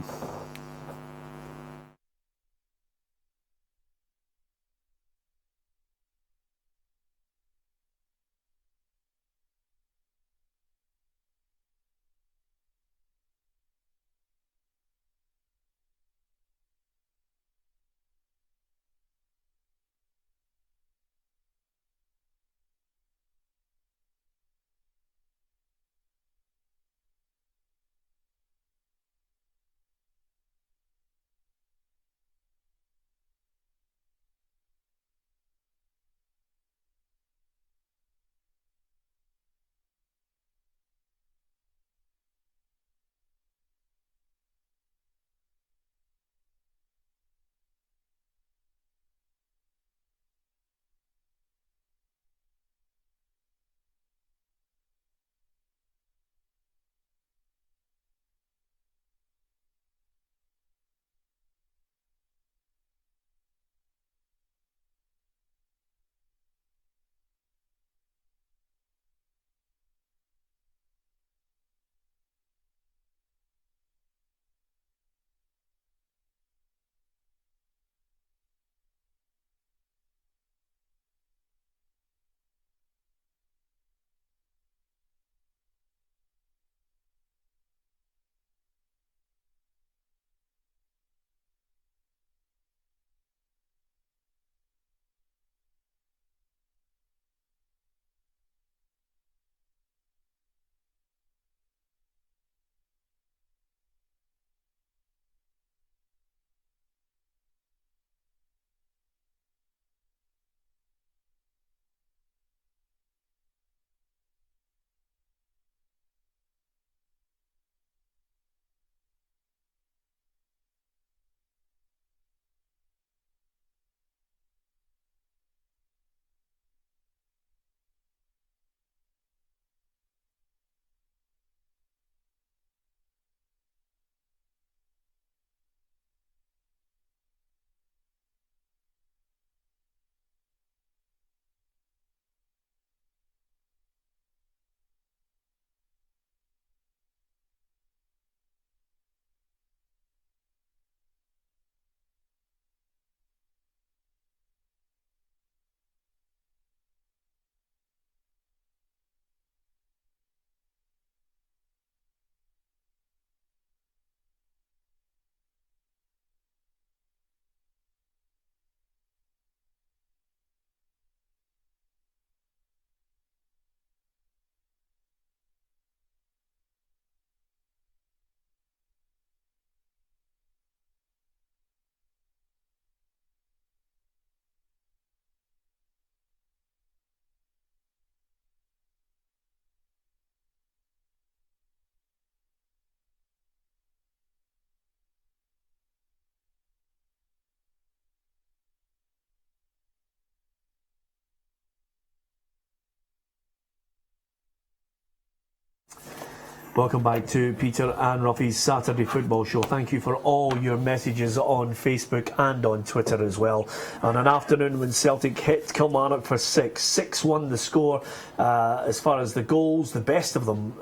Speaker 1: Welcome back to Peter and Ruffy's Saturday Football Show. Thank you for all your messages on Facebook and on Twitter as well. On an afternoon when Celtic hit Kilmarnock for 6-1 the score. As far as the goals, the best of them,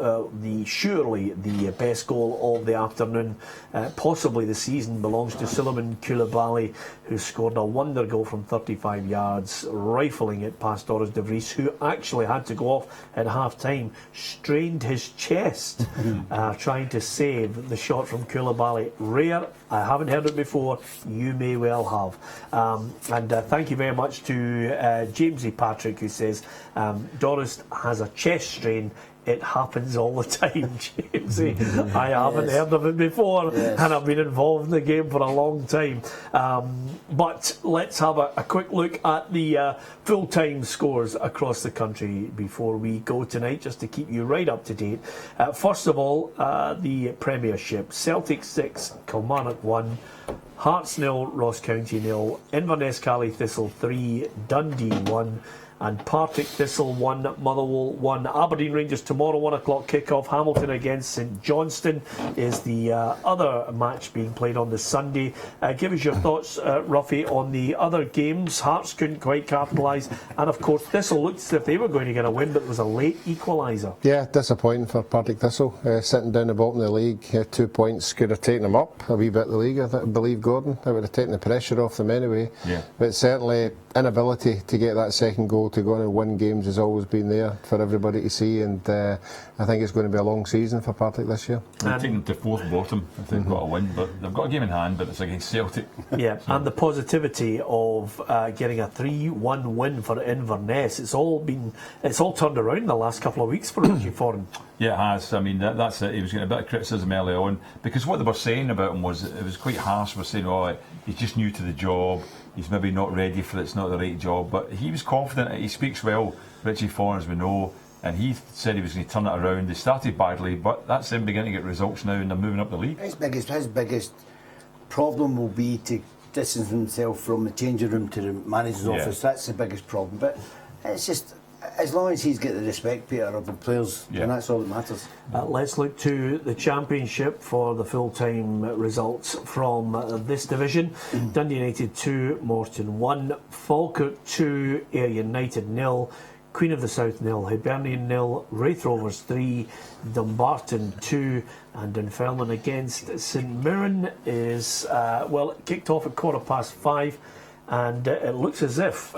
Speaker 1: surely the best goal of the afternoon, possibly the season, belongs to Suleiman Koulibaly, who scored a wonder goal from 35 yards, rifling it past Doris de Vries, who actually had to go off at half-time, strained his chest trying to save the shot from Koulibaly. Rare, I haven't heard it before, you may well have. And thank you very much to Jamesy Patrick, who says Doris has a chest strain. It happens all the time, Jamesy. I haven't heard of it before, and I've been involved in the game for a long time. But let's have a quick look at the full-time scores across the country before we go tonight, just to keep you right up to date. First of all, the Premiership. Celtic 6, Kilmarnock 1, Hearts 0, Ross County 0, Inverness Cally Thistle 3, Dundee 1, and Partick Thistle 1, Motherwell 1. Aberdeen Rangers tomorrow, 1 o'clock kick-off. Hamilton against St Johnstone is the other match being played on the Sunday. Give us your thoughts, Ruffy, on the other games. Hearts couldn't quite capitalise, and of course Thistle looked as if they were going to get a win, but there was a late equaliser.
Speaker 2: Yeah, disappointing for Partick Thistle, sitting down the bottom of the league. 2 points could have taken them up a wee bit the league, I believe, Gordon. That would have taken the pressure off them anyway.
Speaker 4: Yeah.
Speaker 2: But certainly inability to get that second goal to go on and win games has always been there for everybody to see, and I think it's going to be a long season for Partick this year.
Speaker 4: They're taking to fourth bottom if they've got a win, but they've got a game in hand, but it's against Celtic.
Speaker 1: Yeah, and the positivity of getting a 3-1 win for Inverness. It's all turned around in the last couple of weeks for Richie Foran.
Speaker 4: Yeah, it has. I mean, that's it. He was getting a bit of criticism early on because what they were saying about him was it was quite harsh. We're saying, oh, he's just new to the job. He's maybe not ready for it. It's not the right job. But he was confident. He speaks well, Richie Foran, as we know. And he said he was going to turn it around. They started badly, but that's them beginning to get results now, and they're moving up the league.
Speaker 3: His biggest problem will be to distance himself from the changing room to the manager's office. That's the biggest problem. But it's just, as long as he's got the respect, Peter, of the players, and that's all that matters.
Speaker 1: Let's look to the Championship for the full-time results from this division. Dundee United 2, Morton 1, Falkirk 2, Ayr United 0, Queen of the South 0, Hibernian 0, Wraith Rovers 3, Dumbarton 2, and Dunfermline against St Mirren is, it kicked off at 5:15, and it looks as if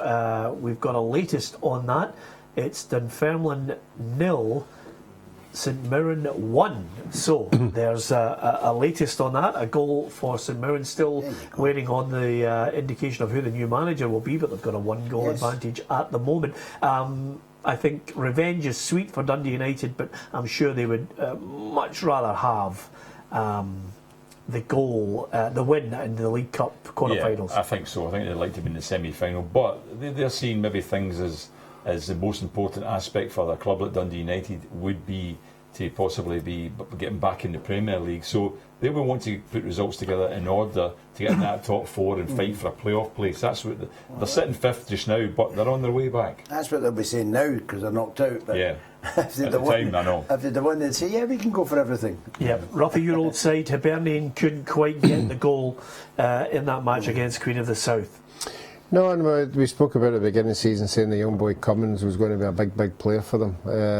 Speaker 1: we've got a latest on that. It's Dunfermline 0, St Mirren 1. So there's a latest on that, a goal for St Mirren. Still waiting on the indication of who the new manager will be, but they've got a 1-goal advantage at the moment. I think revenge is sweet for Dundee United, but I'm sure they would much rather have the goal, the win in the League Cup quarter-finals.
Speaker 4: Yeah, I think so. I think they'd like to be in the semi-final, but they're seeing maybe things as the most important aspect for their club like Dundee United would be to possibly be getting back in the Premier League. So they will want to put results together in order to get in that top 4 and fight for a playoff place. That's what they're sitting 5th just now, but they're on their way back.
Speaker 3: That's what they'll be saying now because they're knocked out. But
Speaker 4: yeah,
Speaker 3: if they're if they're the one that say, yeah, we can go for everything.
Speaker 1: Yeah, Ruffy, your old side, Hibernian couldn't quite get the goal in that match against Queen of the South.
Speaker 2: No, and we spoke about it at the beginning of the season, saying the young boy Cummins was going to be a big player for them.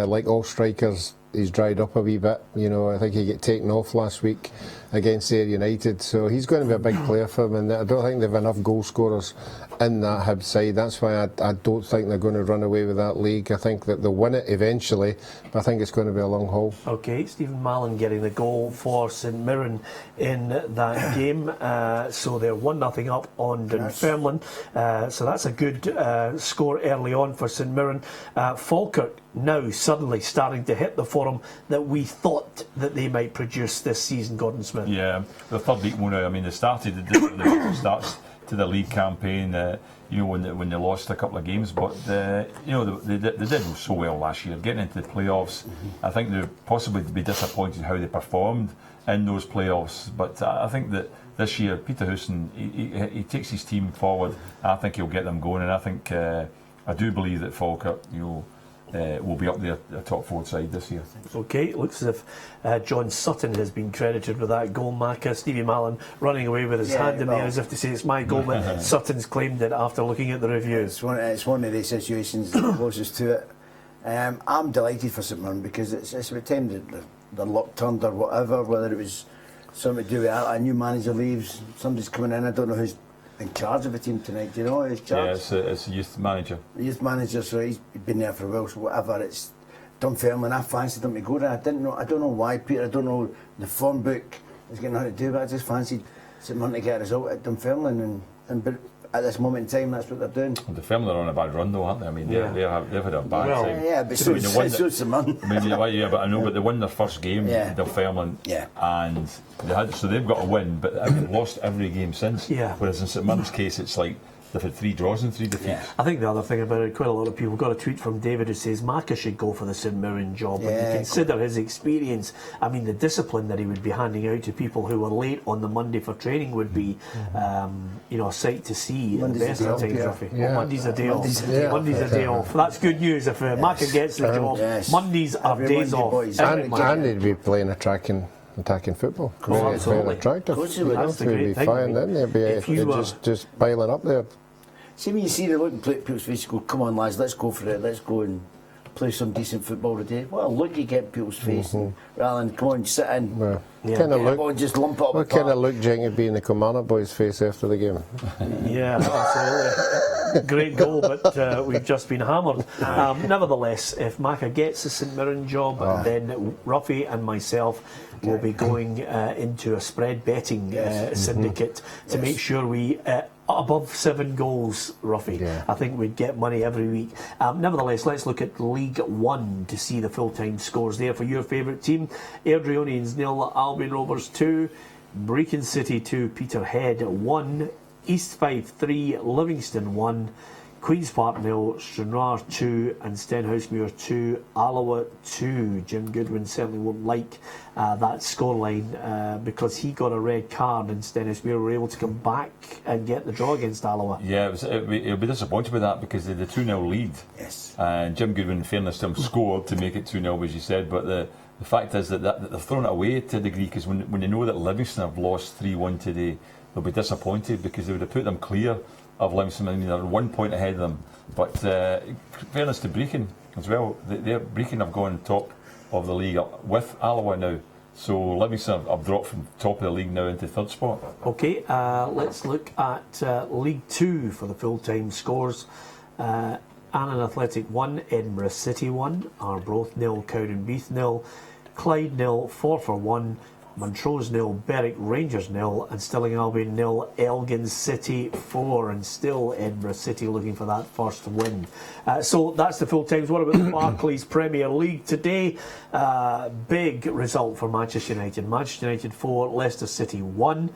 Speaker 2: Like all strikers, he's dried up a wee bit. You know, I think he got taken off last week against Ayr United, so he's going to be a big player for them. And I don't think they've enough goal scorers in that Hib side. That's why I don't think they're going to run away with that league. I think that they'll win it eventually, but I think it's going to be a long haul.
Speaker 1: Okay, Stephen Mallon getting the goal for St Mirren in that game. So they're 1-0 up on Dunfermline. So that's a good score early on for St Mirren. Falkirk now suddenly starting to hit the form that we thought that they might produce this season, Gordon Smith.
Speaker 4: Yeah, the third league one now. I mean, they started the starts to the league campaign. When they lost a couple of games, but they did so well last year, getting into the playoffs. I think they'll possibly be disappointed how they performed in those playoffs. But I think that this year, Peter Houston, he takes his team forward. I think he'll get them going, and I think I do believe that Falkirk, will be up there, the top 4 side this year.
Speaker 1: Okay, it looks as if John Sutton has been credited with that goal. Macca, Stevie Mallon running away with his hand in the air as if to say it's my goal, but Sutton's claimed it after looking at the review.
Speaker 3: It's one of the situations closest to it. I'm delighted for St Mirren because it's about time that the luck turned or whatever, whether it was something to do with a new manager leaves, somebody's coming in, I don't know who's in charge of the team tonight. Do you know who's in charge?
Speaker 4: Yeah, it's a youth manager.
Speaker 3: The youth manager, so he's been there for a while, so whatever. It's Dunfermline. I fancied him to go there. I don't know why, Peter. I don't know the form book is getting nothing to do with it. I just fancied St Mirren to get a result at Dunfermline, but at this moment in time, that's what they're doing.
Speaker 4: Well, Dunfermline are on a bad run, though, aren't they? I mean, they've had a bad time.
Speaker 3: Yeah, but so St Mirren.
Speaker 4: I mean, but I know, but they won their first game, Dunfermline, and they've got a win, but they've lost every game since.
Speaker 1: Yeah.
Speaker 4: Whereas in St Mirren's case, it's like they've had 3 draws and 3 defeats.
Speaker 1: I think the other thing about it, quite a lot of people got a tweet from David who says Maka should go for the St Mirren job. When you consider his experience, I mean, the discipline that he would be handing out to people who were late on the Monday for training would be, you know, a sight to see.
Speaker 3: Monday's
Speaker 1: Best
Speaker 3: a
Speaker 1: of
Speaker 3: day
Speaker 1: times,
Speaker 3: off,
Speaker 1: Ruffy.
Speaker 3: yeah.
Speaker 1: Oh, Monday's a day off.
Speaker 3: Monday's a day off.
Speaker 1: That's good news. If Maka gets the job, Mondays are
Speaker 3: Every
Speaker 1: days
Speaker 3: Monday,
Speaker 1: off.
Speaker 3: boys.
Speaker 2: And he'd be playing attacking football.
Speaker 1: Oh, absolutely.
Speaker 2: Very attractive.
Speaker 3: Of course he would.
Speaker 1: That's the
Speaker 2: He'd
Speaker 1: great
Speaker 2: be
Speaker 1: thing.
Speaker 2: fine then. He'd be
Speaker 1: If you were-
Speaker 2: just piling up there.
Speaker 3: See, when you see the look and play at people's faces, go, come on lads, let's go for it, let's go and play some decent football today. Well, look, you get in people's face, and, rather than come on, sit in,
Speaker 2: Well,
Speaker 1: Yeah.
Speaker 2: kind of
Speaker 3: get a
Speaker 2: look.
Speaker 3: ball and just lump it up.
Speaker 2: What
Speaker 3: the
Speaker 2: kind of
Speaker 3: park.
Speaker 2: look do you think would be in the Kilmarnock boys' face after the game?
Speaker 1: Yeah, absolutely. Great goal, but we've just been hammered. Nevertheless, if Maka gets the St Mirren job, then Ruffy and myself will be going into a spread betting syndicate to make sure we above 7 goals, Ruffy.
Speaker 2: Yeah.
Speaker 1: I think we'd get money every week. Nevertheless, let's look at League One to see the full-time scores there for your favourite team. Airdrieonians 0, Albion Rovers 2, Brecon City 2, Peterhead 1, East Fife 3, Livingston 1, Queen's Park 0, Stranraer 2 and Stenhousemuir 2, Alloa 2. Jim Goodwin certainly won't like that scoreline because he got a red card and Stenhousemuir were able to come back and get the draw against Alloa.
Speaker 4: Yeah, he'll be disappointed with that because they had a 2-0 lead.
Speaker 3: Yes.
Speaker 4: And Jim Goodwin, in fairness to him, scored to make it 2-0, as you said. But the fact is that they've thrown it away to a degree because when they know that Livingston have lost 3-1 today, they'll be disappointed because they would have put them clear of Livingston. I mean, they're 1 point ahead of them. But fairness to Brecon as well, Brecon have gone top of the league with Alloa now. So Livingston have dropped from top of the league now into 3rd spot.
Speaker 1: Okay, let's look at League 2 for the full-time scores. Annan Athletic 1, Edinburgh City 1, Arbroath 0, Cowdenbeath 0, Clyde 0, Forfar 1, Montrose 0, Berwick Rangers 0 and Stirling Albion 0, Elgin City 4 and still Edinburgh City looking for that first win. So that's the full times. What about the Barclays Premier League today? Big result for Manchester United. Manchester United 4, Leicester City 1.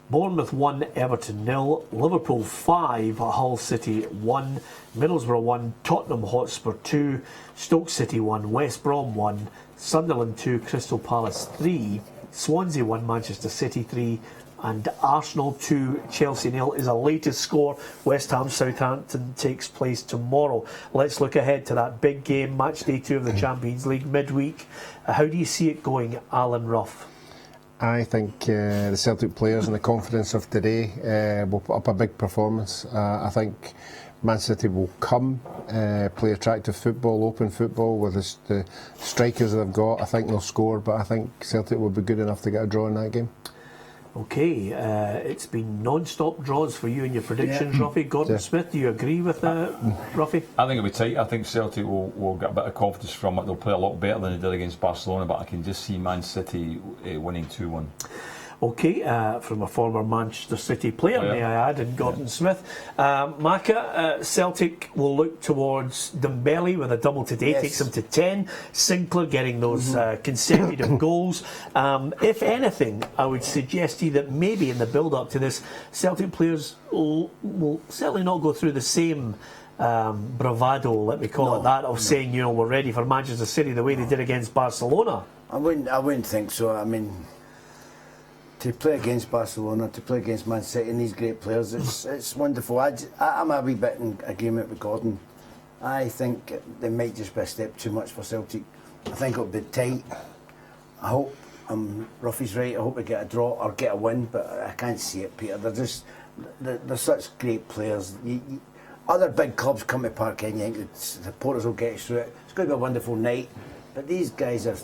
Speaker 1: Bournemouth 1, Everton 0, Liverpool 5, Hull City 1, Middlesbrough 1, Tottenham Hotspur 2, Stoke City 1, West Brom 1, Sunderland 2, Crystal Palace 3, Swansea 1, Manchester City 3 and Arsenal 2, Chelsea 0 is a latest score. West Ham Southampton takes place tomorrow. Let's look ahead to that big game, match day 2 of the Champions League midweek. How do you see it going, Alan Ruff?
Speaker 2: I think the Celtic players and the confidence of today will put up a big performance. I think Man City will come, play attractive football, open football with the strikers that they've got. I think they'll score, but I think Celtic will be good enough to get a draw in that game.
Speaker 1: Okay, it's been non-stop draws for you and your predictions, Ruffy. Gordon Smith, do you agree with Ruffy?
Speaker 4: I think it'll be tight. I think Celtic will get a bit of confidence from it. They'll play a lot better than they did against Barcelona, but I can just see Man City winning 2-1.
Speaker 1: Okay, from a former Manchester City player, may I add, and Gordon Smith. Maka, Celtic will look towards Dembele with a double today, takes them to 10. Sinclair getting those consecutive goals. If anything, I would suggest to you that maybe in the build-up to this, Celtic players will certainly not go through the same bravado, let me call it that, of saying, you know, we're ready for Manchester City the way they did against Barcelona.
Speaker 3: I wouldn't think so. I mean, to play against Barcelona, to play against Man City and these great players, it's wonderful. I'm a wee bit in agreement with Gordon. I think they might just be a step too much for Celtic. I think it'll be tight. I hope Ruffy's right. I hope we get a draw or get a win, but I can't see it, Peter. They're such great players. Other big clubs come to Parkhead, you think the supporters will get us through it. It's going to be a wonderful night, but these guys are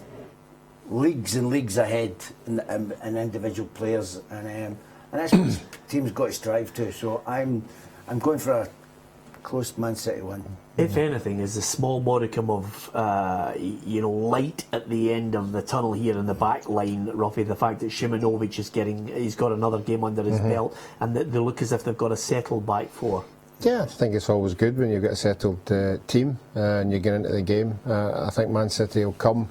Speaker 3: leagues and leagues ahead in individual players, and that's what this team's got to strive to. So I'm going for a close Man City win.
Speaker 1: If anything, is the small modicum of light at the end of the tunnel here in the back line, Ruffy, the fact that Shimonovic he's got another game under his belt, and they look as if they've got a settled back four.
Speaker 2: Yeah, I think it's always good when you've got a settled team and you get into the game. I think Man City will come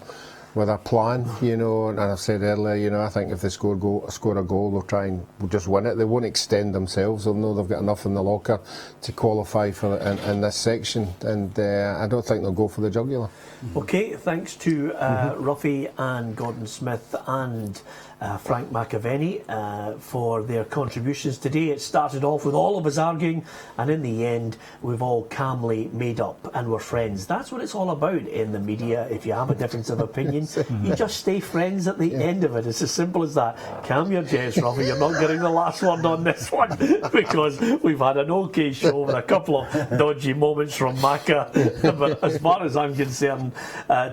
Speaker 2: with a plan, you know, and I said earlier, you know, I think if they score a goal, we'll just win it. They won't extend themselves. They'll know they've got enough in the locker to qualify for in this section, and I don't think they'll go for the jugular.
Speaker 1: Okay, thanks to Ruffy and Gordon Smith and Frank McAvenny for their contributions today. It started off with all of us arguing, and in the end we've all calmly made up and we're friends. That's what it's all about in the media. If you have a difference of opinion, you just stay friends at the end of it. It's as simple as that. Calm your jets, Ruffy. You're not getting the last word on this one, because we've had an okay show with a couple of dodgy moments from Macca. But as far as I'm concerned,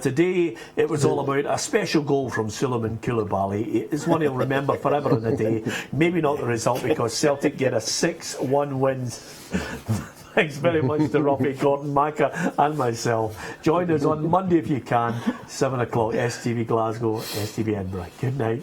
Speaker 1: today it was all about a special goal from Suleiman Koulibaly. It's one he'll remember forever in a day. Maybe not the result, because Celtic get a 6-1 win. Thanks very much to Ruffy, Gordon, Macca and myself. Join us on Monday if you can, 7 o'clock, STV Glasgow, STV Edinburgh. Good night.